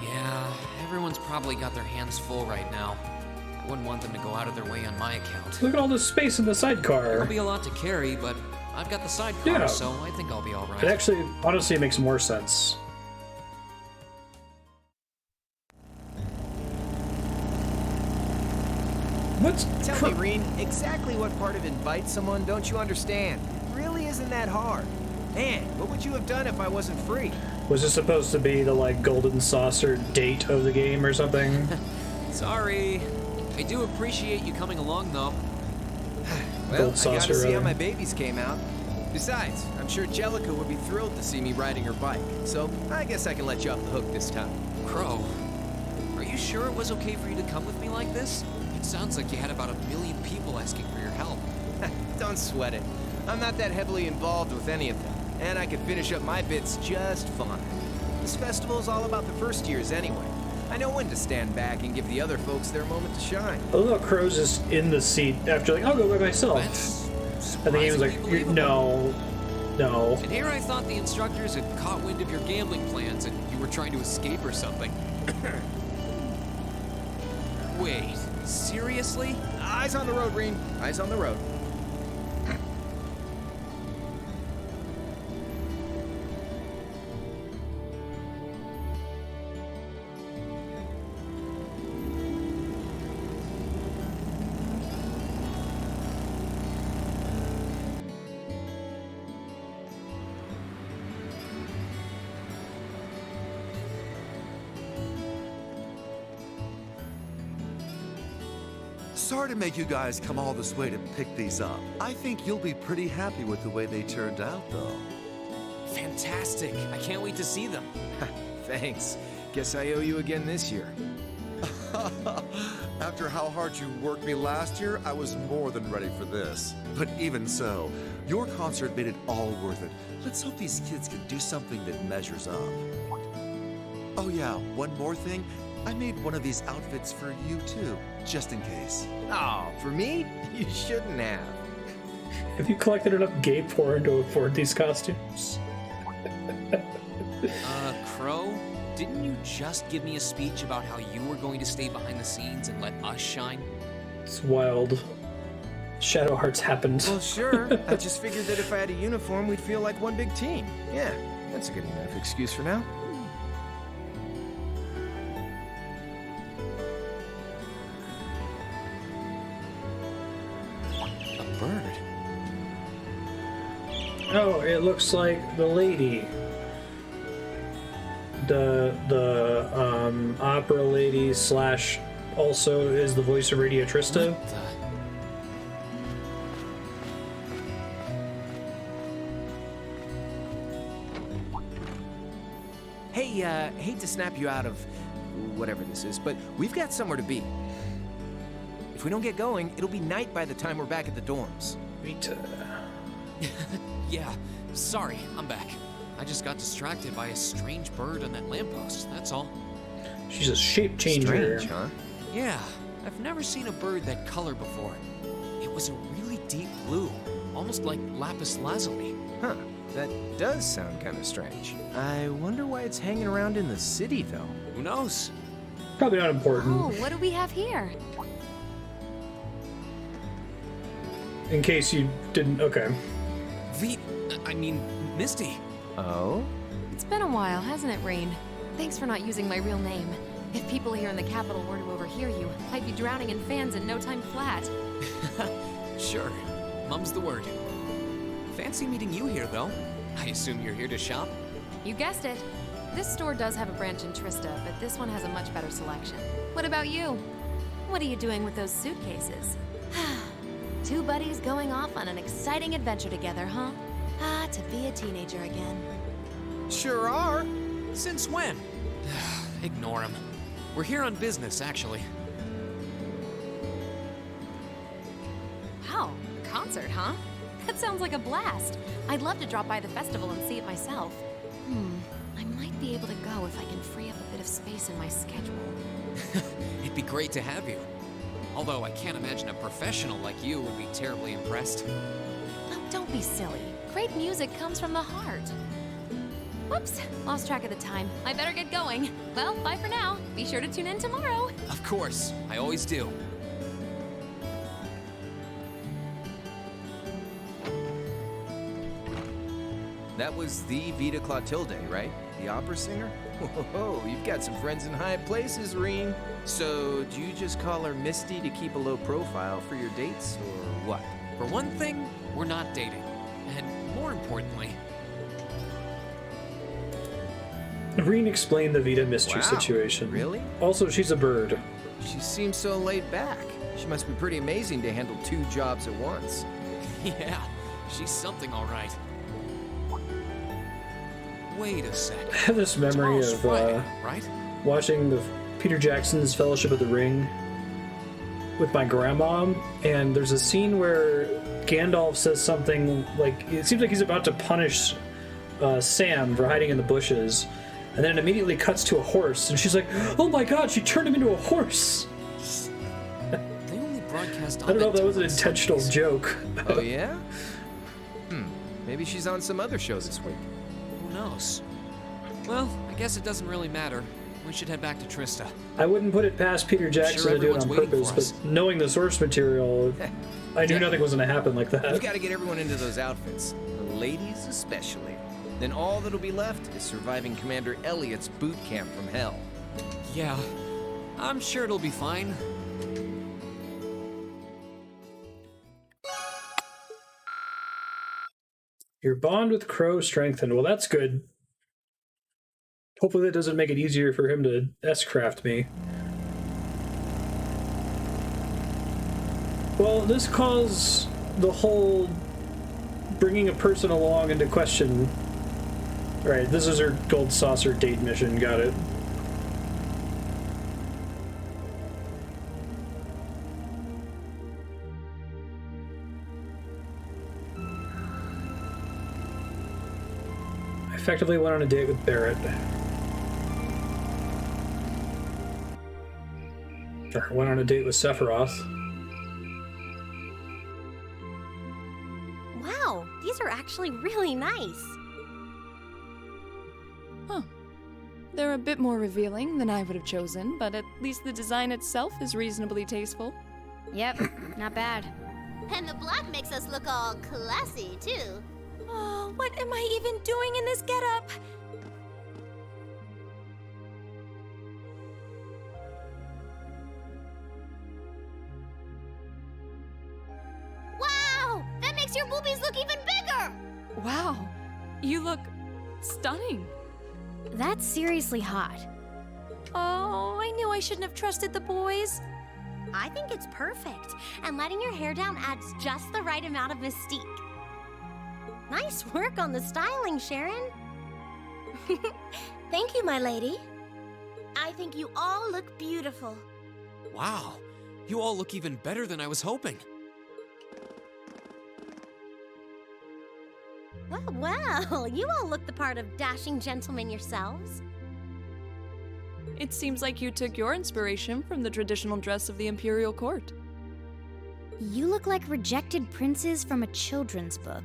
Yeah, everyone's probably got their hands full right now. I wouldn't want them to go out of their way on my account. Look at all this space in the sidecar. It'll be a lot to carry, but I've got the sidecar, Yeah. so I think I'll be alright. It actually, honestly, makes more sense. Tell me, Reen, exactly what part of invite someone don't you understand? It really isn't that hard. Man, what would you have done if I wasn't free? Was this supposed to be the, like, golden saucer date of the game or something? Sorry. I do appreciate you coming along, though. Well, Gold I saucer, gotta see how rather. my babies came out. Besides, I'm sure Jellica would be thrilled to see me riding her bike, so I guess I can let you off the hook this time. Crow, are you sure it was okay for you to come with me like this? It sounds like you had about 1 million people asking for your help. Don't sweat it. I'm not that heavily involved with any of them, and I could finish up my bits just fine. This festival's all about the first years anyway. I know when to stand back and give the other folks their moment to shine. I love how Crow's just in the seat after, like, I'll go by myself. And the game was like, no. And here I thought the instructors had caught wind of your gambling plans and you were trying to escape or something. Wait, seriously? Eyes on the road, Reen. Eyes on the road. Sorry to make you guys come all this way to pick these up. I think you'll be pretty happy with the way they turned out, though. Fantastic. I can't wait to see them. Thanks. Guess I owe you again this year. After how hard you worked me last year, I was more than ready for this. But even so, your concert made it all worth it. Let's hope these kids can do something that measures up. Oh yeah, one more thing. I made one of these outfits for you too, just in case. Oh, for me? You shouldn't have. Have you collected enough gay porn to afford these costumes? Crow, didn't you just give me a speech about how you were going to stay behind the scenes and let us shine? It's wild. Shadow Hearts happened. Well, sure. I just figured that if I had a uniform, we'd feel like one big team. Yeah, that's a good enough excuse for now. Oh, it looks like the lady. The opera lady slash also is the voice of Radio Trista. Hey, hate to snap you out of whatever this is, but we've got somewhere to be. If we don't get going, it'll be night by the time we're back at the dorms. Yeah, sorry, I'm back. I just got distracted by a strange bird on that lamppost, that's all. She's a shape changer. Strange, huh? Yeah, I've never seen a bird that color before. It was a really deep blue, almost like lapis lazuli. Huh, that does sound kind of strange. I wonder why it's hanging around in the city, though. Who knows? Probably not important. Oh, what do we have here? In case you didn't, okay. Misty. Oh? It's been a while, hasn't it, Rain? Thanks for not using my real name. If people here in the capital were to overhear you, I'd be drowning in fans in no time flat. Sure, mum's the word. Fancy meeting you here, though. I assume you're here to shop? You guessed it. This store does have a branch in Trista, but this one has a much better selection. What about you? What are you doing with those suitcases? Two buddies going off on an exciting adventure together, huh? Ah, to be a teenager again. Sure are. Since when? Ignore him. We're here on business, actually. Wow, a concert, huh? That sounds like a blast. I'd love to drop by the festival and see it myself. I might might be able to go if I can free up a bit of space in my schedule. It'd be great to have you. Although I can't imagine a professional like you would be terribly impressed. Oh, don't be silly. Great music comes from the heart. Whoops, lost track of the time. I better get going. Well, bye for now. Be sure to tune in tomorrow. Of course, I always do. That was the Vita Clotilde, right? The opera singer? Whoa, you've got some friends in high places, Reen. So, do you just call her Misty to keep a low profile for your dates, or what? For one thing, we're not dating. And more importantly... Reen explained the Vita mystery situation. Really? Also, she's a bird. She seems so laid back. She must be pretty amazing to handle 2 jobs at once. Yeah, she's something all right. Wait a sec. I have this memory of Friday, right? watching the Peter Jackson's Fellowship of the Ring with my grandma, and there's a scene where Gandalf says something like, it seems like he's about to punish Sam for hiding in the bushes, and then it immediately cuts to a horse, and she's like, oh my god, she turned him into a horse! They only broadcast I don't know if that was an intentional joke. Oh yeah? Maybe she's on some other show this week. Who knows? Well, I guess it doesn't really matter. We should head back to Trista. I wouldn't put it past Peter Jackson to do it on purpose, but knowing the source material, I knew nothing was going to happen like that. You've got to get everyone into those outfits, the ladies especially. Then all that'll be left is surviving Commander Elliot's boot camp from hell. Yeah, I'm sure it'll be fine. Your bond with Crow strengthened. Well, that's good. Hopefully that doesn't make it easier for him to S-craft me. Well, this calls the whole bringing a person along into question. Alright, this is her gold saucer date mission, got it. I effectively went on a date with Barrett. Or went on a date with Sephiroth. Wow, these are actually really nice. Huh. They're a bit more revealing than I would have chosen, but at least the design itself is reasonably tasteful. Yep, not bad. And the black makes us look all classy, too. Oh, what am I even doing in this getup? Wow! That makes your boobies look even bigger! Wow, you look stunning. That's seriously hot. Oh, I knew I shouldn't have trusted the boys. I think it's perfect, and letting your hair down adds just the right amount of mystique. Nice work on the styling, Sharon. Thank you, my lady. I think you all look beautiful. Wow, you all look even better than I was hoping. Well, you all look the part of dashing gentlemen yourselves. It seems like you took your inspiration from the traditional dress of the Imperial Court. You look like rejected princes from a children's book.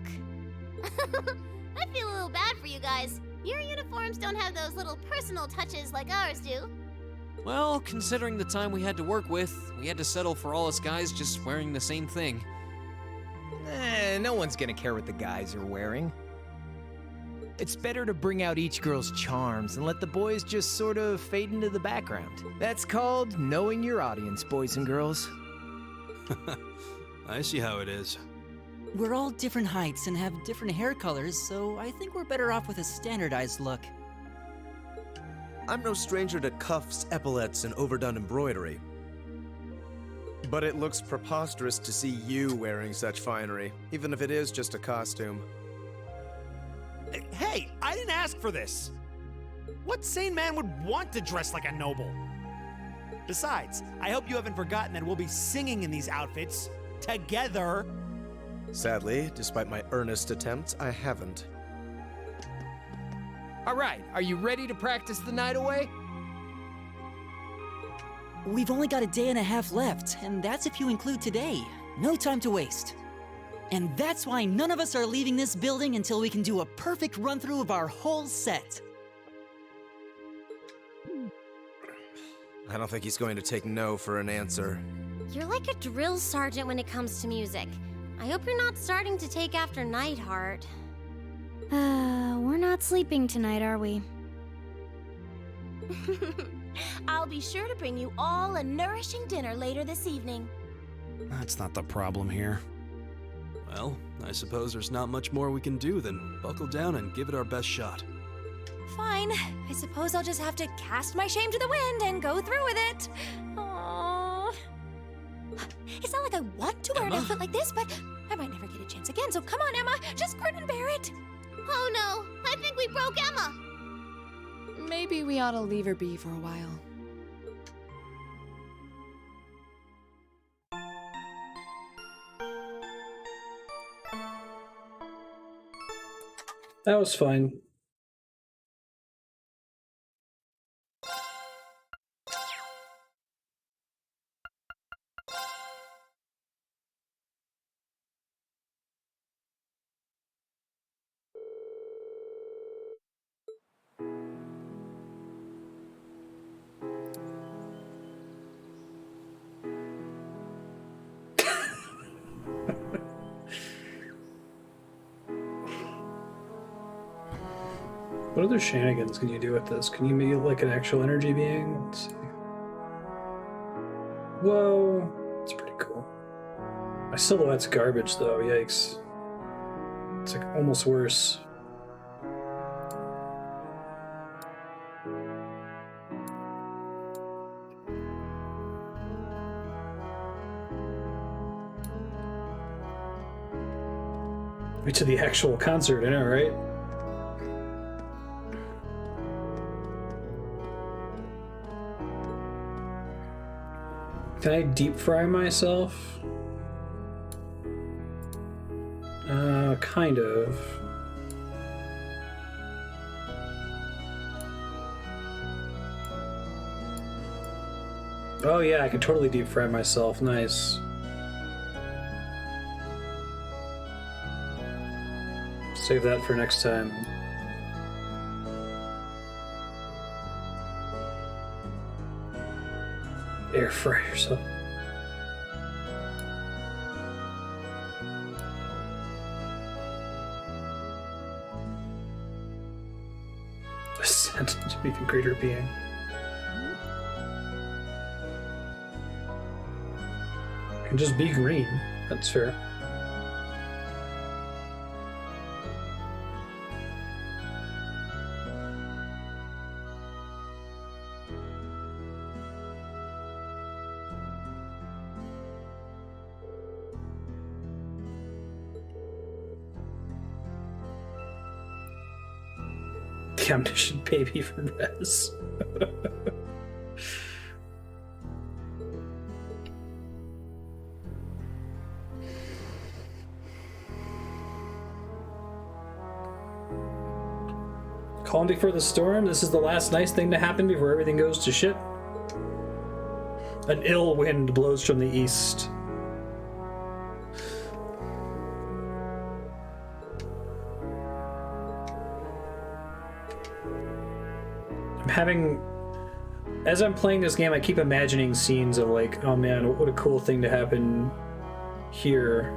I feel a little bad for you guys. Your uniforms don't have those little personal touches like ours do. Well, considering the time we had to work with, we had to settle for all us guys just wearing the same thing. No one's gonna care what the guys are wearing. It's better to bring out each girl's charms and let the boys just sort of fade into the background. That's called knowing your audience, boys and girls. I see how it is. We're all different heights and have different hair colors, so I think we're better off with a standardized look. I'm no stranger to cuffs, epaulets, and overdone embroidery. But it looks preposterous to see you wearing such finery, even if it is just a costume. Hey, I didn't ask for this. What sane man would want to dress like a noble? Besides, I hope you haven't forgotten that we'll be singing in these outfits together. Sadly, despite my earnest attempts, I haven't. All right, are you ready to practice the night away? We've only got a day and a half left, and that's if you include today. No time to waste. And that's why none of us are leaving this building until we can do a perfect run-through of our whole set. I don't think he's going to take no for an answer. You're like a drill sergeant when it comes to music. I hope you're not starting to take after Nightheart. We're not sleeping tonight, are we? I'll be sure to bring you all a nourishing dinner later this evening. That's not the problem here. Well, I suppose there's not much more we can do than buckle down and give it our best shot. Fine. I suppose I'll just have to cast my shame to the wind and go through with it. Aww. It's not like I want to wear an outfit like this, but I might never get a chance again, so come on, Emma. Just grin and bear it. Oh no, I think we broke Emma. Maybe we ought to leave her be for a while. That was fine. What other shenanigans can you do with this? Can you make it like an actual energy being? Let's see. Whoa, that's pretty cool. My silhouette's garbage though, yikes. It's like almost worse. Wait to the actual concert, I know, right? Can I deep fry myself? Kind of. Oh yeah, I can totally deep fry myself. Nice. Save that for next time. Air fry yourself. Ascend to be the greater being. Can just be green. That's fair. The omniscient baby from Rez. Calm before the storm. This is the last nice thing to happen before everything goes to shit. An ill wind blows from the east. As I'm playing this game, I keep imagining scenes of like, oh man, what a cool thing to happen here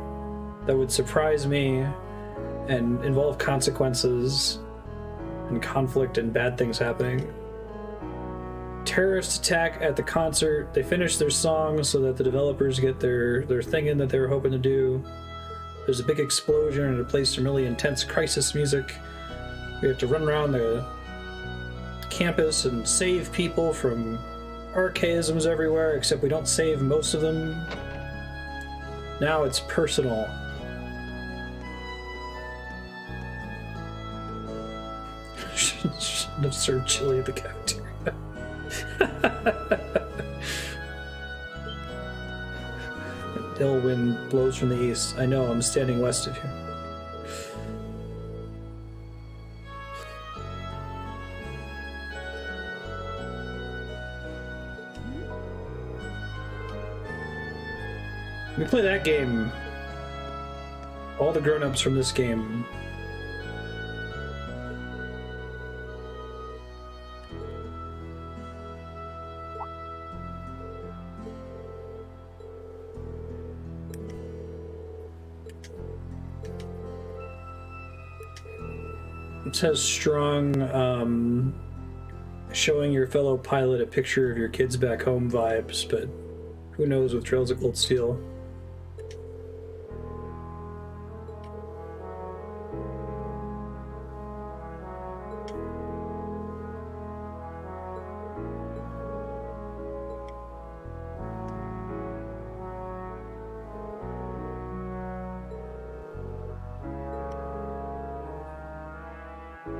that would surprise me and involve consequences and conflict and bad things happening. Terrorist attack at the concert. They finish their song so that the developers get their thing in that they were hoping to do. There's a big explosion and it plays some really intense crisis music. We have to run around the campus and save people from archaisms everywhere, except we don't save most of them. Now it's personal. Shouldn't have served chili at the cafeteria. Ill wind blows from the east. I know, I'm standing west of you. We play that game. All the grown-ups from this game. It says strong, showing your fellow pilot a picture of your kids back home vibes, but who knows with Trails of Cold Steel.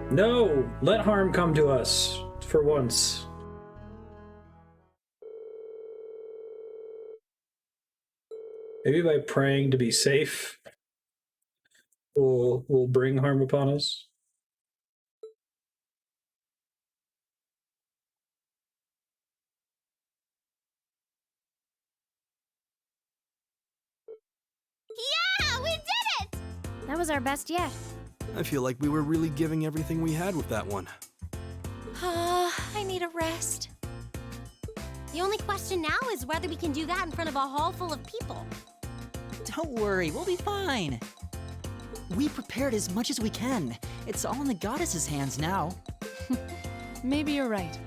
No! Let harm come to us, for once. Maybe by praying to be safe, will bring harm upon us. Yeah, we did it! That was our best yet. I feel like we were really giving everything we had with that one. I need a rest. The only question now is whether we can do that in front of a hall full of people. Don't worry, we'll be fine. We prepared as much as we can. It's all in the goddess's hands now. Maybe you're right.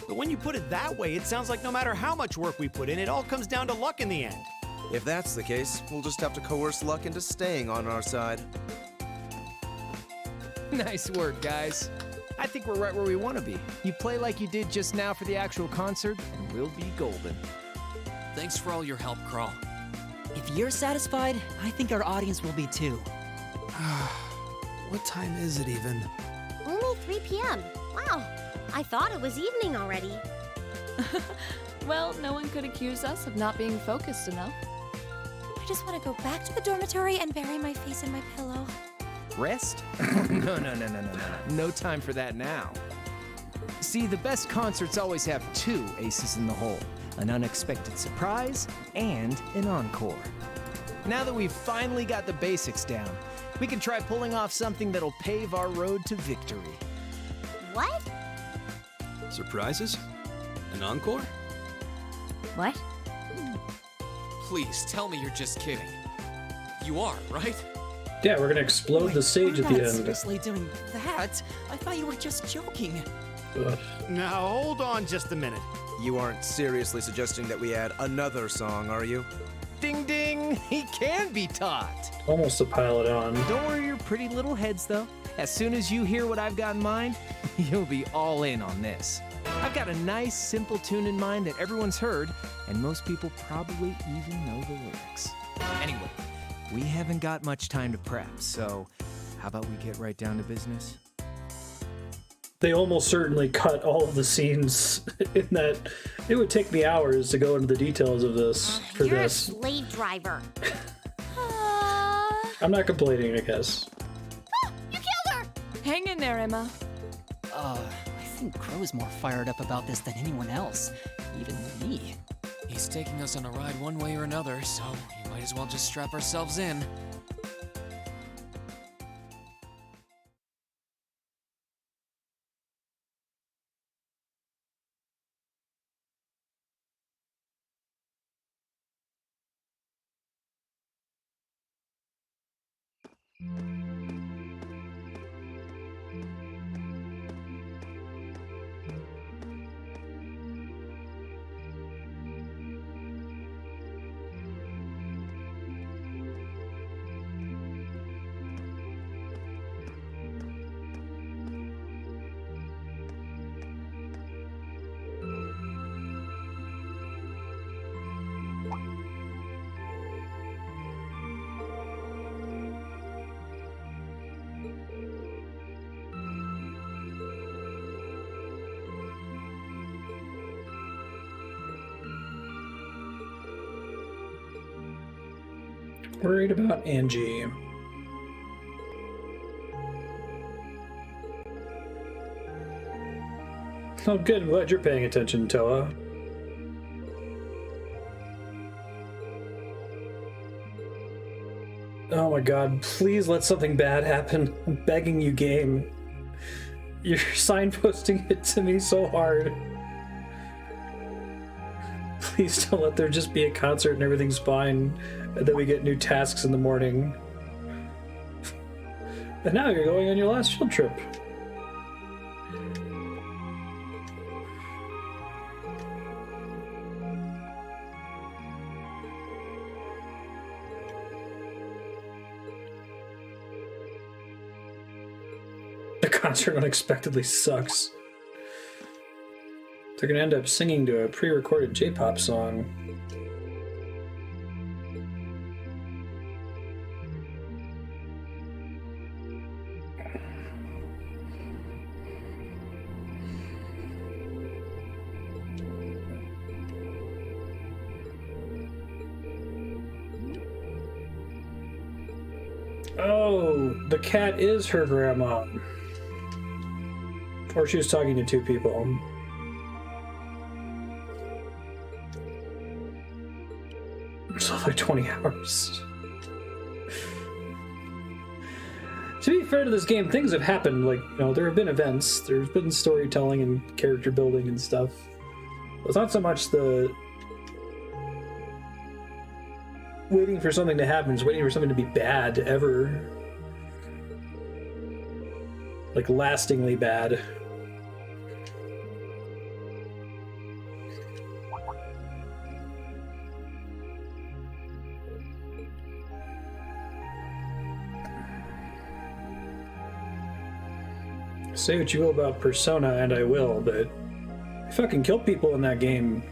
But when you put it that way, it sounds like no matter how much work we put in, it all comes down to luck in the end. If that's the case, we'll just have to coerce luck into staying on our side. Nice work, guys. I think we're right where we want to be. You play like you did just now for the actual concert, and we'll be golden. Thanks for all your help, Crawl. If you're satisfied, I think our audience will be too. What time is it even? Only 3 p.m. Wow, I thought it was evening already. Well, no one could accuse us of not being focused enough. I just want to go back to the dormitory and bury my face in my pillow. Rest? No. No time for that now. See, the best concerts always have 2 aces in the hole. An unexpected surprise and an encore. Now that we've finally got the basics down, we can try pulling off something that'll pave our road to victory. What? Surprises? An encore? What? Please, tell me you're just kidding. You are, right? Yeah, we're gonna explode the stage at the end. Seriously doing that? I thought you were just joking. Ugh. Now, hold on just a minute. You aren't seriously suggesting that we add another song, are you? Ding ding! He can be taught! Almost a pile it on. Don't worry your pretty little heads, though. As soon as you hear what I've got in mind, you'll be all in on this. I've got a nice, simple tune in mind that everyone's heard, and most people probably even know the lyrics. Anyway, we haven't got much time to prep, so how about we get right down to business? They almost certainly cut all of the scenes in that. It would take me hours to go into the details of this for You're this. a slave driver. I'm not complaining, I guess. You killed her! Hang in there, Emma. I think Crow's more fired up about this than anyone else, even me. He's taking us on a ride one way or another, so you might as well just strap ourselves in. Worried about Angie. Oh, good. I'm glad you're paying attention, Toa. Oh my god, please let something bad happen. I'm begging you, game. You're signposting it to me so hard. Please don't let there just be a concert and everything's fine, and then we get new tasks in the morning. And now you're going on your last field trip. The concert unexpectedly sucks. They're gonna end up singing to a pre-recorded J-pop song. Oh, the cat is her grandma. Or she was talking to two people. It's like 20 hours. To be fair to this game, things have happened. Like, you know, there have been events, there's been storytelling and character building and stuff. It's not so much the waiting for something to happen, it's waiting for something to be bad ever. Like, lastingly bad. Say what you will about Persona, and I will, but I fucking kill people in that game.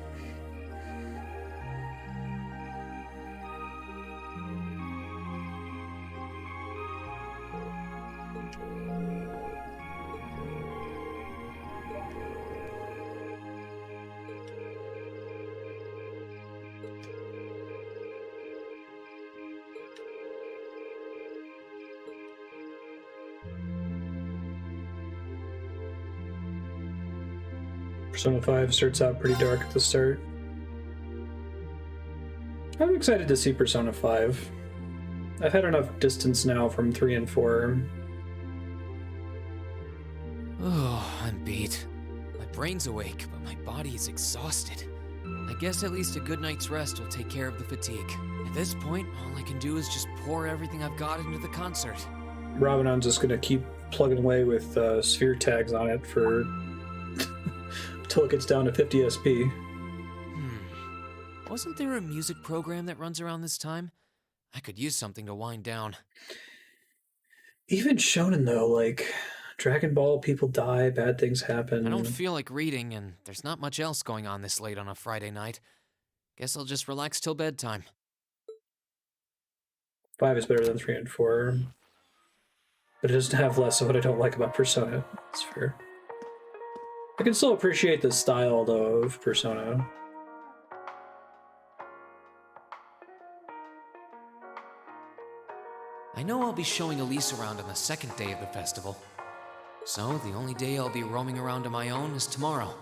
Persona 5 starts out pretty dark at the start. I'm excited to see Persona 5. I've had enough distance now from 3 and 4. Oh, I'm beat. My brain's awake, but my body is exhausted. I guess at least a good night's rest will take care of the fatigue. At this point, all I can do is just pour everything I've got into the concert. Robinon's just gonna keep plugging away with sphere tags on it for until it gets down to 50 SP. Wasn't there a music program that runs around this time? I could use something to wind down. Even shonen though, like Dragon Ball, people die, bad things happen. I don't feel like reading, and there's not much else going on this late on a Friday night. Guess I'll just relax till bedtime. 5 is better than 3 and 4. But it doesn't have less of what I don't like about Persona. That's fair. I can still appreciate the style, though, of Persona. I know I'll be showing Elise around on the second day of the festival. So the only day I'll be roaming around on my own is tomorrow.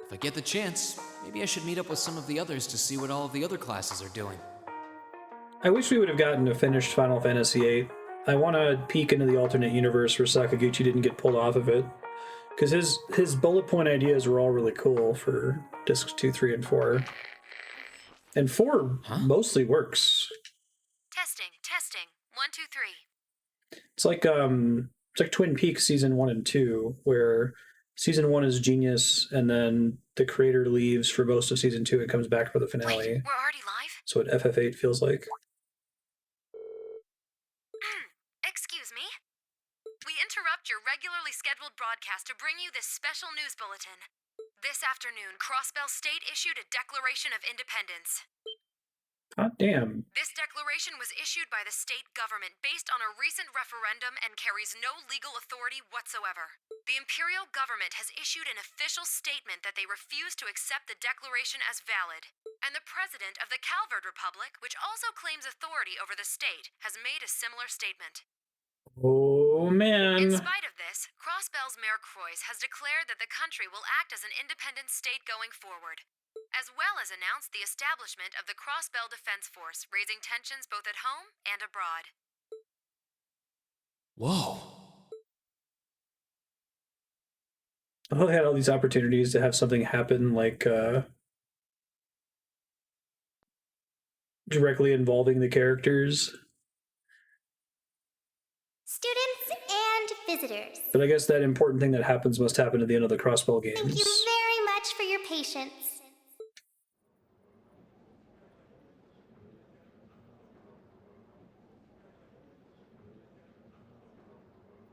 If I get the chance, maybe I should meet up with some of the others to see what all of the other classes are doing. I wish we would have gotten a finished Final Fantasy VIII. I want to peek into the alternate universe where Sakaguchi didn't get pulled off of it. Because his bullet point ideas were all really cool for discs 2, 3, and 4. And 4 mostly works. Testing. 1, 2, 3. It's like Twin Peaks season 1 and 2, where season 1 is genius, and then the creator leaves for most of season 2 and comes back for the finale. Wait, we're already live? That's what FF8 feels like. Excuse me? We interrupt your regularly scheduled broadcast to bring you this special news bulletin. This afternoon, Crossbell State issued a Declaration of Independence. God damn. This declaration was issued by the state government based on a recent referendum and carries no legal authority whatsoever. The imperial government has issued an official statement that they refuse to accept the declaration as valid. And the president of the Calvard Republic, which also claims authority over the state, has made a similar statement. Oh, man. In spite of this, Crossbell's Mayor Croix has declared that the country will act as an independent state going forward. as well as announced the establishment of the Crossbell Defense Force, raising tensions both at home and abroad. Whoa. Oh, they had all these opportunities to have something happen, like, directly involving the characters. Students and visitors, But I guess that important thing that happens must happen at the end of the Crossbell games. thank you very much for your patience.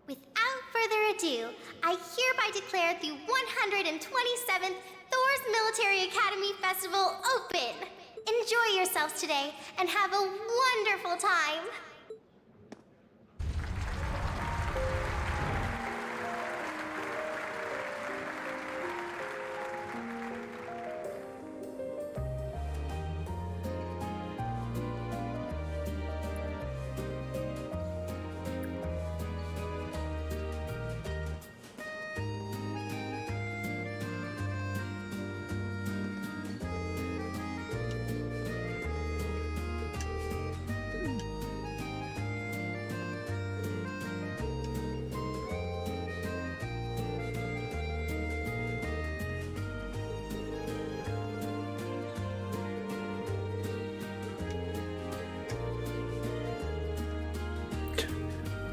Without further ado, I hereby declare the 127th Thor's Military Academy Festival open! Enjoy yourselves today and have a wonderful time!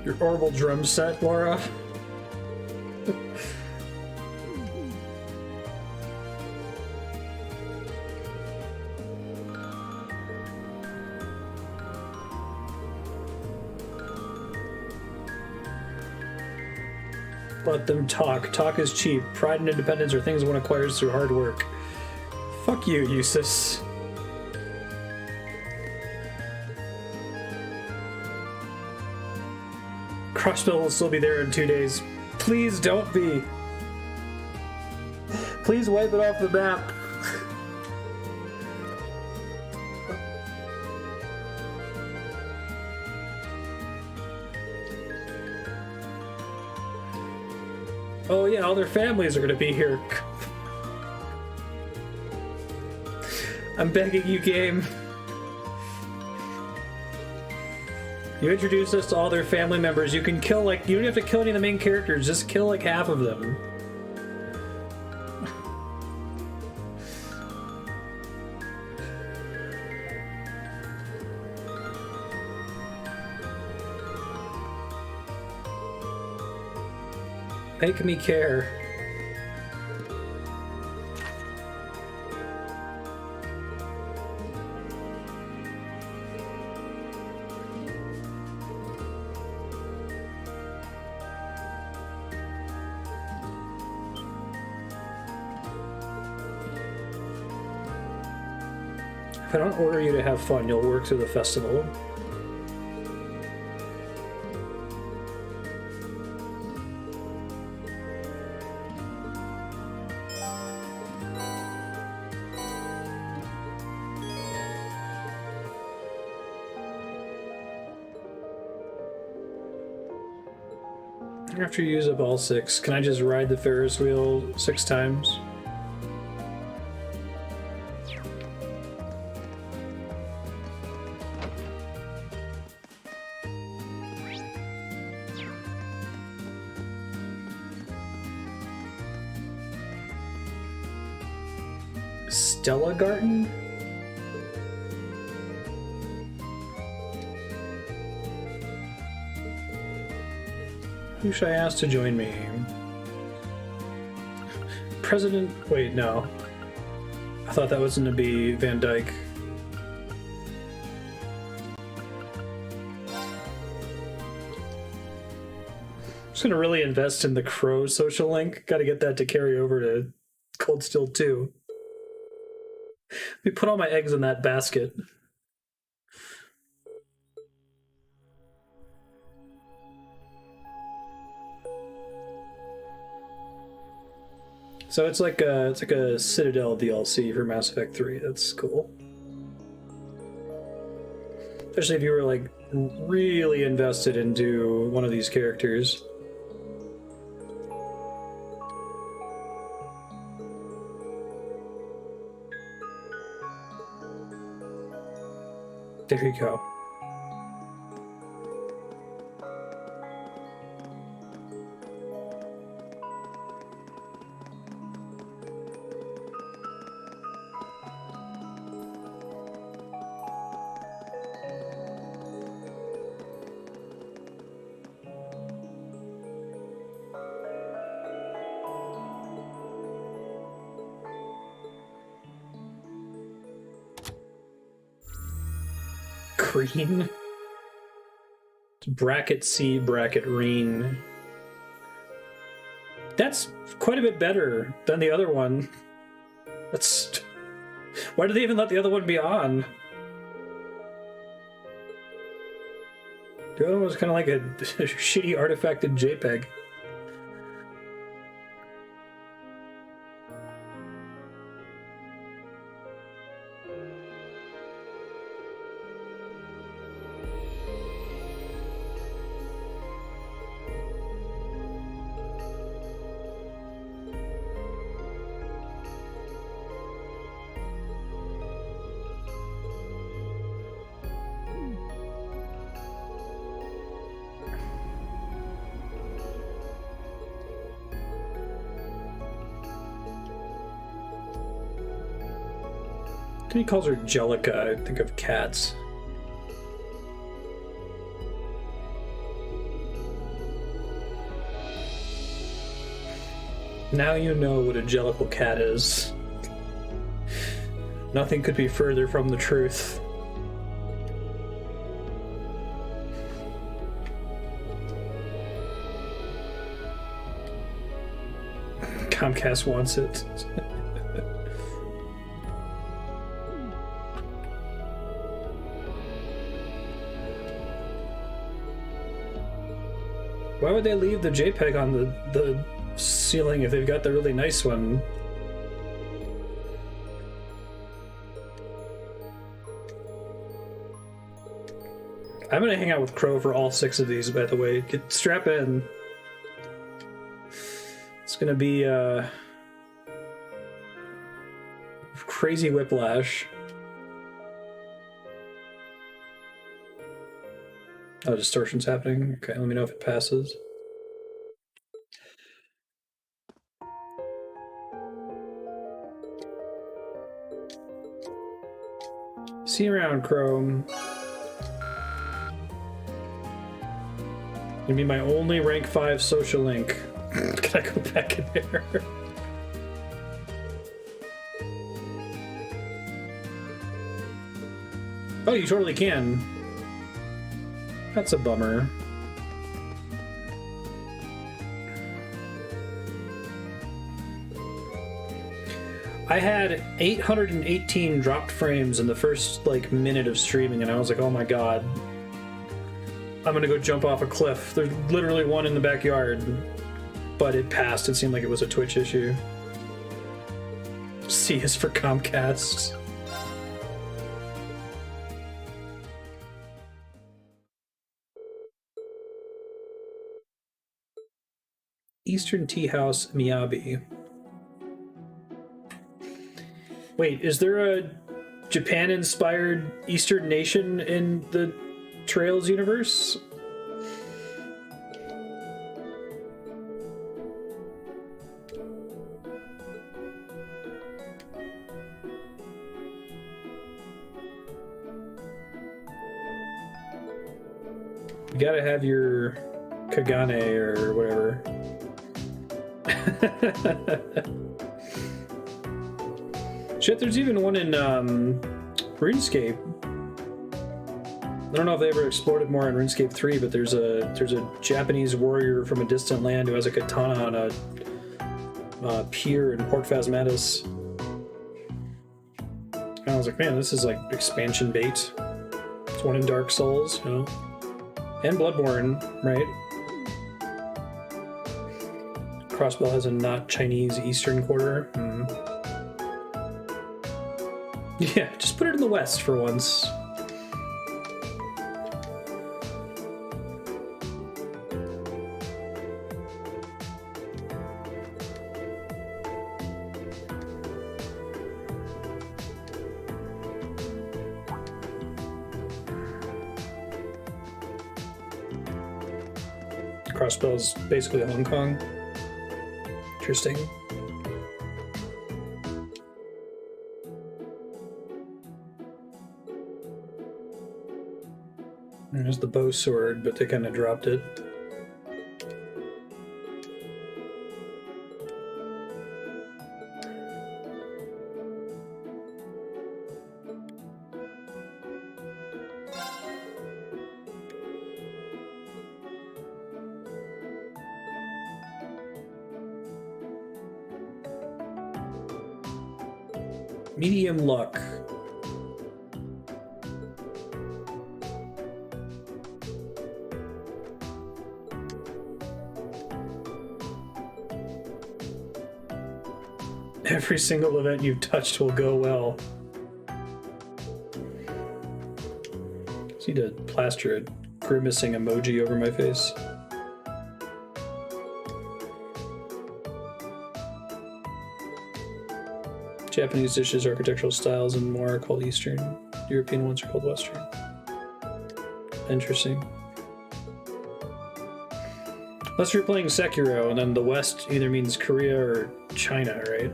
Your horrible drum set, Laura. Let them talk. Talk is cheap. Pride and independence are things one acquires through hard work. Fuck you, Eustace. Crossbell will still be there in 2 days. Please don't be. Please wipe it off the map. Oh yeah, all their families are gonna be here. I'm begging you, game. You introduce us to all their family members. You can kill, like, you don't have to kill any of the main characters, just kill like half of them. Make me care. If I don't order you to have fun, you'll work through the festival. After you use up all 6, can I just ride the Ferris wheel 6 times? Stella Garten? Who should I ask to join me? President... Wait, no. I thought that was going to be Van Dyke. I'm just going to really invest in the Crow social link. Got to get that to carry over to Cold Steel 2. Let me put all my eggs in that basket. So it's like a Citadel DLC for Mass Effect 3. That's cool. Especially if you were like really invested into one of these characters. There you go. Green? It's bracket C, bracket Reen. That's quite a bit better than the other one. That's... Why did they even let the other one be on? The other one was kind of like a shitty artifacted JPEG. When he calls her Jellica, I think of cats. Now you know what a Jellicle cat is. Nothing could be further from the truth. Comcast wants it. Why would they leave the JPEG on the ceiling if they've got the really nice one? I'm gonna hang out with Crow for all 6 of these, by the way. Strap in. It's gonna be crazy whiplash. Oh, distortion's happening? Okay, let me know if it passes. See you around, Chrome. Gonna be my only rank 5 social link. Can I go back in there? Oh, you totally can. That's a bummer. I had 818 dropped frames in the first minute of streaming, and I was like, oh my god. I'm gonna go jump off a cliff. There's literally one in the backyard. But it passed. It seemed like it was a Twitch issue. C is for Comcast. Eastern Tea House, Miyabi. Wait, is there a Japan-inspired Eastern nation in the Trails universe? You gotta have your Kagane or whatever. Shit, there's even one in RuneScape. I don't know if they ever explored it more in RuneScape 3, but there's a Japanese warrior from a distant land who has a katana on a pier in Port Phasmatis. And I was like, man, this is like expansion bait. It's one in Dark Souls, you know, and Bloodborne, right? Crossbell has a not Chinese Eastern quarter. Yeah, just put it in the West for once. Crossbell is basically Hong Kong. Interesting. There's the bow sword, but they kind of dropped it. Medium luck. Every single event you've touched will go well. Just need to plaster a grimacing emoji over my face. Japanese dishes, architectural styles, and more are called Eastern. European ones are called Western. Interesting. Unless you're playing Sekiro, and then the West either means Korea or China, right?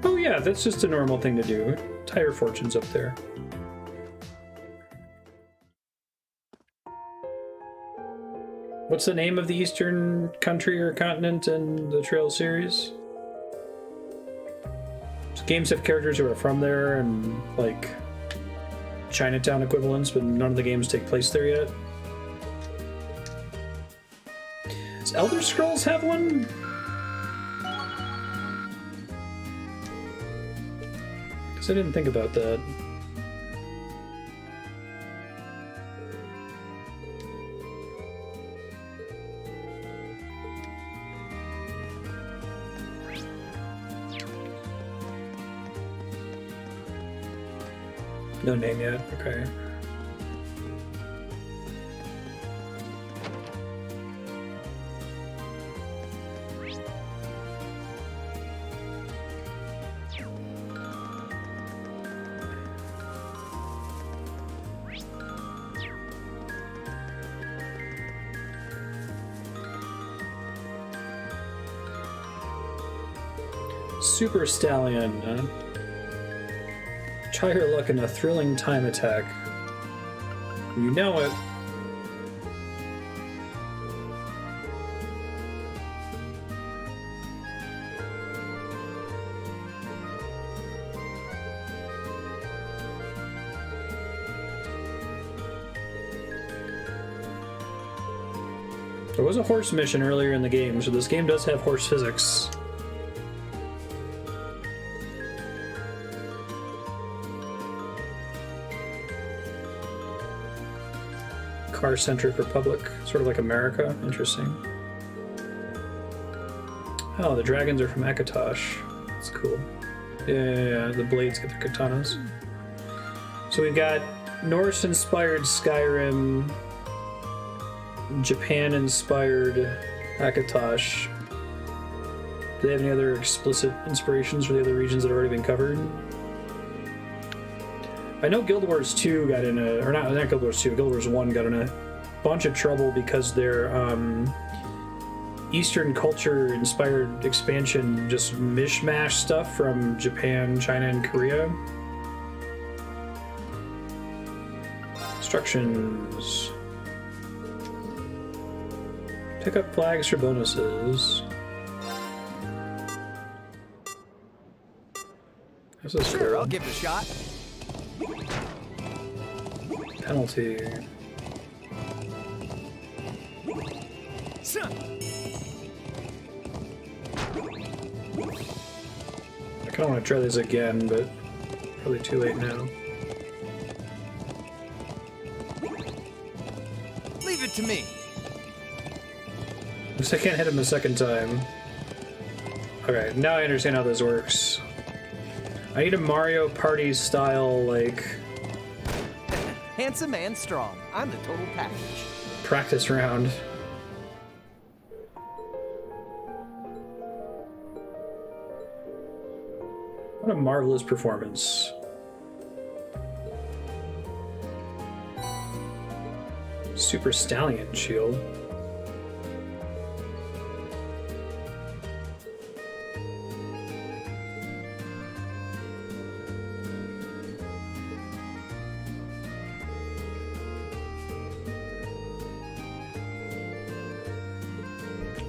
Oh yeah, that's just a normal thing to do. Tire fortune's up there. What's the name of the Eastern country or continent in the Trail series? So games have characters who are from there and like Chinatown equivalents, but none of the games take place there yet. Does Elder Scrolls have one? Because I didn't think about that. No name yet, okay. Super Stallion. Try your luck in a thrilling time attack. You know it. There was a horse mission earlier in the game, so this game does have horse physics. Car-centric republic, sort of like America. Interesting. Oh, the dragons are from Akatosh. That's cool. Yeah, the blades get their katanas. So we've got Norse-inspired Skyrim, Japan-inspired Akatosh. Do they have any other explicit inspirations for the other regions that have already been covered? I know Guild Wars 2 got in a, or not Guild Wars 2, Guild Wars 1 got in a bunch of trouble because their Eastern culture inspired expansion just mishmash stuff from Japan, China, and Korea. Instructions. Pick up flags for bonuses. This is sure, cool. I'll give it a shot. Penalty. I kind of want to try this again, but probably too late now. Leave it to me. Looks like I can't hit him a second time. Okay, now I understand how this works. I need a Mario Party style, like, handsome and strong. I'm the total package. practice round. What a marvelous performance. Super Stallion shield.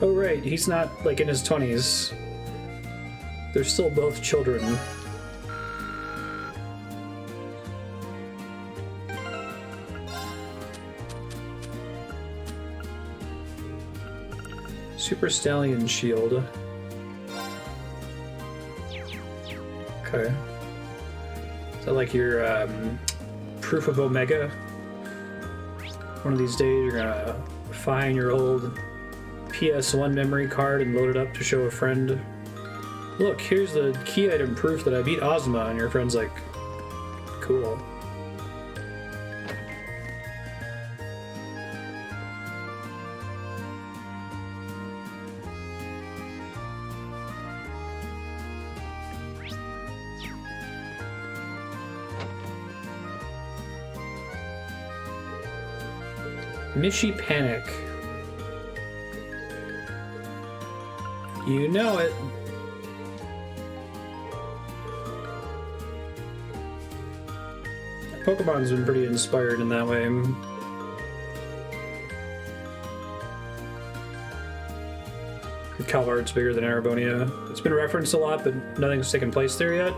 Oh right, he's not like in his 20s. They're still both children. Super Stallion shield. Okay. Is that like your proof of Omega? One of these days you're gonna find your old PS1 memory card and load it up to show a friend. Look, here's the key item proof that I beat Ozma, and your friend's like, cool. Mishy Panic. You know it. Pokemon's been pretty inspired in that way. Calvard's bigger than Arabonia. It's been referenced a lot, but nothing's taken place there yet.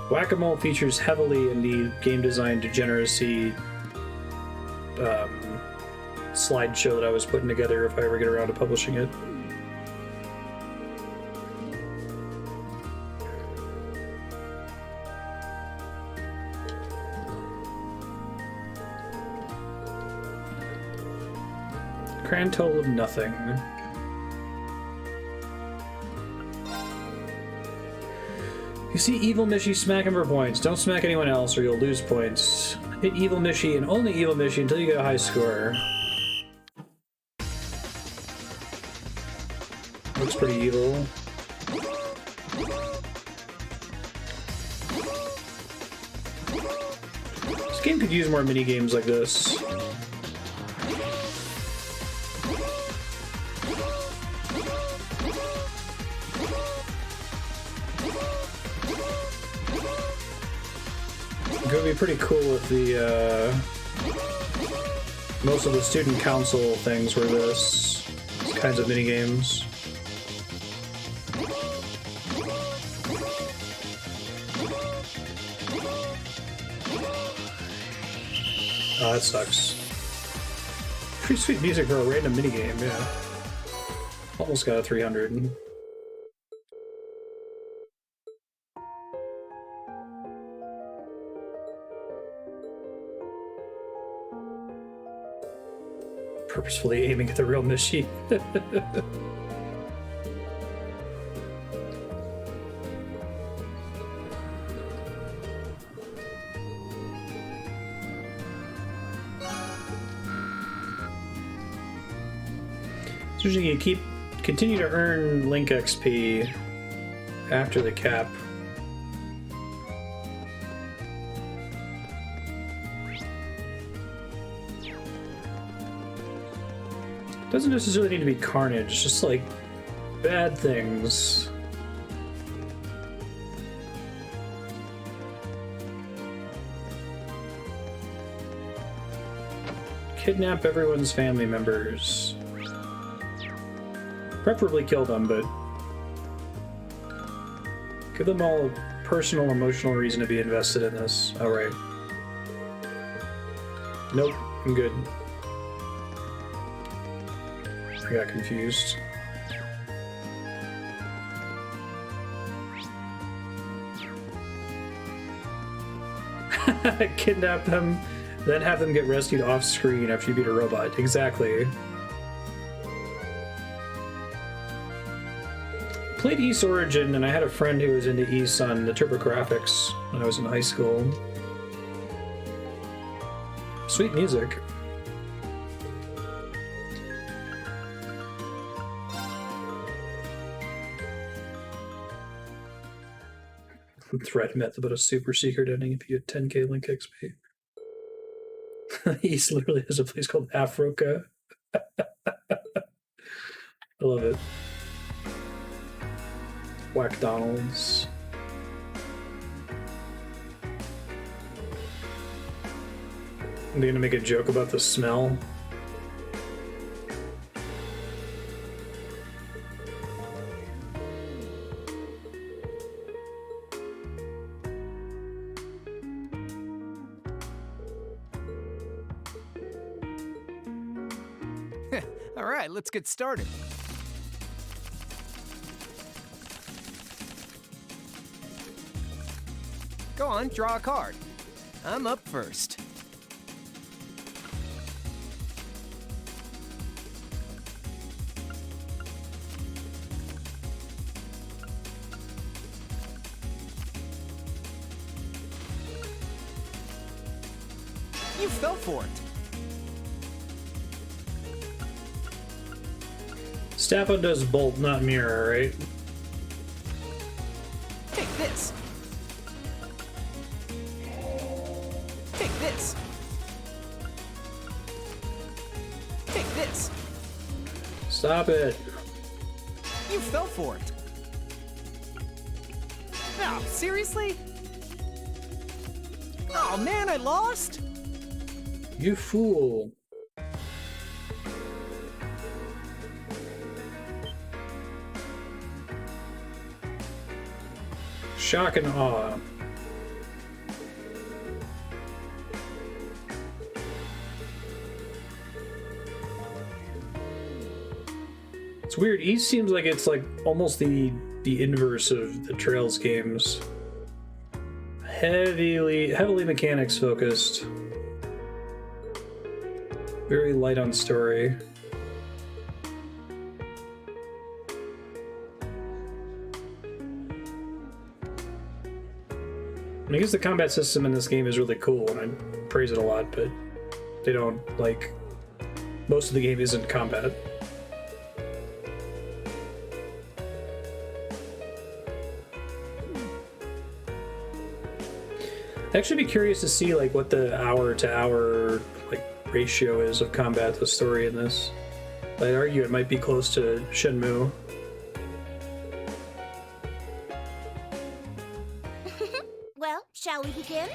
Whack-A-Mole features heavily in the game design degeneracy slideshow that I was putting together if I ever get around to publishing it. Grand total of nothing. You see Evil Mishy, smack him for points. Don't smack anyone else or you'll lose points. Hit Evil Mishy and only Evil Mishy until you get a high score. Looks pretty evil. This game could use more mini games like this. It would be pretty cool if the most of the student council things were this kinds of mini games. Oh, that sucks. Pretty sweet music for a random minigame, yeah. Almost got a 300. Purposefully aiming at the real Mishy. So you continue to earn Link XP after the cap. Doesn't necessarily need to be carnage, just like bad things. Kidnap everyone's family members. Preferably kill them, but give them all a personal, emotional reason to be invested in this. Alright. Nope, I'm good. I got confused. Kidnap them, then have them get rescued off screen after you beat a robot. Exactly. Played Ys Origin, and I had a friend who was into Ys on the TurboGrafx when I was in high school. Sweet music. Thread myth about a super secret ending if you get 10k link XP. East literally has a place called Africa. I love it. Whack Donald's. Are they gonna make a joke about the smell? All right, let's get started. Go on, draw a card. I'm up first. You fell for it. Staff undoes bolt, not mirror, right? Take this. Take this. Take this. Stop it. You fell for it. Oh, seriously? Oh man, I lost? You fool. Shock and awe. It's weird. East seems like it's like almost the inverse of the Trails games. Heavily mechanics focused. Very light on story. I guess the combat system in this game is really cool, and I praise it a lot, but they don't, like, most of the game isn't combat. I'd actually be curious to see, like, what the hour-to-hour, like, ratio is of combat to story in this. I'd argue it might be close to Shenmue. Well, shall we begin?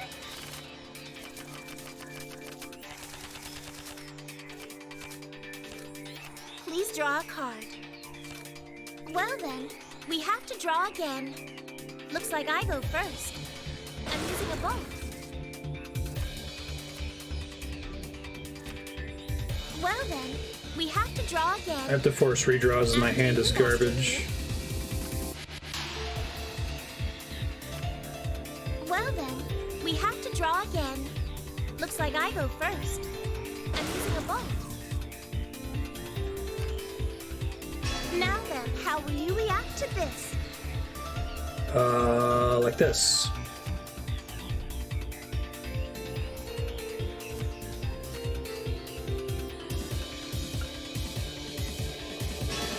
Please draw a card. Well then, we have to draw again. Looks like I go first. I'm using a bolt. Well then, we have to draw again. I have to force redraws as my hand is garbage. Well then, we have to draw again. Looks like I go first. I'm using a bolt. Now then, how will you react to this? Like this.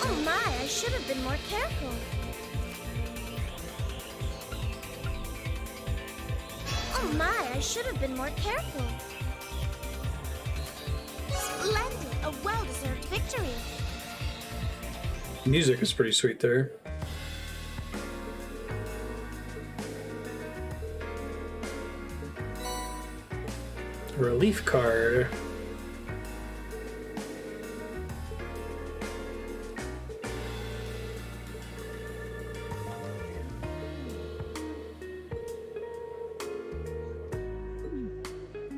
Oh my, I should have been more careful. Oh my, I should have been more careful. Splendid, a well-deserved victory. Music is pretty sweet there. Relief card.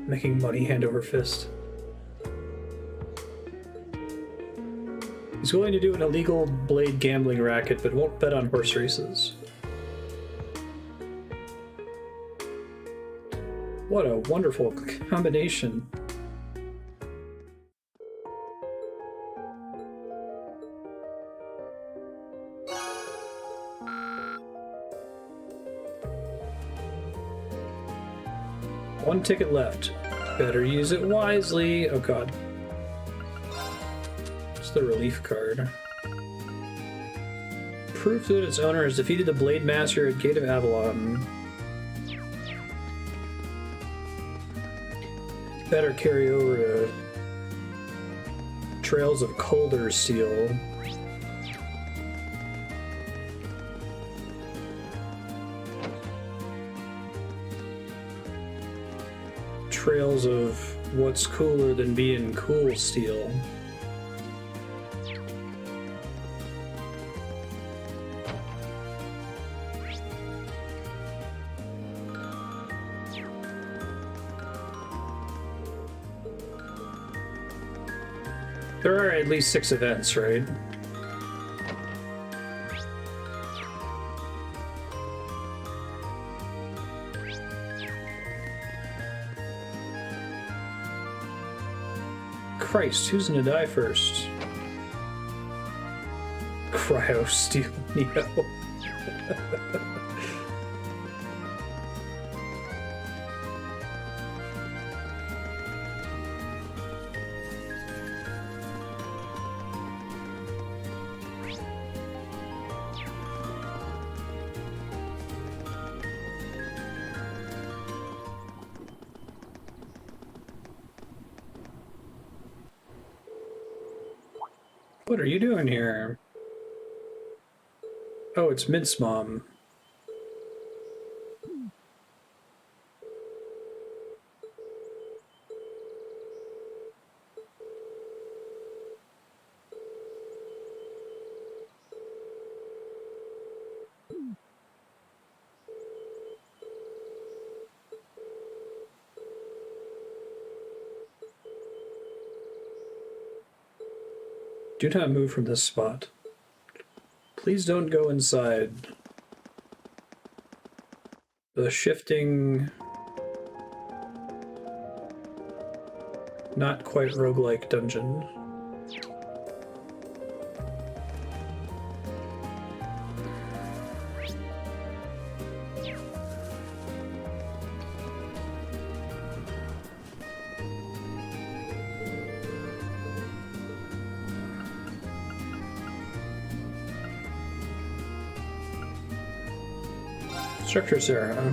Making money hand over fist. He's willing to do an illegal blade gambling racket, but won't bet on horse races. What a wonderful combination. One ticket left. Better use it wisely. Oh god. It's the relief card. Proof that its owner has defeated the Blade Master at Gate of Avalon. Better carry over to Trails of Colder Steel. Trails of What's Cooler Than Being Cool Steel. There are at least 6 events, right? Christ, who's gonna die first? Cryo Steel Neo. What are you doing here? Oh, it's Mint's mom. Do not move from this spot. Please don't go inside. The shifting, not quite roguelike dungeon. Structures there, huh?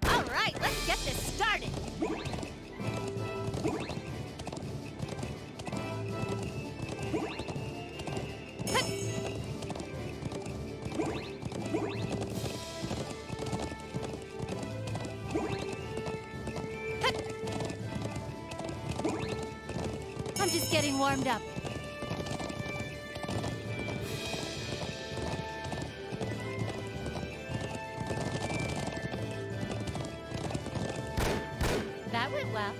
All right, let's get this started. I'm just getting warmed up. That went well.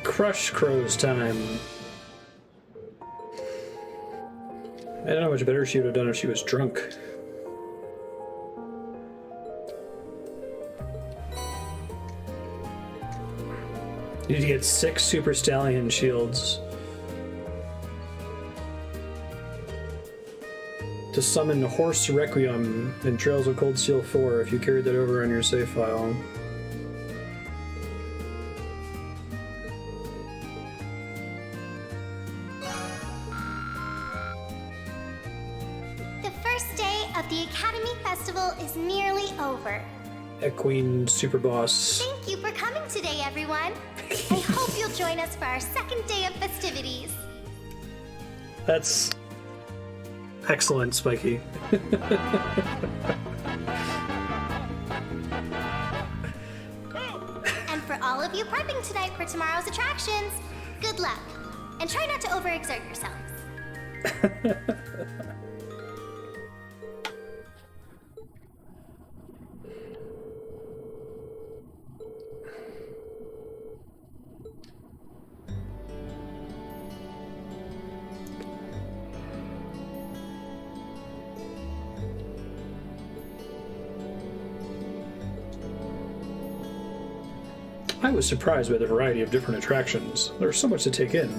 Crush Crow's time. I don't know how much better she would have done if she was drunk. You need to get 6 Super Stallion shields to summon Horse Requiem in Trails of Cold Steel 4 if you carried that over on your save file. The first day of the Academy Festival is nearly over. Equine Super Boss. Thank you for coming today, everyone. I hope you'll join us for our second day of festivities. That's excellent, Spiky. And for all of you prepping tonight for tomorrow's attractions, good luck. And try not to overexert yourselves. I was surprised by the variety of different attractions. There's so much to take in.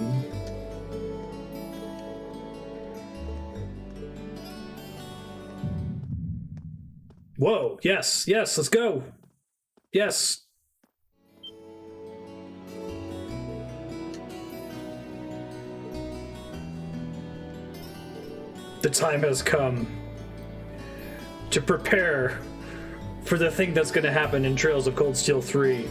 Whoa, yes, yes, let's go. Yes. The time has come to prepare for the thing that's going to happen in Trails of Cold Steel 3.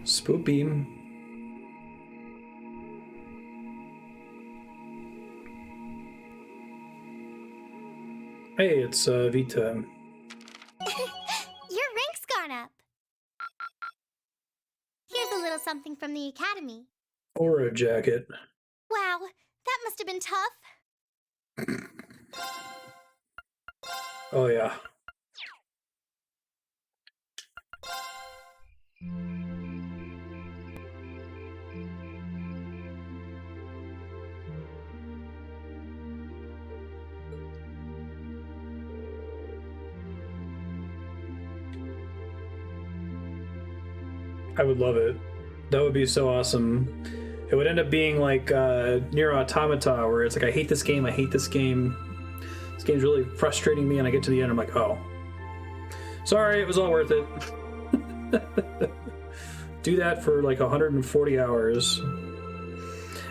Spoop beam. Hey, it's Vita. Your rank's gone up. Here's a little something from the academy. Aura jacket. Wow, that must have been tough. Oh yeah. I would love it. That would be so awesome. It would end up being like Nier Automata, where it's like, I hate this game, I hate this game. This game's really frustrating me, and I get to the end, I'm like, oh. Sorry, it was all worth it. Do that for like 140 hours.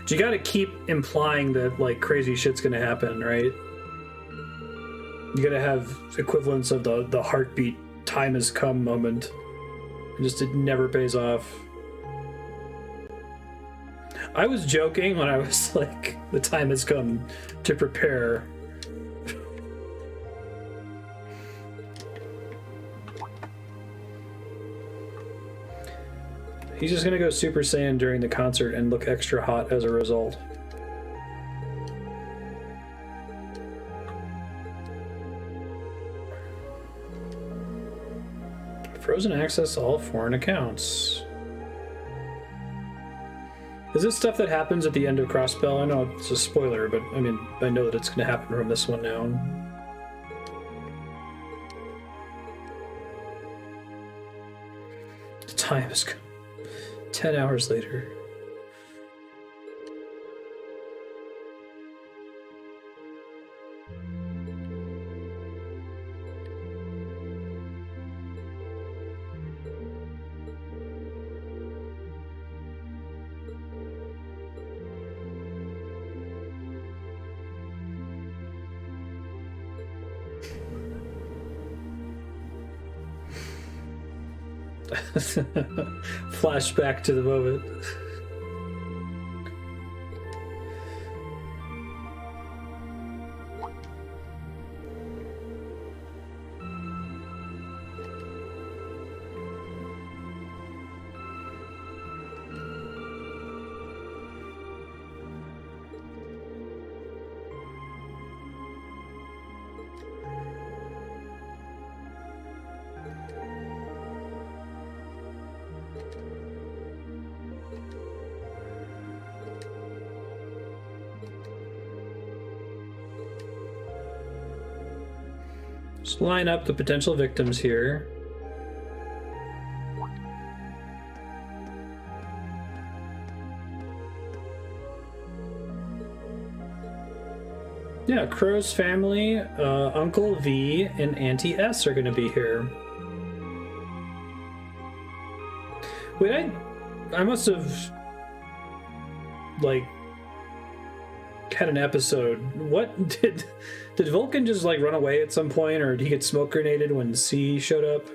You gotta keep implying that like crazy shit's gonna happen, right? You gotta have equivalents of the heartbeat time has come moment. It never pays off. I was joking when I was like, the time has come to prepare. He's just gonna go Super Saiyan during the concert and look extra hot as a result. Frozen access to all foreign accounts. Is this stuff that happens at the end of Crossbell? I know it's a spoiler, but I mean, I know that it's going to happen from this one now. The time is 10 hours later. Flashback to the moment. Just line up the potential victims here. Yeah, Crow's family, Uncle V, and Auntie S are going to be here. Wait, I must have, like, had an episode. What did Vulcan just like run away at some point, or did he get smoke grenaded when C showed up?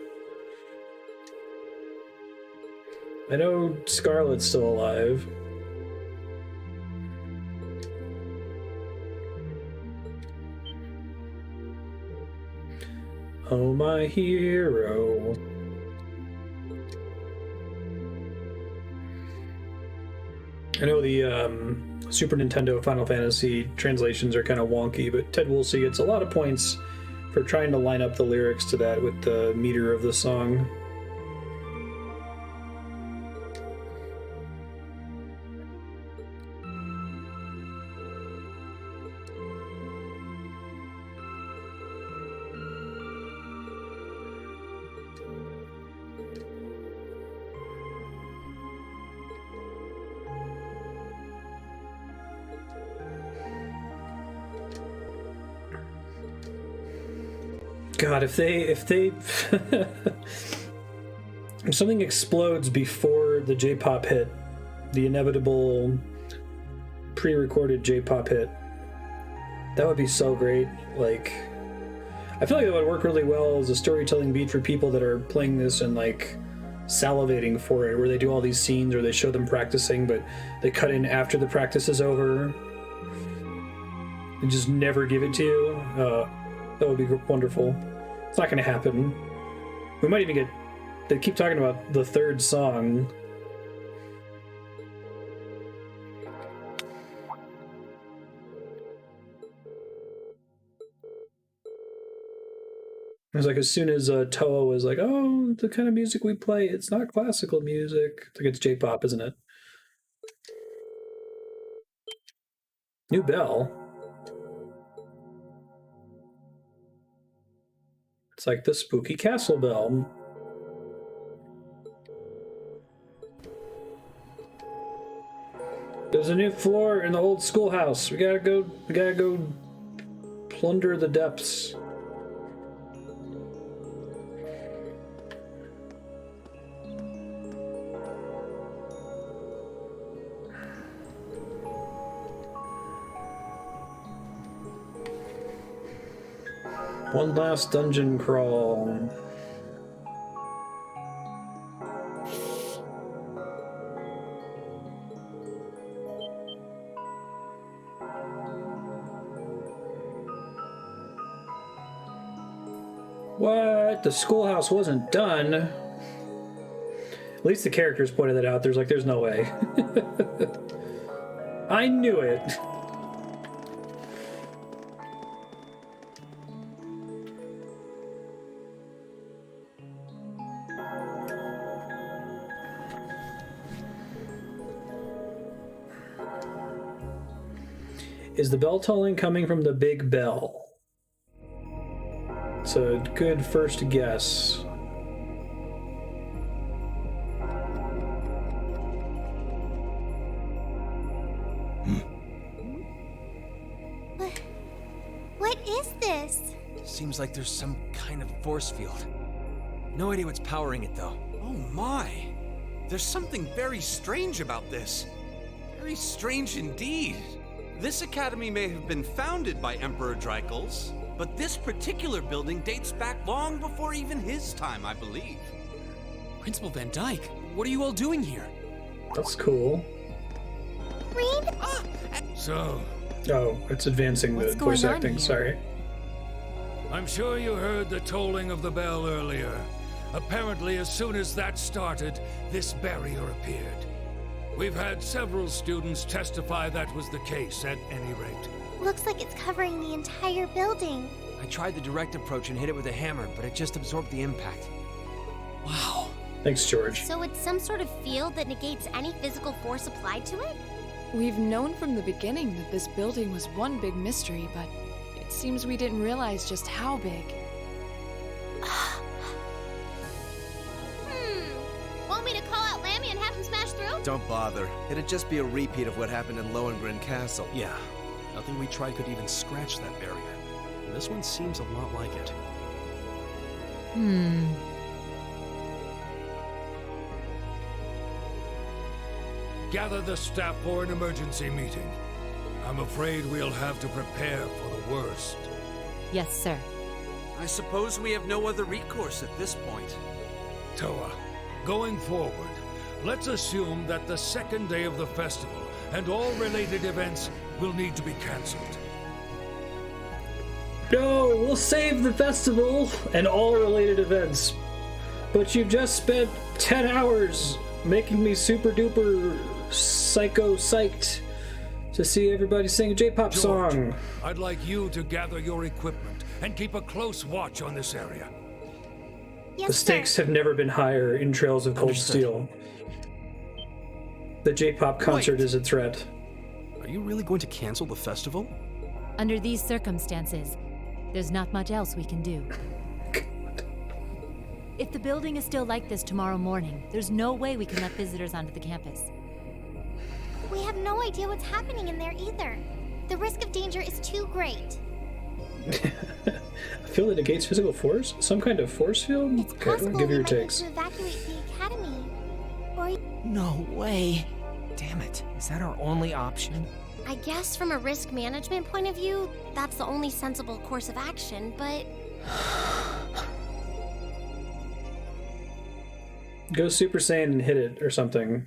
I know Scarlet's still alive. Oh, my hero. I know the Super Nintendo Final Fantasy translations are kind of wonky, but Ted Woolsey gets a lot of points for trying to line up the lyrics to that with the meter of the song. God, if something explodes before the J-pop hit, the inevitable pre-recorded J-pop hit, that would be so great. Like, I feel like that would work really well as a storytelling beat for people that are playing this and like salivating for it, where they do all these scenes or they show them practicing, but they cut in after the practice is over and just never give it to you. That would be wonderful. It's not going to happen. We might even get... They keep talking about the third song. It was like as soon as Toa was like, oh, the kind of music we play, it's not classical music. It's like it's J-pop, isn't it? New bell. It's like the spooky castle bell. There's a new floor in the old schoolhouse. We gotta go plunder the depths. One last dungeon crawl. What? The schoolhouse wasn't done. At least the characters pointed that out. There's no way. I knew it. Is the bell tolling coming from the big bell? It's a good first guess. What is this? Seems like there's some kind of force field. No idea what's powering it, though. Oh my! There's something very strange about this. Very strange indeed. This academy may have been founded by Emperor Dreikels, but this particular building dates back long before even his time, I believe. Principal Van Dyke, what are you all doing here? That's cool. Reed? So... Oh, it's advancing the voice acting, sorry. I'm sure you heard the tolling of the bell earlier. Apparently, as soon as that started, this barrier appeared. We've had several students testify that was the case, at any rate. Looks like it's covering the entire building. I tried the direct approach and hit it with a hammer, but it just absorbed the impact. Wow. Thanks, George. So it's some sort of field that negates any physical force applied to it? We've known from the beginning that this building was one big mystery, but it seems we didn't realize just how big. Want me to call out Lammy and have him smash through? Don't bother. It'd just be a repeat of what happened in Lohengrin Castle. Yeah, nothing we tried could even scratch that barrier. And this one seems a lot like it. Gather the staff for an emergency meeting. I'm afraid we'll have to prepare for the worst. Yes, sir. I suppose we have no other recourse at this point. Toa, going forward, let's assume that the second day of the festival and all related events will need to be cancelled. No, we'll save the festival and all related events. But you've just spent 10 hours making me super duper psyched to see everybody sing a J-pop song. I'd like you to gather your equipment and keep a close watch on this area. The stakes have never been higher in Trails of Cold Steel. The J-pop concert is a threat. Are you really going to cancel the festival? Under these circumstances, there's not much else we can do. If the building is still like this tomorrow morning, there's no way we can let visitors onto the campus. We have no idea what's happening in there either. The risk of danger is too great. A field that negates physical force? Some kind of force field? It's possible give we your might need takes. to evacuate the academy. Or No way. Damn it. Is that our only option? I guess from a risk management point of view, that's the only sensible course of action, but... Go Super Saiyan and hit it or something.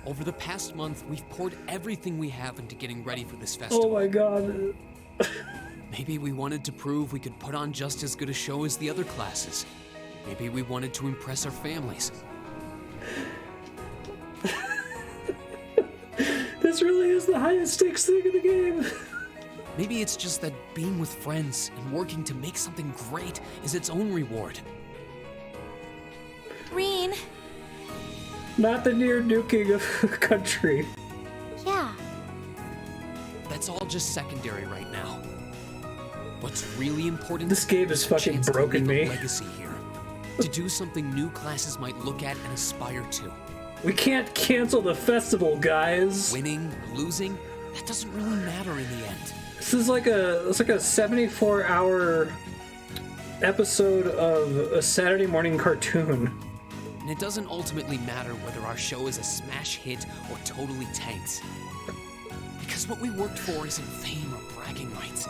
Over the past month, we've poured everything we have into getting ready for this festival. Oh my god. Maybe we wanted to prove we could put on just as good a show as the other classes. Maybe we wanted to impress our families. This really is the highest stakes thing in the game. Maybe it's just that being with friends and working to make something great is its own reward. Reen. Not the near nuking of a country. Yeah. That's all just secondary right now. What's really important? This game has fucking broken me. Legacy here. To do something new classes might look at and aspire to. We can't cancel the festival, guys. Winning, losing, that doesn't really matter in the end. This is like a 74-hour episode of a Saturday morning cartoon. And it doesn't ultimately matter whether our show is a smash hit or totally tanks. Because what we worked for isn't fame or bragging rights.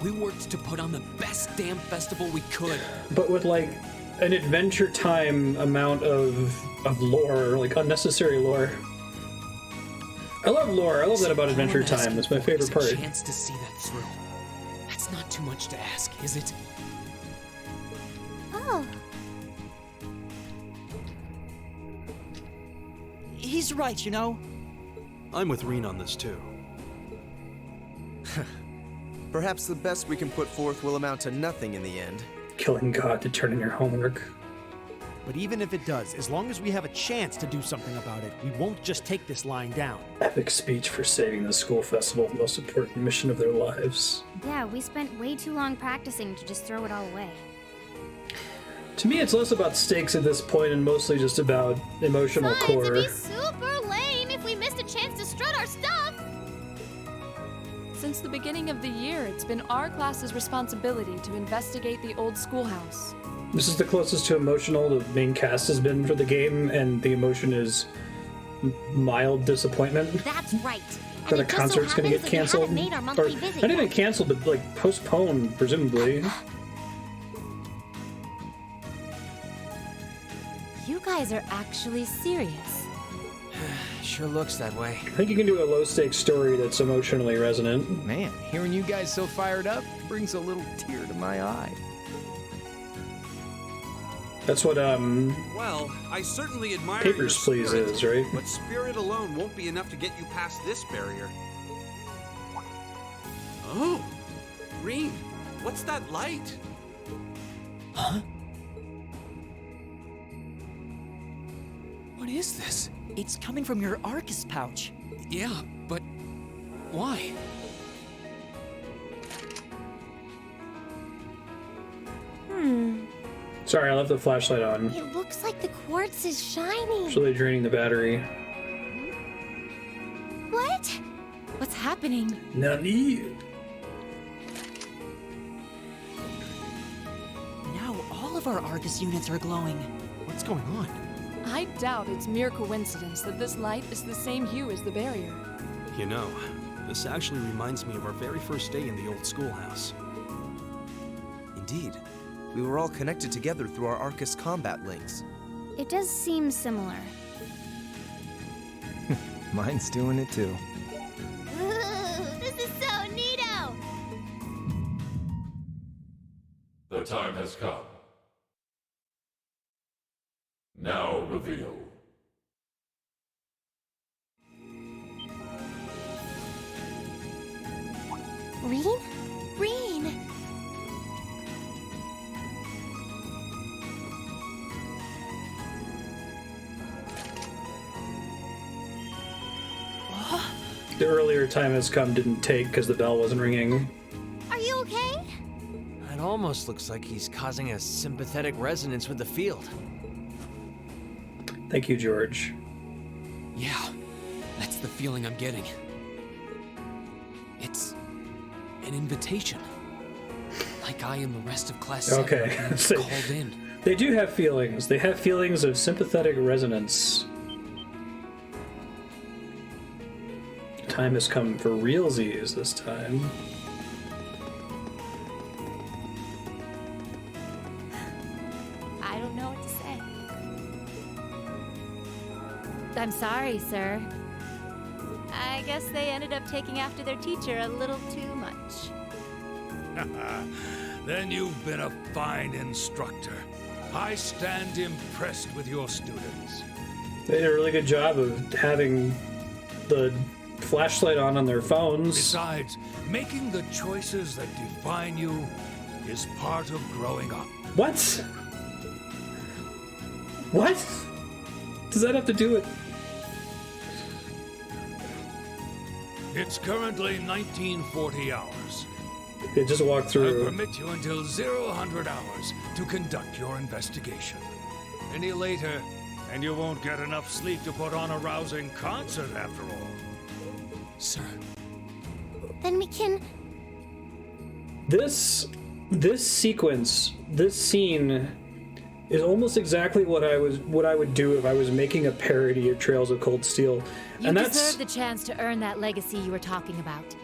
We worked to put on the best damn festival we could. But with like an Adventure Time amount of lore, like unnecessary lore. I love lore. I love that about Adventure Time. That's my favorite part. A chance to see that through. That's not too much to ask, is it? Oh. He's right, you know. I'm with Reen on this too. Perhaps the best we can put forth will amount to nothing in the end. Killing God to turn in your homework. But even if it does, as long as we have a chance to do something about it, we won't just take this lying down. Epic speech for saving the school festival, most important mission of their lives. Yeah, we spent way too long practicing to just throw it all away. To me, it's less about stakes at this point and mostly just about emotional core. It'd be super lame if we missed a chance to strut our stuff. Since the beginning of the year, it's been our class's responsibility to investigate the old schoolhouse. This is the closest to emotional the main cast has been for the game, and the emotion is mild disappointment. That's right. That a concert's gonna get canceled. Or not even canceled, but like postponed, presumably. You guys are actually serious. Sure looks that way. I think you can do a low-stakes story that's emotionally resonant. Man, hearing you guys so fired up brings a little tear to my eye. That's what, Well, I certainly admire Papers, your Please spirit, is, right? But spirit alone won't be enough to get you past this barrier. Oh, Reen, what's that light? Huh? What is this? It's coming from your Arcus pouch. Yeah, but why? Sorry, I left the flashlight on. It looks like the quartz is shiny. It's really draining the battery. What? What's happening? Nani? Now all of our Arcus units are glowing. What's going on? I doubt it's mere coincidence that this light is the same hue as the barrier. You know, this actually reminds me of our very first day in the old schoolhouse. Indeed. We were all connected together through our Arcus combat links. It does seem similar. Mine's doing it too. Ooh, this is so neato! The time has come. Now reveal. Reen? Reen! The earlier time has come didn't take because the bell wasn't ringing. Are you okay? It almost looks like he's causing a sympathetic resonance with the field. Thank you, George. Yeah, that's the feeling I'm getting. It's an invitation. Like I and the rest of Class 7 Okay. are being called in. They do have feelings. They have feelings of sympathetic resonance. Time has come for realsies this time. I don't know what to say. I'm sorry, sir. I guess they ended up taking after their teacher a little too much. Then you've been a fine instructor. I stand impressed with your students. They did a really good job of having the flashlight on their phones. Besides, making the choices that define you is part of growing up. What? What? Does that have to do with... It's currently 1940 hours. It just walked I through. permit you until 00 hours to conduct your investigation. Any later, and you won't get enough sleep to put on a rousing concert after all. Sir. Then we can... This sequence, this scene is almost exactly what I would do if I was making a parody of Trails of Cold Steel. You And that's deserve the chance to earn that legacy you were talking about.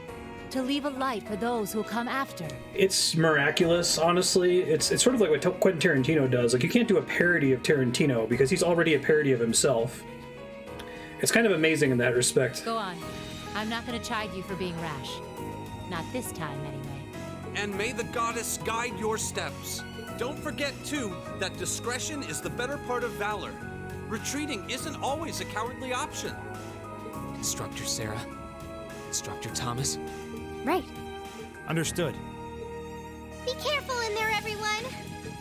To leave a light for those who will come after. it's miraculous, honestly. It's sort of like what Quentin Tarantino does. Like, you can't do a parody of Tarantino because he's already a parody of himself. It's kind of amazing in that respect. Go on. I'm not going to chide you for being rash. Not this time, anyway. And may the goddess guide your steps. Don't forget, too, that discretion is the better part of valor. Retreating isn't always a cowardly option. Instructor Sarah. Instructor Thomas. Right. Understood. Be careful in there, everyone.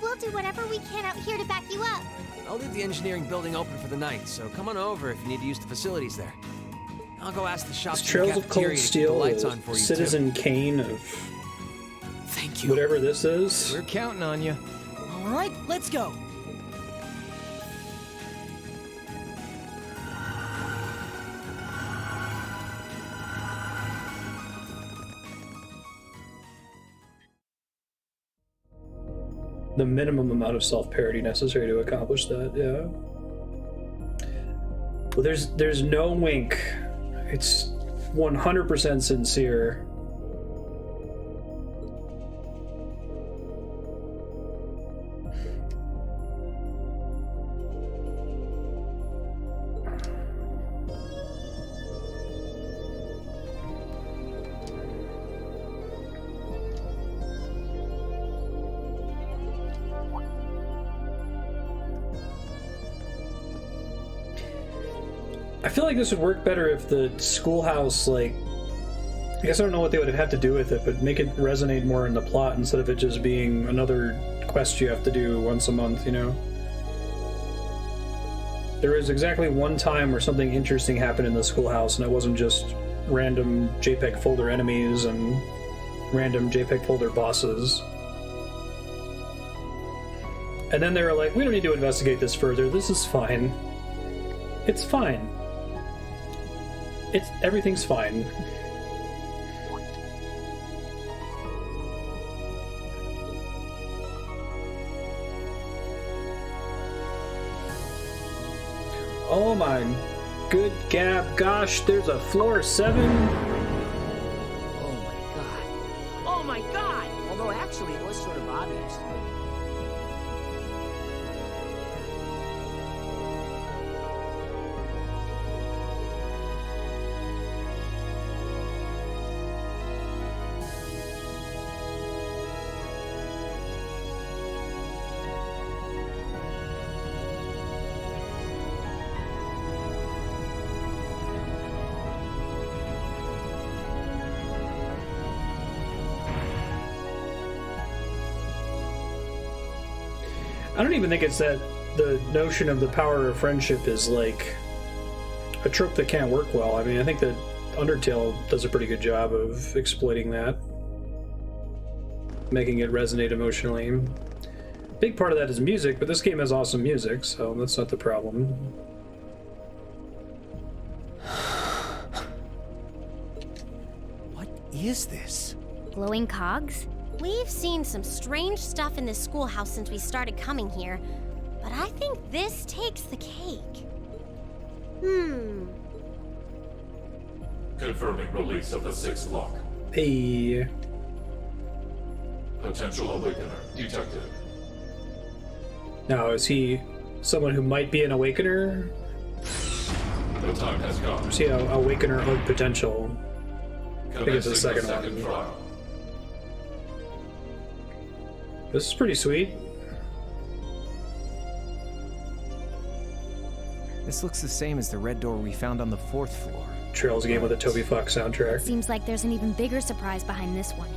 We'll do whatever we can out here to back you up. I'll leave the engineering building open for the night, so come on over if you need to use the facilities there. I'll go ask the shop Trails of Cold to keep the Steel, lights on for you Citizen Kane of... Thank you. Whatever this is. We're counting on you. All right, let's go. The minimum amount of self-parody necessary to accomplish that, yeah. Well, there's no wink. It's 100% sincere. I feel like this would work better if the schoolhouse, like, I guess I don't know what they would have to do with it, but make it resonate more in the plot instead of it just being another quest you have to do once a month, you know? There was exactly one time where something interesting happened in the schoolhouse, and it wasn't just random JPEG folder enemies and random JPEG folder bosses. And then they were like, we don't need to investigate this further, this is fine. It's fine. Everything's fine. Oh my good gab, gosh, there's a floor 7. Oh my god. Oh my god! Although actually it was sort of obvious. I don't even think it's that the notion of the power of friendship is like a trope that can't work well. I mean, I think that Undertale does a pretty good job of exploiting that, making it resonate emotionally. Big part of that is music, but this game has awesome music, so that's not the problem. What is this? Glowing cogs? We've seen some strange stuff in this schoolhouse since we started coming here, but I think this takes the cake. Confirming release of the 6th lock. Hey. Potential Awakener detected. Now, is he someone who might be an Awakener? The time has come. Or is he an Awakener of potential? I think it's the second one. Trial. This is pretty sweet. This looks the same as the red door we found on the 4th floor. Trails game with a Toby Fox soundtrack. Seems like there's an even bigger surprise behind this one.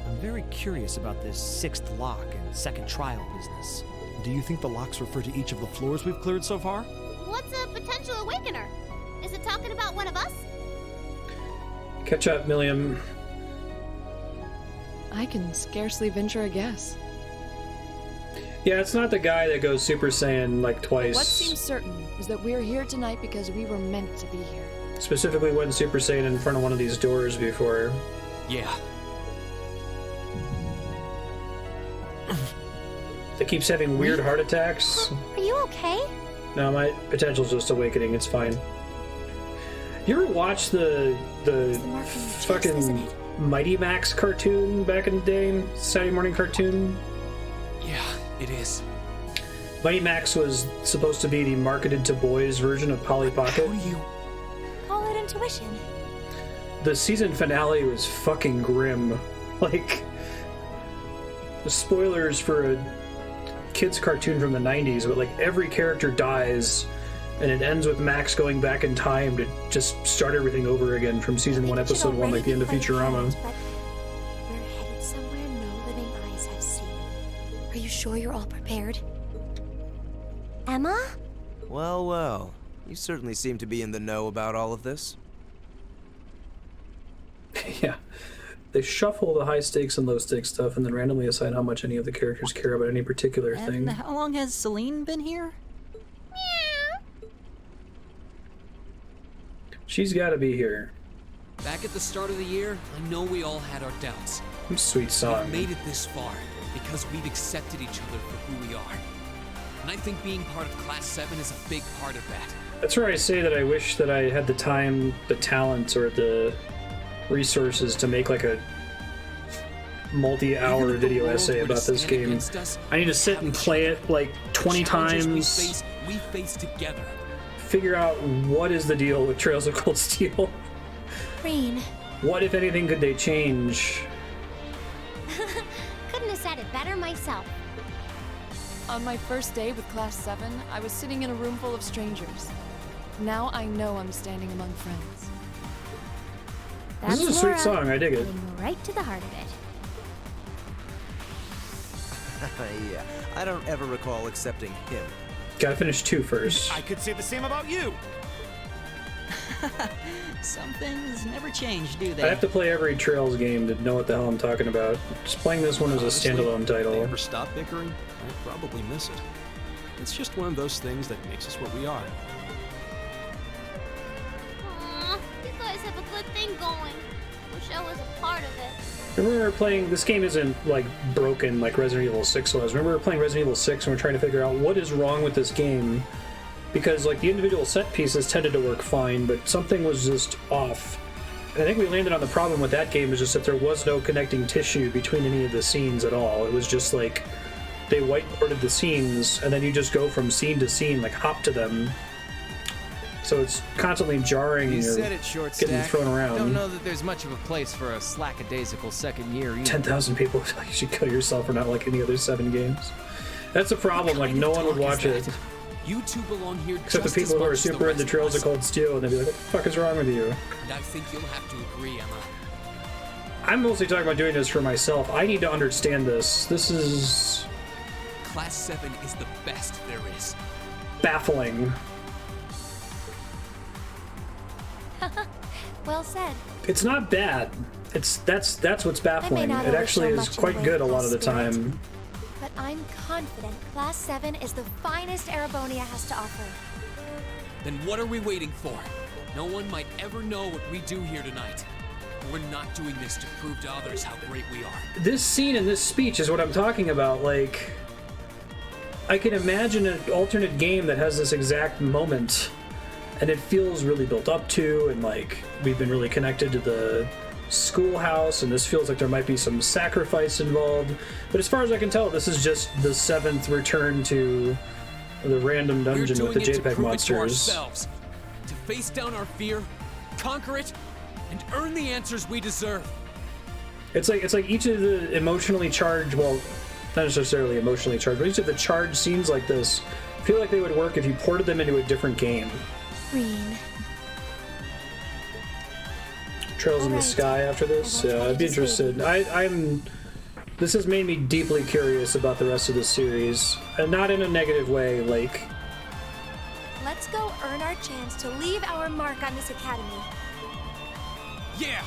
I'm very curious about this 6th lock and second trial business. Do you think the locks refer to each of the floors we've cleared so far? What's a potential awakener? Is it talking about one of us? Catch up, Milliam. I can scarcely venture a guess. Yeah, it's not the guy that goes Super Saiyan like twice. What seems certain is that we're here tonight because we were meant to be here. Specifically went Super Saiyan in front of one of these doors before. Yeah. That keeps having weird heart attacks. Are you okay? No, my potential's just awakening. It's fine. You ever watch the fucking Mighty Max cartoon back in the day? Saturday morning cartoon? Yeah, it is. Mighty Max was supposed to be the marketed to boys version of Polly Pocket. How do you... Call it intuition. The season finale was fucking grim. Like, the spoilers for a kid's cartoon from the 90s, but like every character dies, and it ends with Max going back in time to just start everything over again from season 1, episode 1, like the end of Futurama. But we're headed somewhere no living eyes have seen. Are you sure you're all prepared? Emma? Well, well. You certainly seem to be in the know about all of this. Yeah. They shuffle the high stakes and low stakes stuff and then randomly assign how much any of the characters care about any particular thing. And how long has Celine been here? She's gotta be here. Back at the start of the year, I know we all had our doubts. Sweet song. We've made it this far because we've accepted each other for who we are. And I think being part of Class 7 is a big part of that. That's where I say that I wish that I had the time, the talent, or the resources to make like a multi-hour video essay about this game. I need to sit and play it like 20 times. We face together. Figure out what is the deal with Trails of Cold Steel. Green. What, if anything, could they change? Couldn't have said it better myself. On my first day with Class 7, I was sitting in a room full of strangers. Now I know I'm standing among friends. This is a sweet song, I dig it. Getting right to the heart of it. Yeah, I don't ever recall accepting him. Gotta finish 2 first. I could say the same about you. Some things never change, do they? I have to play every Trails game to know what the hell I'm talking about. Just playing this one as a standalone title. If they ever stop bickering, I'd probably miss it. It's just one of those things that makes us what we are. Aw, you guys have a good thing going. Wish I was a part of it. Remember we were playing, this game isn't like broken like Resident Evil 6 was. Remember we were playing Resident Evil 6 and we're trying to figure out what is wrong with this game. Because like the individual set pieces tended to work fine, but something was just off. And I think we landed on the problem with that game is just that there was no connecting tissue between any of the scenes at all. It was just like they whiteboarded the scenes and then you just go from scene to scene, like hop to them. So it's constantly jarring. You or said it, short getting stack. thrown around. Don't know that there's much of a place for a slackadaisical second year either. 10,000 people. You should kill yourself for not liking the other 7 games. That's a problem. Like no one would watch it. You two belong here Except the just as people who are much as the super into rest Trails of of us. Cold Steel, and they'd be like, what the fuck is wrong with you? And I think you'll have to agree, Emma. I'm mostly talking about doing this for myself. I need to understand this. This is Class 7 is the best there is. baffling. Well said. It's not bad. That's what's baffling. not It actually overshow is much in quite the way good of a lot of the spirit. time. But I'm confident Class 7 is the finest Erebonia has to offer. Then what are we waiting for? No one might ever know what we do here tonight. We're not doing this to prove to others how great we are. This scene and this speech is what I'm talking about. Like, I can imagine an alternate game that has this exact moment, and it feels really built up to, and like we've been really connected to the schoolhouse, and this feels like there might be some sacrifice involved. But as far as I can tell, this is just the 7th return to the random dungeon with the JPEG monsters. To face down our fear, conquer it, and earn the answers we deserve. It's like each of the emotionally charged, well, not necessarily emotionally charged, but each of the charged scenes like this feel like they would work if you ported them into a different game. Green. Trails in the Sky after this? Yeah, I'd be interested. This has made me deeply curious about the rest of the series. And not in a negative way, like... Let's go earn our chance to leave our mark on this academy. Yeah!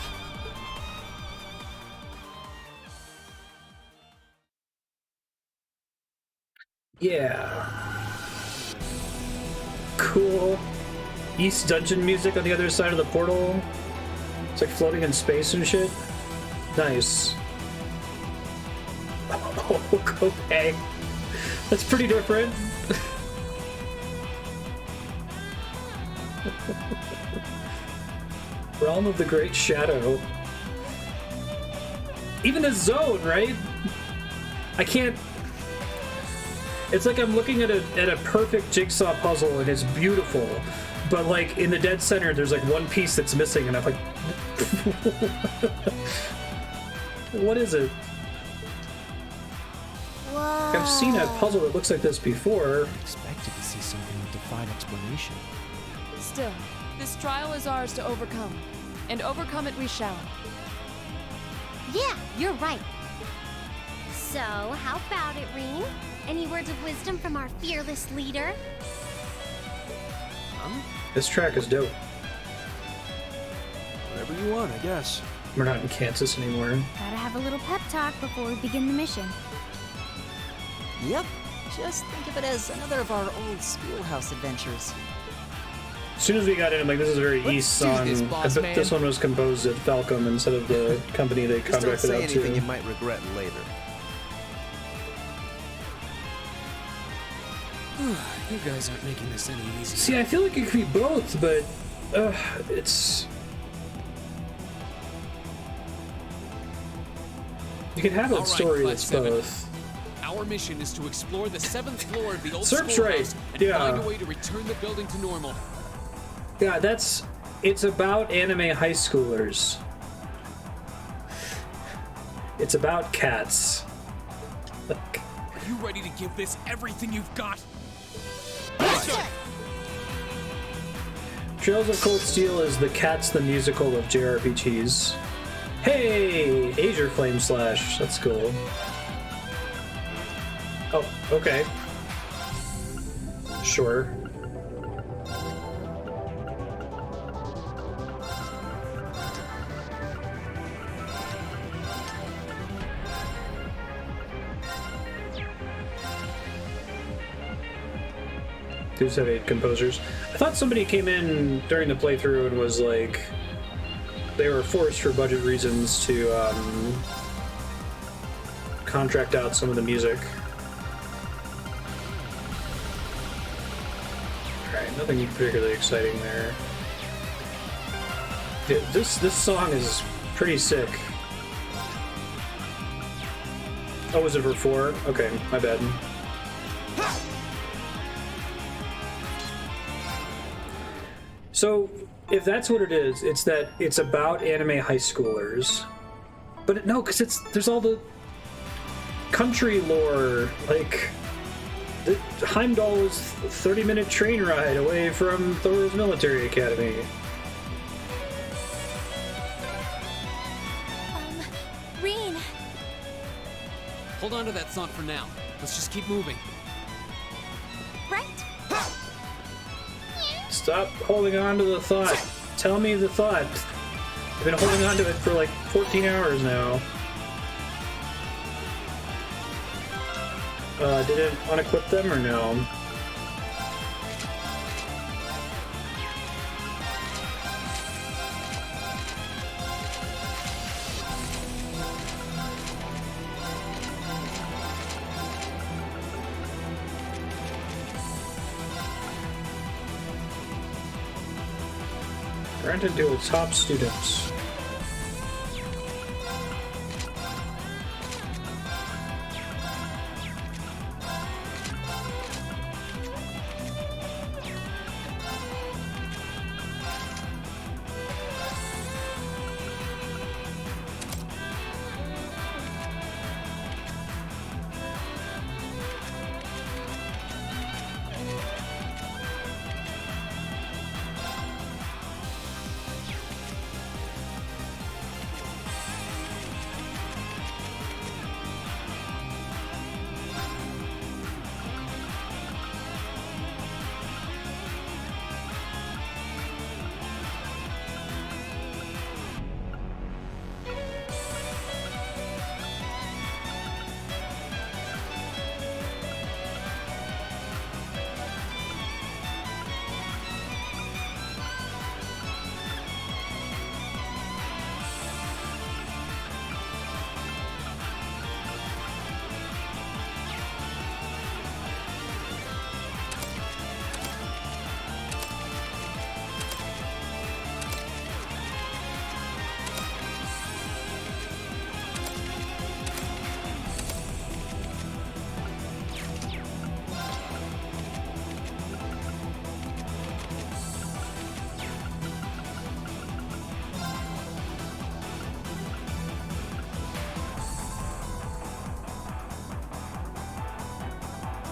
Yeah. Cool. East Dungeon music on the other side of the portal. It's like floating in space and shit. Nice. Oh, okay. That's pretty different. Realm of the Great Shadow. Even a zone, right? I can't... It's like I'm looking at a perfect jigsaw puzzle and it's beautiful, but like in the dead center there's like one piece that's missing and I'm like... What is it? Whoa. I've seen a puzzle that looks like this before. I expected to see something with defied explanation. Still, this trial is ours to overcome, and overcome it we shall. Yeah, you're right. So, how about it, Reen? Any words of wisdom from our fearless leader? This track is dope. Whatever you want, I guess. We're not in Kansas anymore. Gotta have a little pep talk before we begin the mission. Yep. Just think of it as another of our old schoolhouse adventures. As soon as we got in, I'm like, this is a very East song. I bet this one was composed at Vulcan instead of the company they Just don't contracted say out anything to. you might regret later. You guys aren't making this any easier. See, I feel like it could be both, but it's... You could have a story that's both. Our mission is to explore the 7th floor of the old Serp's schoolhouse right. and Yeah. find a way to return the building to normal. Yeah, it's about anime high schoolers. It's about cats. Are you ready to give this everything you've got? Trails of Cold Steel is the Cats the Musical of JRPGs. Hey! Azure Flame Slash. That's cool. Oh, okay. Sure. Dudes have 8 composers. I thought somebody came in during the playthrough and was like, they were forced for budget reasons to contract out some of the music. Alright, nothing particularly exciting there. Yeah, this song is pretty sick. Oh, was it for 4? Okay, my bad. So, if that's what it is, it's that it's about anime high schoolers. But no, because there's all the country lore, like Heimdall is a 30-minute train ride away from Thor's military academy. Hold on to that thought for now. Let's just keep moving. Right? Stop holding on to the thought. Tell me the thought. I've been holding on to it for like 14 hours now. Did it unequip them or no? Granted to its top students.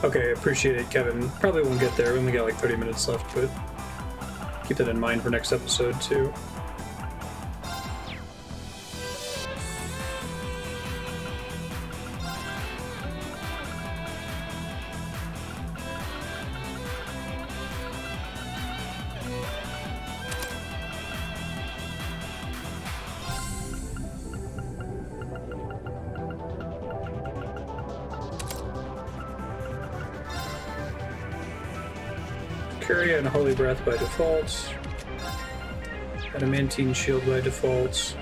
Okay, appreciate it, Kevin. Probably won't get there. We only got like 30 minutes left, but keep that in mind for next episode, too. Curia and Holy Breath by default. Adamantine Shield by default.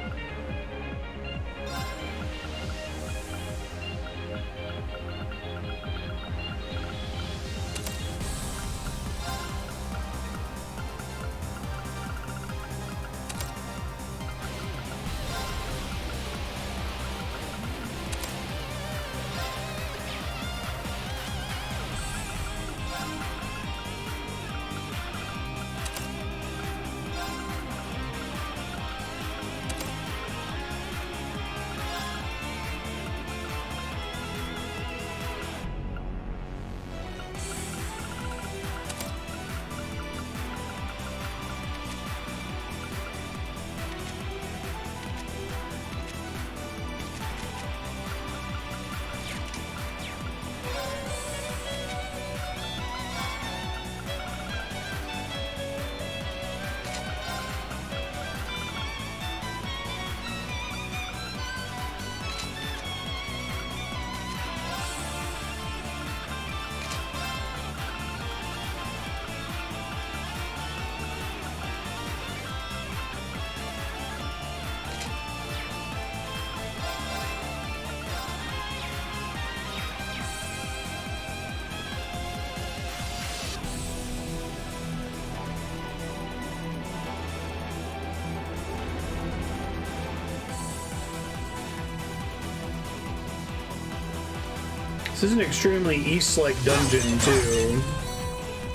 This is an extremely East-like dungeon, too.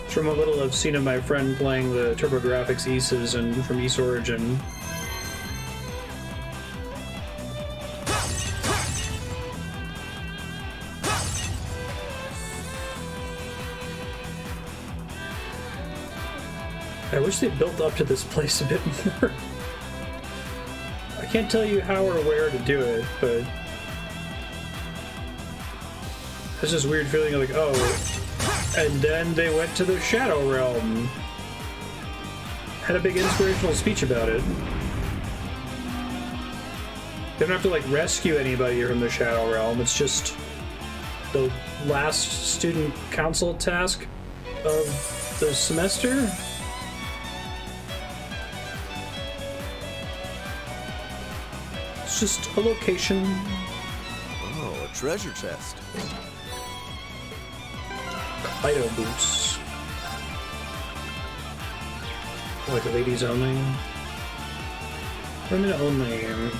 From what little I've seen of my friend playing the TurboGrafx Eases and from East Origin. I wish they built up to this place a bit more. I can't tell you how or where to do it, but There's this weird feeling of like, oh, and then they went to the Shadow Realm. Had a big inspirational speech about it. They don't have to like rescue anybody from the Shadow Realm. It's just the last student council task of the semester. It's just a location. Oh, a treasure chest. Fido boots. Like ladies only. Women only.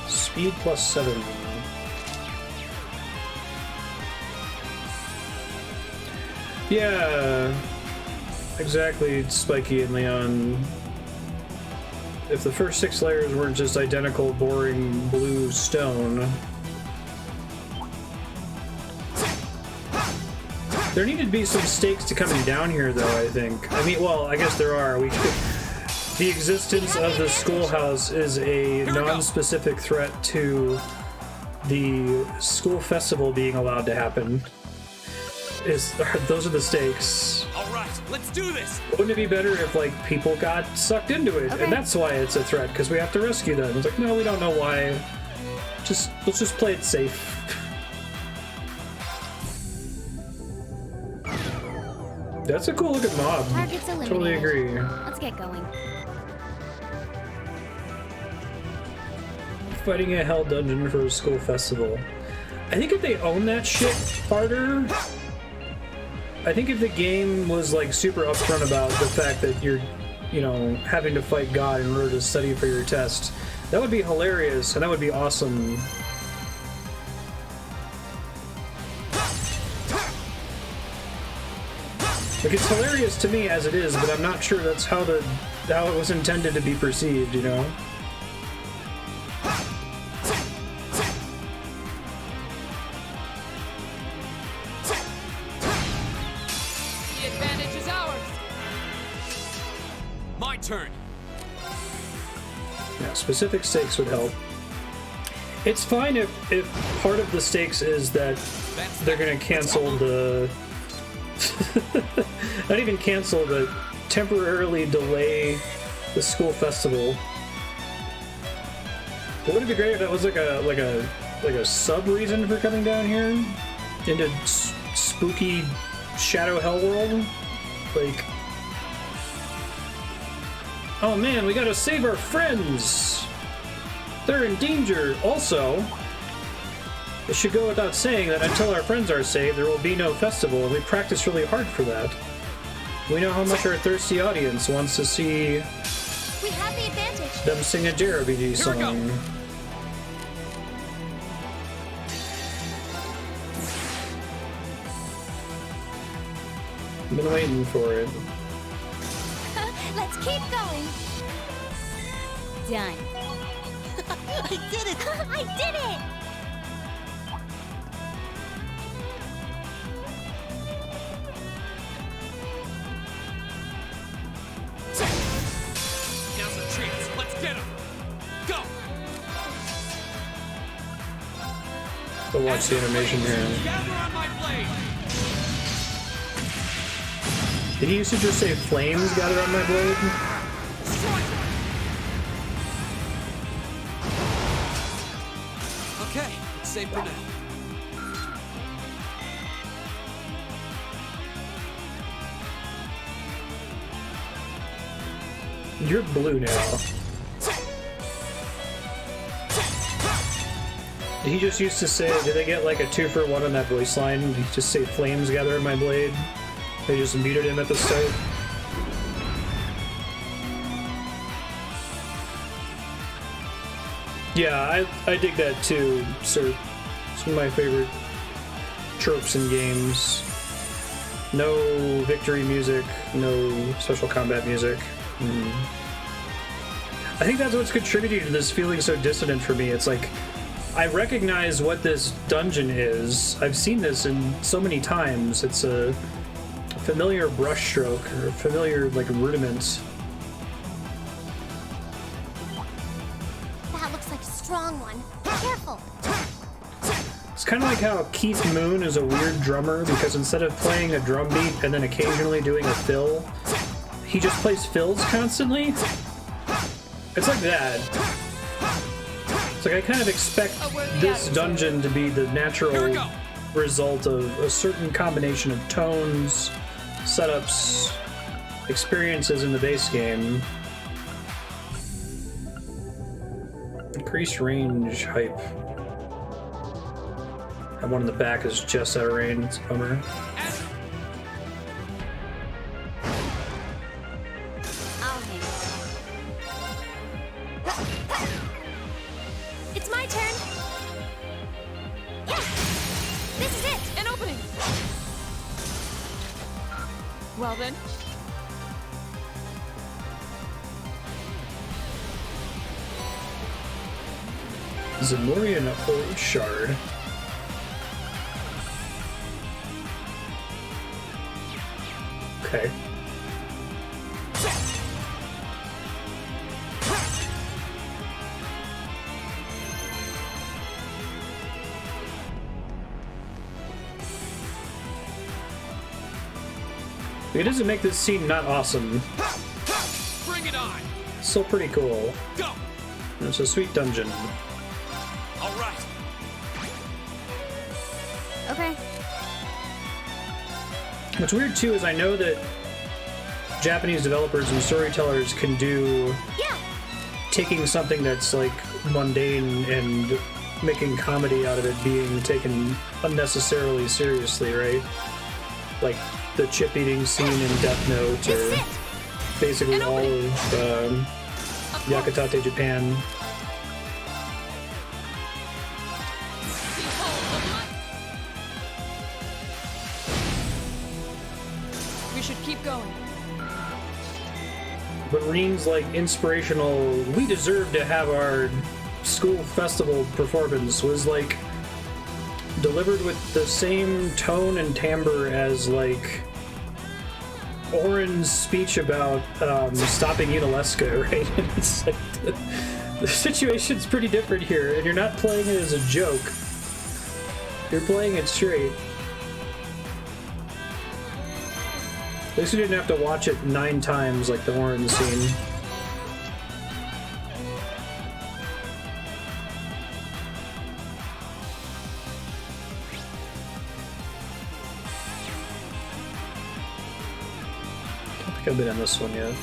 Speed +7. Yeah, exactly, Spiky and Leon. If the first 6 layers weren't just identical, boring blue stone, there needed to be some stakes to coming down here, though, I think. I mean, well, I guess there are. The existence of the schoolhouse is a non-specific threat to the school festival being allowed to happen. Those are the stakes. All right, let's do this. Wouldn't it be better if like people got sucked into it, and that's why it's a threat because we have to rescue them? It's like, no, we don't know why. Let's just play it safe. That's a cool looking mob. Targets eliminated. Totally agree. Let's get going. Fighting a hell dungeon for a school festival. I think if they own that shit harder, I think if the game was like super upfront about the fact that you're, you know, having to fight God in order to study for your test, that would be hilarious and that would be awesome. Like, it's hilarious to me as it is, but I'm not sure that's how it was intended to be perceived, you know? The advantage is ours. My turn. Yeah, specific stakes would help. It's fine if part of the stakes is that they're gonna cancel the... not even cancel, but temporarily delay the school festival. But wouldn't it be great if that was like a sub reason for coming down here into spooky shadow hell world? Like, oh man, we gotta save our friends. They're in danger. Also, it should go without saying that until our friends are saved, there will be no festival, and we practice really hard for that. We know how much our thirsty audience wants to see We have the advantage. them sing a JRPG song. I've been waiting for it. Let's keep going. Done. I did it! I did it! Now's a chance. Let's get him. Go. So watch the animation here. Gather on my blade. Did he used to just say flames gather on my blade? Okay, it's safe for now. You're blue now. He just used to say, did they get like a 2-for-1 on that voice line? Did he just say flames gather in my blade? They just muted him at the start. Yeah, I dig that too, sir. It's one of my favorite tropes in games. No victory music, no special combat music. I think that's what's contributing to this feeling so dissonant for me. It's like, I recognize what this dungeon is. I've seen this in so many times. It's a familiar brushstroke, or a familiar, like, rudiment. That looks like a strong one. Be careful. It's kind of like how Keith Moon is a weird drummer because instead of playing a drum beat and then occasionally doing a fill, he just plays fills constantly. It's like that. It's like I kind of expect this dungeon to be the natural result of a certain combination of tones, setups, experiences in the base game. Increased range hype. And one in the back is just out of range. It's a bummer. It's my turn. Yeah, this is it. An opening. Well then. Zamorian Old Shard. Okay. It doesn't make this scene not awesome. Bring it on. Still pretty cool. Go. It's a sweet dungeon. All right. Okay. What's weird too is I know that Japanese developers and storytellers can do taking something that's like mundane and making comedy out of it being taken unnecessarily seriously, right? Like the chip eating scene in Death Note, or basically all of Yakutate Japan. We should keep going. But Reen's like inspirational, we deserve to have our school festival performance was like delivered with the same tone and timbre as like Oren's speech about stopping Unalesca, right? It's like the situation's pretty different here, and you're not playing it as a joke. You're playing it straight. At least you didn't have to watch it 9 times like the Oren scene. I don't think I've been in this one yet.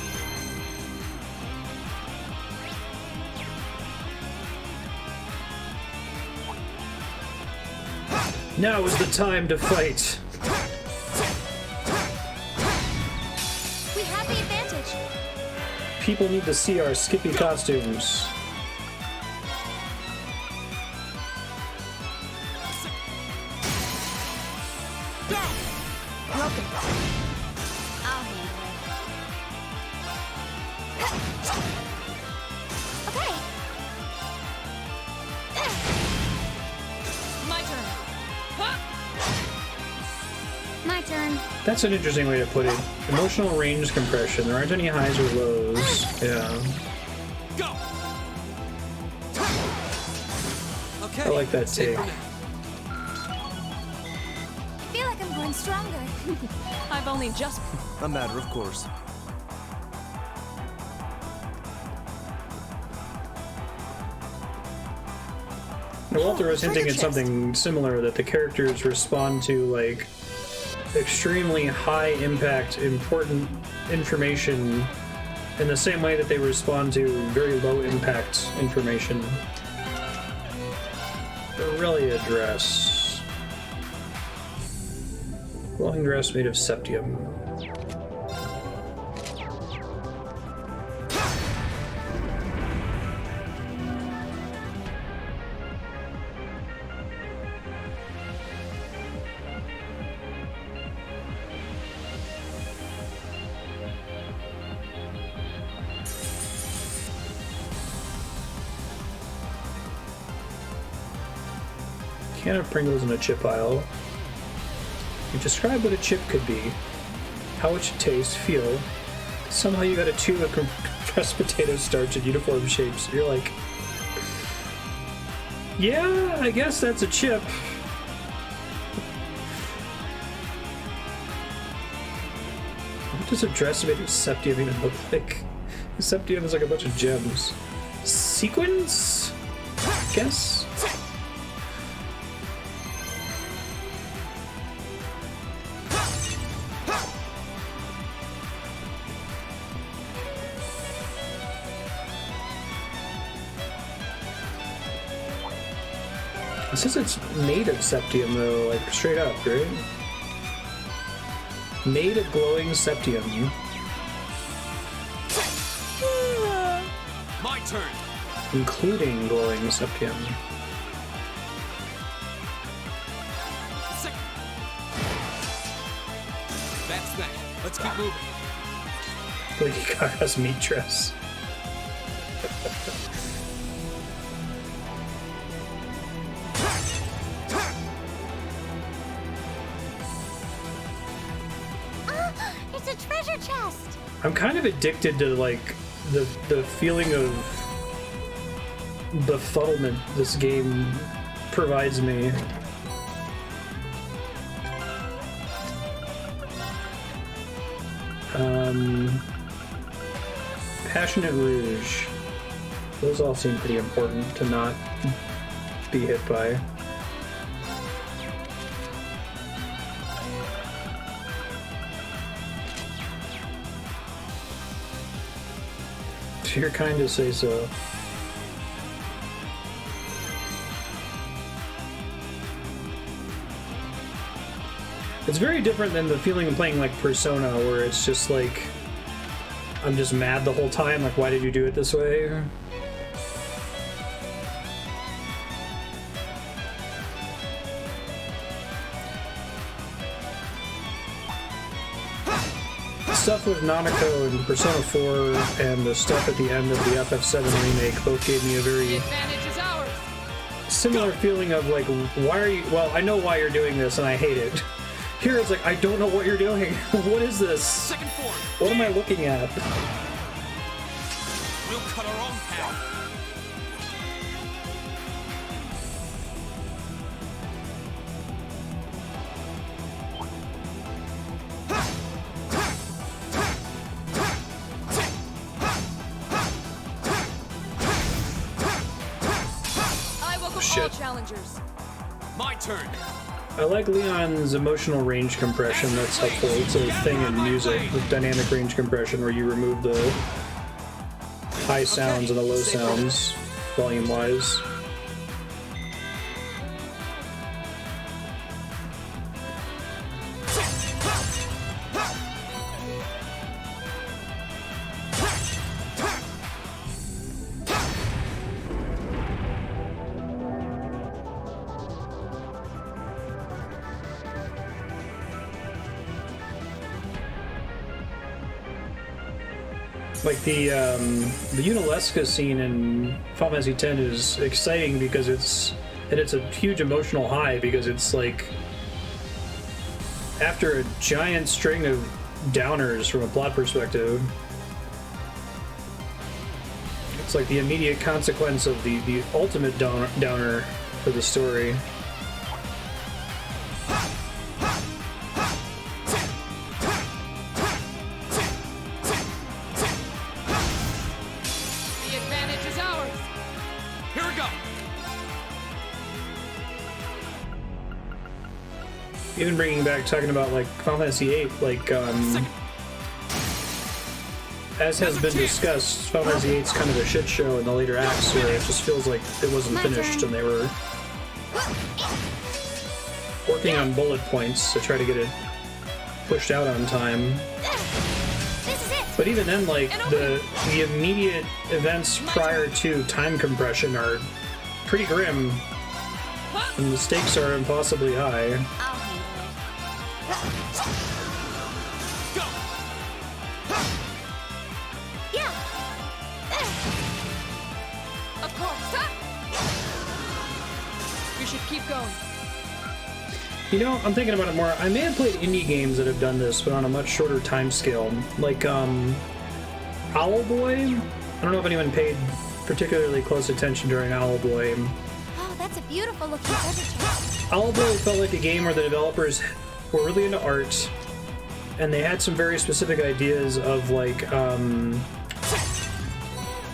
Now is the time to fight. We have the advantage. People need to see our Skippy costumes. Broken. I'll handle it. Okay. My turn. My turn. That's an interesting way to put it. Emotional range compression. There aren't any highs or lows. Yeah. Go. Okay. I like that take. I feel like I'm going stronger. I've only just... A matter of course. Now, Walter was hinting at something similar, that the characters respond to like extremely high impact, important information in the same way that they respond to very low impact information. Aurelia dress. Flowing dress made of septium. Can of Pringles in a chip aisle. You describe what a chip could be, how it should taste, feel. Somehow you got a tube of compressed potato starch in uniform shapes. You're like, yeah, I guess that's a chip. does a dress made of septium even look like? Septium is like a bunch of gems. Sequins? I guess? It says it's made of septium though, like straight up, right? Made of glowing septium. My turn. Including glowing septium. That's that. Let's keep moving. Lady Gaga's meat dress. It's a treasure chest! I'm kind of addicted to like the feeling of befuddlement this game provides me. Passionate Rouge. Those all seem pretty important to not be hit by. You're kind to say so. It's very different than the feeling of playing like Persona, where it's just like I'm just mad the whole time, like why did you do it this way? Stuff with Nanako and Persona 4 and the stuff at the end of the FF7 remake both gave me a very similar feeling of like, why are you, well, I know why you're doing this and I hate it. Here it's like, I don't know what you're doing. What is this? Second form. What am I looking at? We'll cut our own path. Shit. Challengers. My turn. I like Leon's emotional range compression. That's helpful. It's a thing in music with dynamic range compression where you remove the high sounds and the low sounds volume-wise. Like the Unalesca scene in Final Fantasy X is exciting because it's a huge emotional high because it's like after a giant string of downers from a plot perspective. It's like the immediate consequence of the ultimate downer for the story. Even bringing back, talking about like Final Fantasy VIII, like as has been discussed, Final Fantasy VIII is kind of a shit show in the later acts where it just feels like it wasn't finished and they were working on bullet points to try to get it pushed out on time. But even then, like the immediate events prior to time compression are pretty grim, and the stakes are impossibly high. Go. Yeah. Of course. We should keep going. You know, I'm thinking about it more. I may have played indie games that have done this, but on a much shorter time scale. Like, Owlboy? I don't know if anyone paid particularly close attention during Owlboy. Oh, that's a beautiful looking treasure chest. Owlboy felt like a game where the developers were really into art, and they had some very specific ideas of like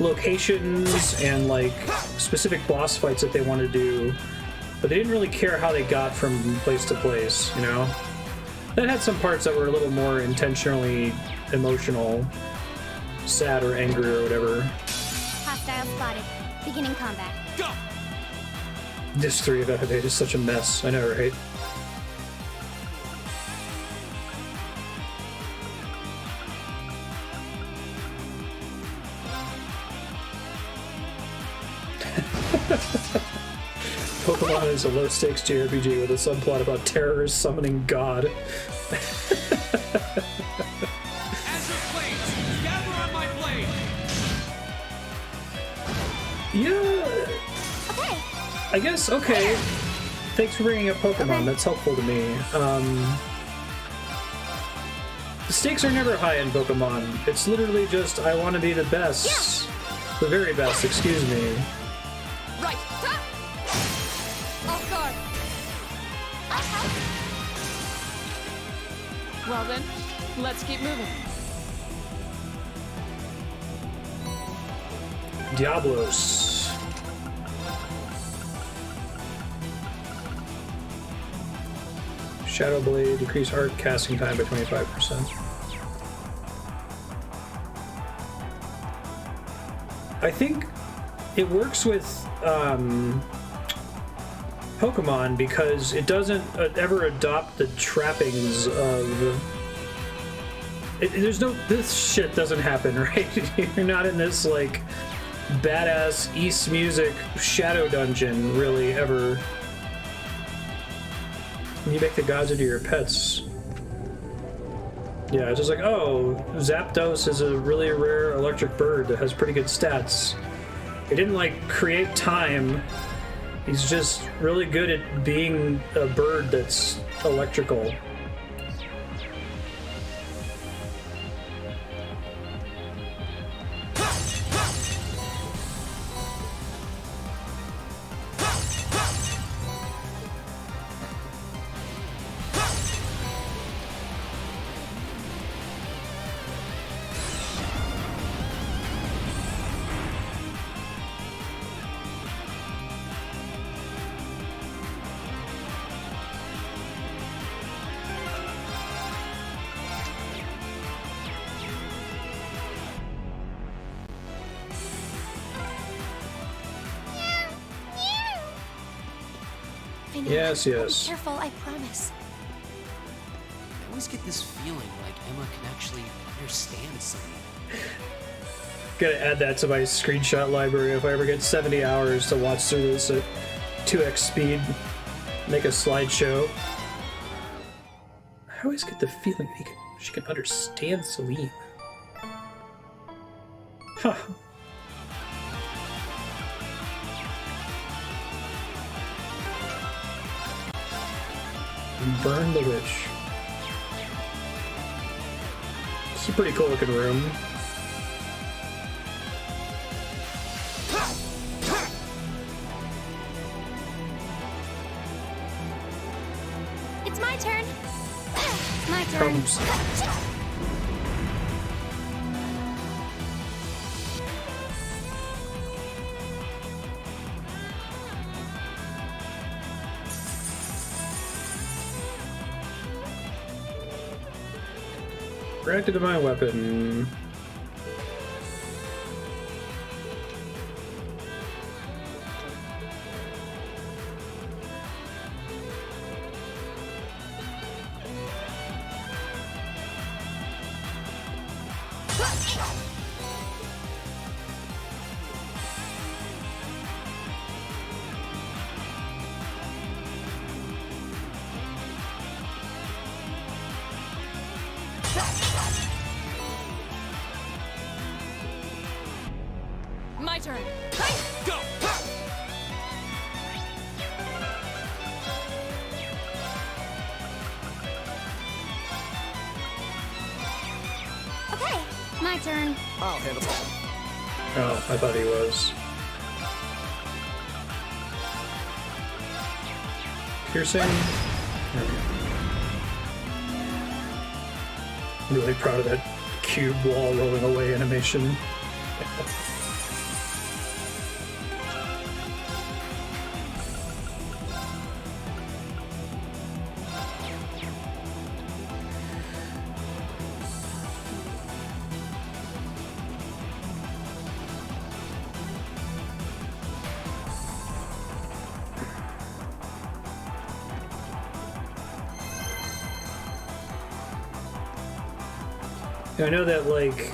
locations and like specific boss fights that they want to do, but they didn't really care how they got from place to place, you know? That had some parts that were a little more intentionally emotional, sad or angry or whatever. Hostile spotted. Beginning combat. Go! This 3 of it is such a mess. I know, right? Pokemon is a low-stakes JRPG with a subplot about terrorists summoning God. Yeah. Okay. I guess, okay. Thanks for bringing up Pokemon. That's helpful to me. The stakes are never high in Pokemon. It's literally just, I want to be the best. Yeah. The very best, excuse me. Right. Off guard. Well then, let's keep moving. Diablos. Shadow Blade, decrease art casting time by 25%. I think it works with Pokemon because it doesn't ever adopt the trappings of... This shit doesn't happen, right? You're not in this, like, badass East Music shadow dungeon, really, ever. You make the gods into your pets. Yeah, it's just like, oh, Zapdos is a really rare electric bird that has pretty good stats. He didn't, like, create time. He's just really good at being a bird that's electrical. Yes, yes. Be careful, I promise. I always get this feeling like Emma can actually understand something. Gotta add that to my screenshot library if I ever get 70 hours to watch through this at 2x speed. Make a slideshow. I always get the feeling she can understand Celine. Huh. Burn the Witch. It's a pretty cool looking room. It's my turn. My turn. Reacted to my weapon. My turn. Go! Okay, my turn. I'll handle it. Oh, I thought he was. Piercing. There we go. I'm really proud of that cube wall rolling away animation. I know that, like,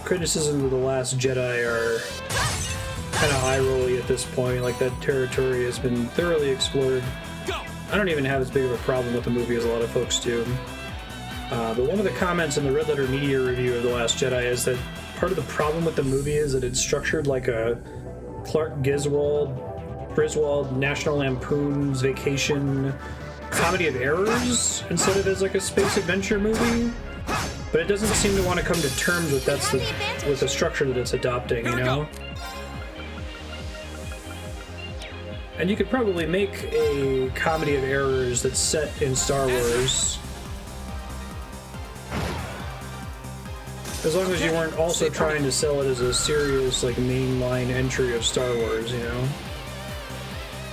criticisms of The Last Jedi are kind of eye-rolly at this point. Like, that territory has been thoroughly explored. I don't even have as big of a problem with the movie as a lot of folks do. But one of the comments in the Red Letter Media review of The Last Jedi is that part of the problem with the movie is that it's structured like a Clark Griswold, National Lampoon's Vacation comedy of errors instead of as like a space adventure movie. But it doesn't seem to want to come to terms with with the structure that it's adopting, you know? And you could probably make a comedy of errors that's set in Star Wars, as long as you weren't also trying to sell it as a serious, like, mainline entry of Star Wars, you know?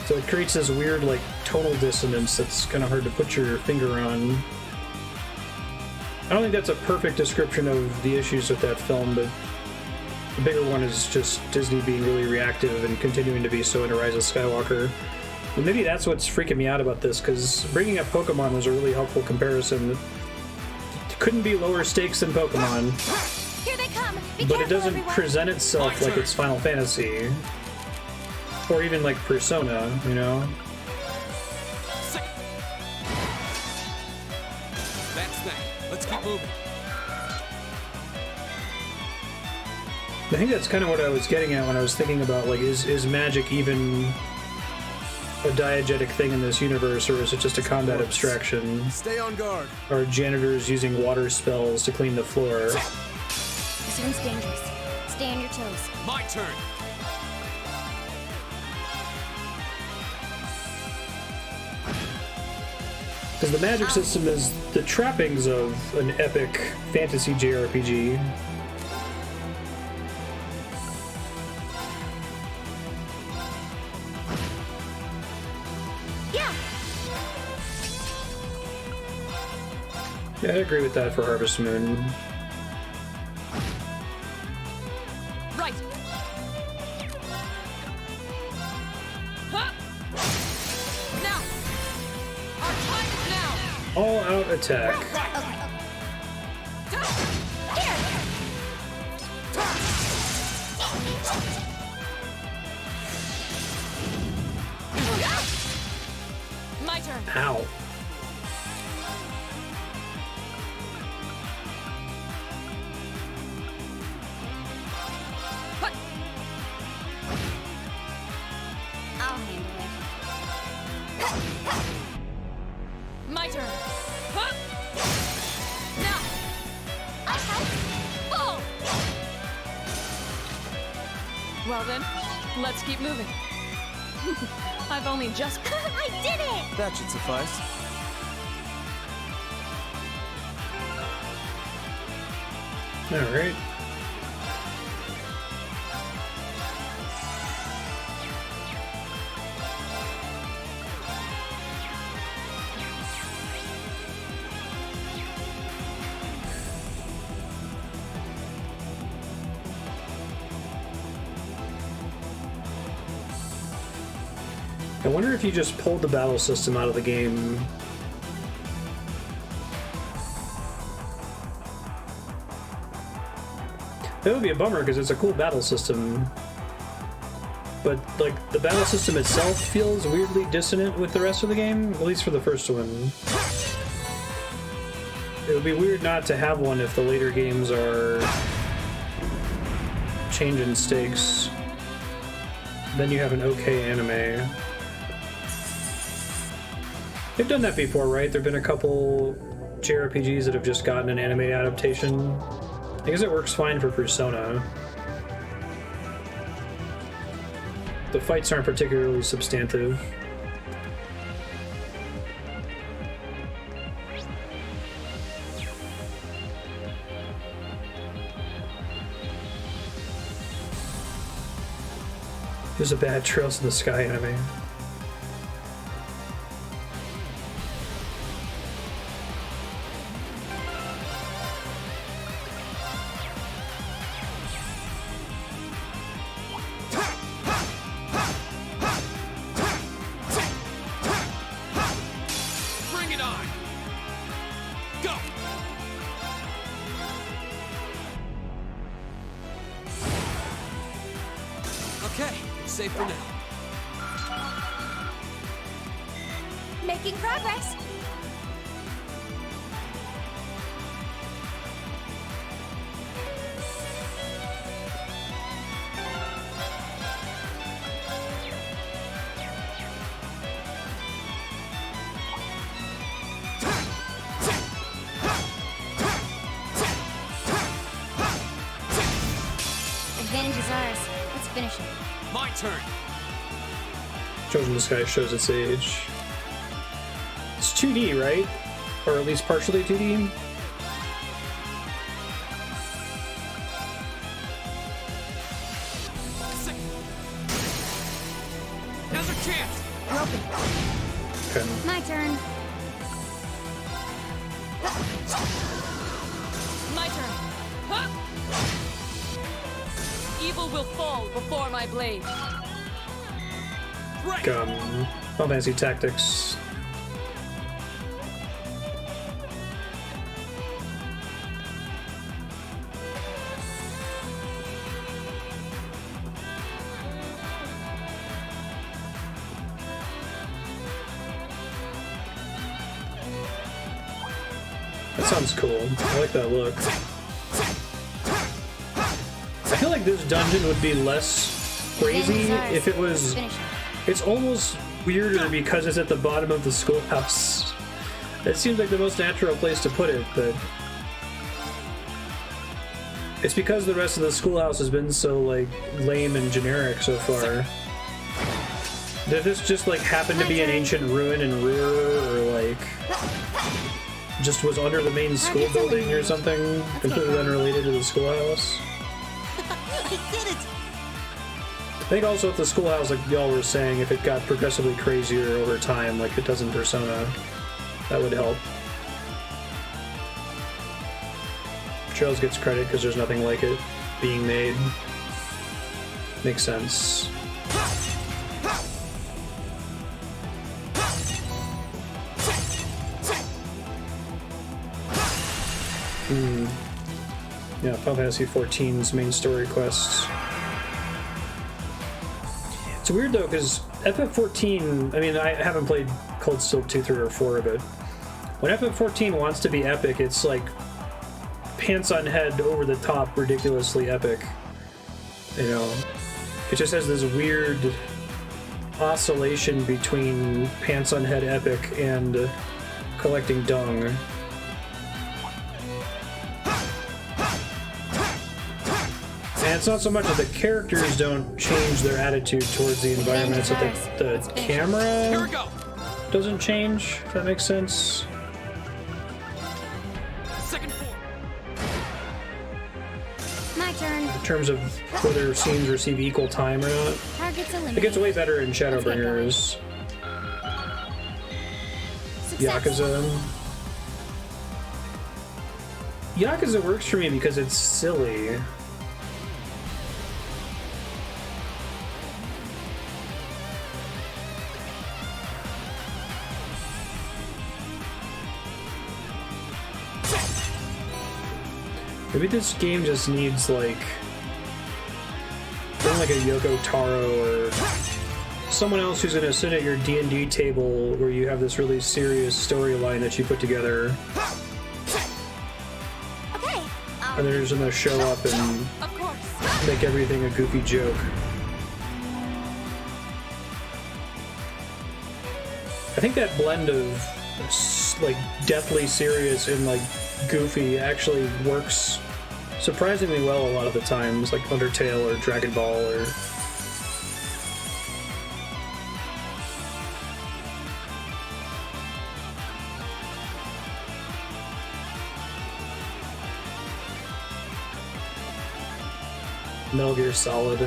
So it creates this weird, like, tonal dissonance that's kind of hard to put your finger on. I don't think that's a perfect description of the issues with that film, but the bigger one is just Disney being really reactive and continuing to be so into Rise of Skywalker. And maybe that's what's freaking me out about this, because bringing up Pokemon was a really helpful comparison. It couldn't be lower stakes than Pokemon, Here they come. Be but it careful, doesn't everyone. present itself like it's Final Fantasy. Or even like Persona, you know? That's that. Let's keep moving. I think that's kind of what I was getting at when I was thinking about, like, is magic even a diegetic thing in this universe, or is it just a combat abstraction? Stay on guard. Are janitors using water spells to clean the floor? This room's dangerous. Stay on your toes. My turn. Because the magic system is the trappings of an epic fantasy JRPG. Yeah, I agree with that for Harvest Moon. Right. Huh. Now. Our time is now. All-out attack. My turn. Ow. I'll handle it. My turn. Huh. Now. Oh. Well then, let's keep moving. I've only just... I did it! That should suffice. All right. I wonder if you just pulled the battle system out of the game. That would be a bummer because it's a cool battle system. But, like, the battle system itself feels weirdly dissonant with the rest of the game, at least for the first one. It would be weird not to have one if the later games are changing stakes. Then you have an okay anime. They've done that before, right? There have been a couple JRPGs that have just gotten an anime adaptation. I guess it works fine for Persona. The fights aren't particularly substantive. There's a bad Trails in the Sky enemy. Bring it on! Go! Okay, it's safe for now. Making progress. Advantage is ours. Let's finish it. My turn. Trails in the Sky shows its age. It's 2D, right? Or at least partially 2D? Now's our chance. Okay. My turn. My turn. Huh? Evil will fall before my blade. Final Fantasy Tactics. That sounds cool. I like that look. I feel like this dungeon would be less crazy if it was... It's almost weirder because it's at the bottom of the schoolhouse. It seems like the most natural place to put it, but... It's because the rest of the schoolhouse has been so, like, lame and generic so far. Did this just, like, happen to be an ancient ruin in Ruhr, or, like... just was under the main school building or something, completely unrelated to the schoolhouse? I did it! I think also at the schoolhouse, like y'all were saying, if it got progressively crazier over time, like it does in Persona, that would help. Trails gets credit because there's nothing like it being made. Makes sense. Yeah, Final Fantasy XIV's main story quests. It's weird though, because FF14, I mean, I haven't played Cold Steel 2, 3, or 4 of it. When FF14 wants to be epic, it's like pants on head, over the top, ridiculously epic. You know, it just has this weird oscillation between pants on head epic and collecting dung. And it's not so much that the characters don't change their attitude towards the environment, it's that the camera doesn't change, if that makes sense. My turn. In terms of whether scenes receive equal time or not. Target's eliminated. It gets way better in Shadowbringers. Yakuza. Yakuza works for me because it's silly. Maybe this game just needs like a Yoko Taro or someone else who's gonna sit at your D&D table where you have this really serious storyline that you put together. Okay. And they're just gonna show up and make everything a goofy joke. I think that blend of like deathly serious and like goofy actually works surprisingly well a lot of the times, like Undertale or Dragon Ball or... Metal Gear Solid.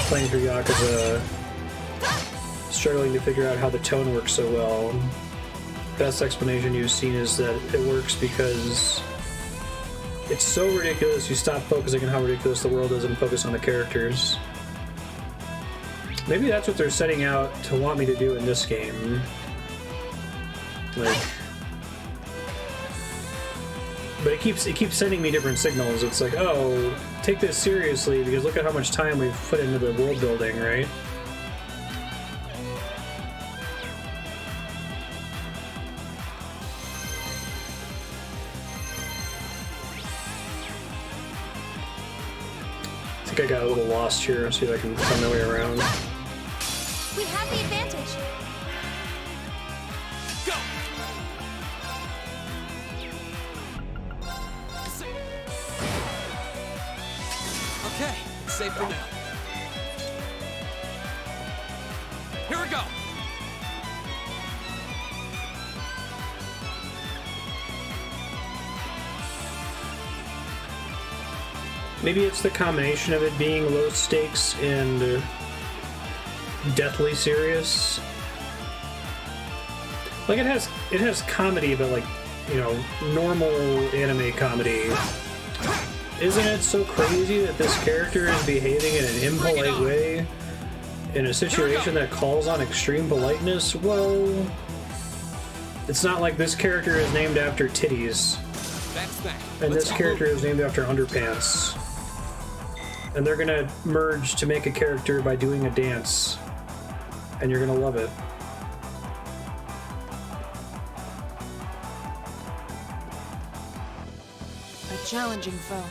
Playing through Yakuza, struggling to figure out how the tone works so well. Best explanation you've seen is that it works because it's so ridiculous you stop focusing on how ridiculous the world is and focus on the characters. Maybe that's what they're setting out to want me to do in this game. Like, but it keeps sending me different signals. It's like, oh, take this seriously because look at how much time we've put into the world building, right? I think I got a little lost here. Let's see if I can find my way around. We have the advantage. Go! Okay, it's safe for now. Here we go! Maybe it's the combination of it being low stakes and deathly serious. Like it has comedy, but like, you know, normal anime comedy. Isn't it so crazy that this character is behaving in an impolite way in a situation that calls on extreme politeness? Well, it's not like this character is named after titties. And this character is named after underpants. And they're gonna merge to make a character by doing a dance. And you're gonna love it. A challenging foe.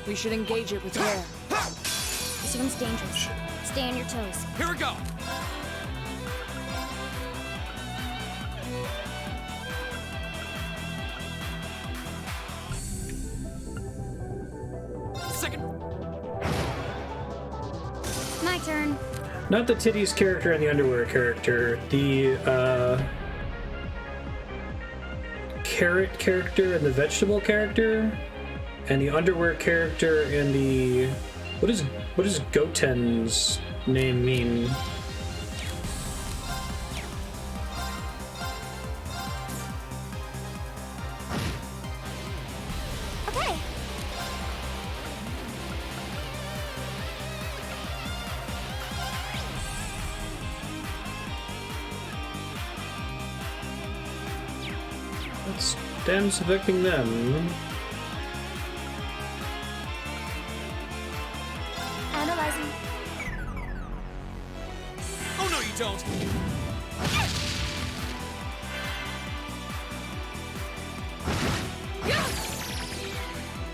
We should engage it with care. This one's dangerous. Stay on your toes. Here we go! Second. My turn. Not the titties character and the underwear character. The carrot character and the vegetable character, and the underwear character and the what does Goten's name mean? Okay. That's dam's affecting them. Analyzing. Oh no, you don't!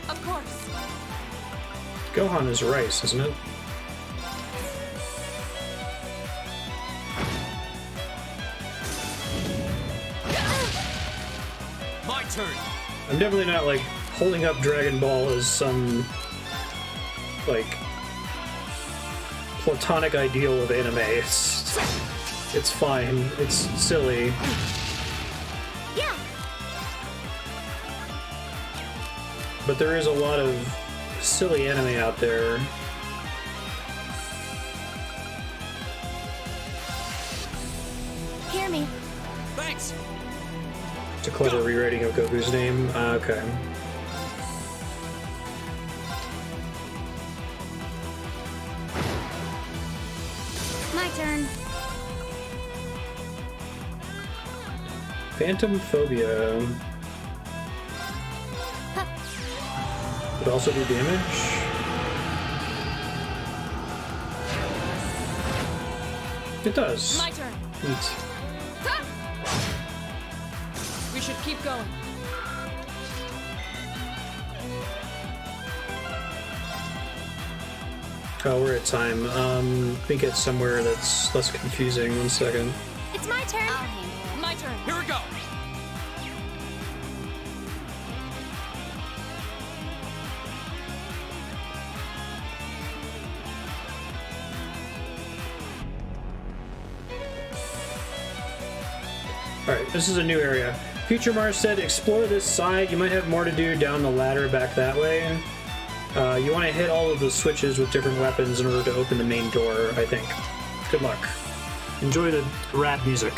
Of course. Gohan is rice, isn't it? My turn! I'm definitely not like holding up Dragon Ball as some like platonic ideal of anime. It's fine. It's silly. Yeah. But there is a lot of silly anime out there. Hear me. Thanks! It's a clever rewriting of Goku's name. Okay. My turn. Phantom Phobia. Would also do damage. It does. My turn. Neat. We should keep going. Oh, we're at time. Let me get somewhere that's less confusing. 1 second. It's my turn. My turn. Here we go! Alright, this is a new area. Future Marstead, explore this side. You might have more to do down the ladder back that way. You want to hit all of the switches with different weapons in order to open the main door, I think. Good luck. Enjoy the rap music.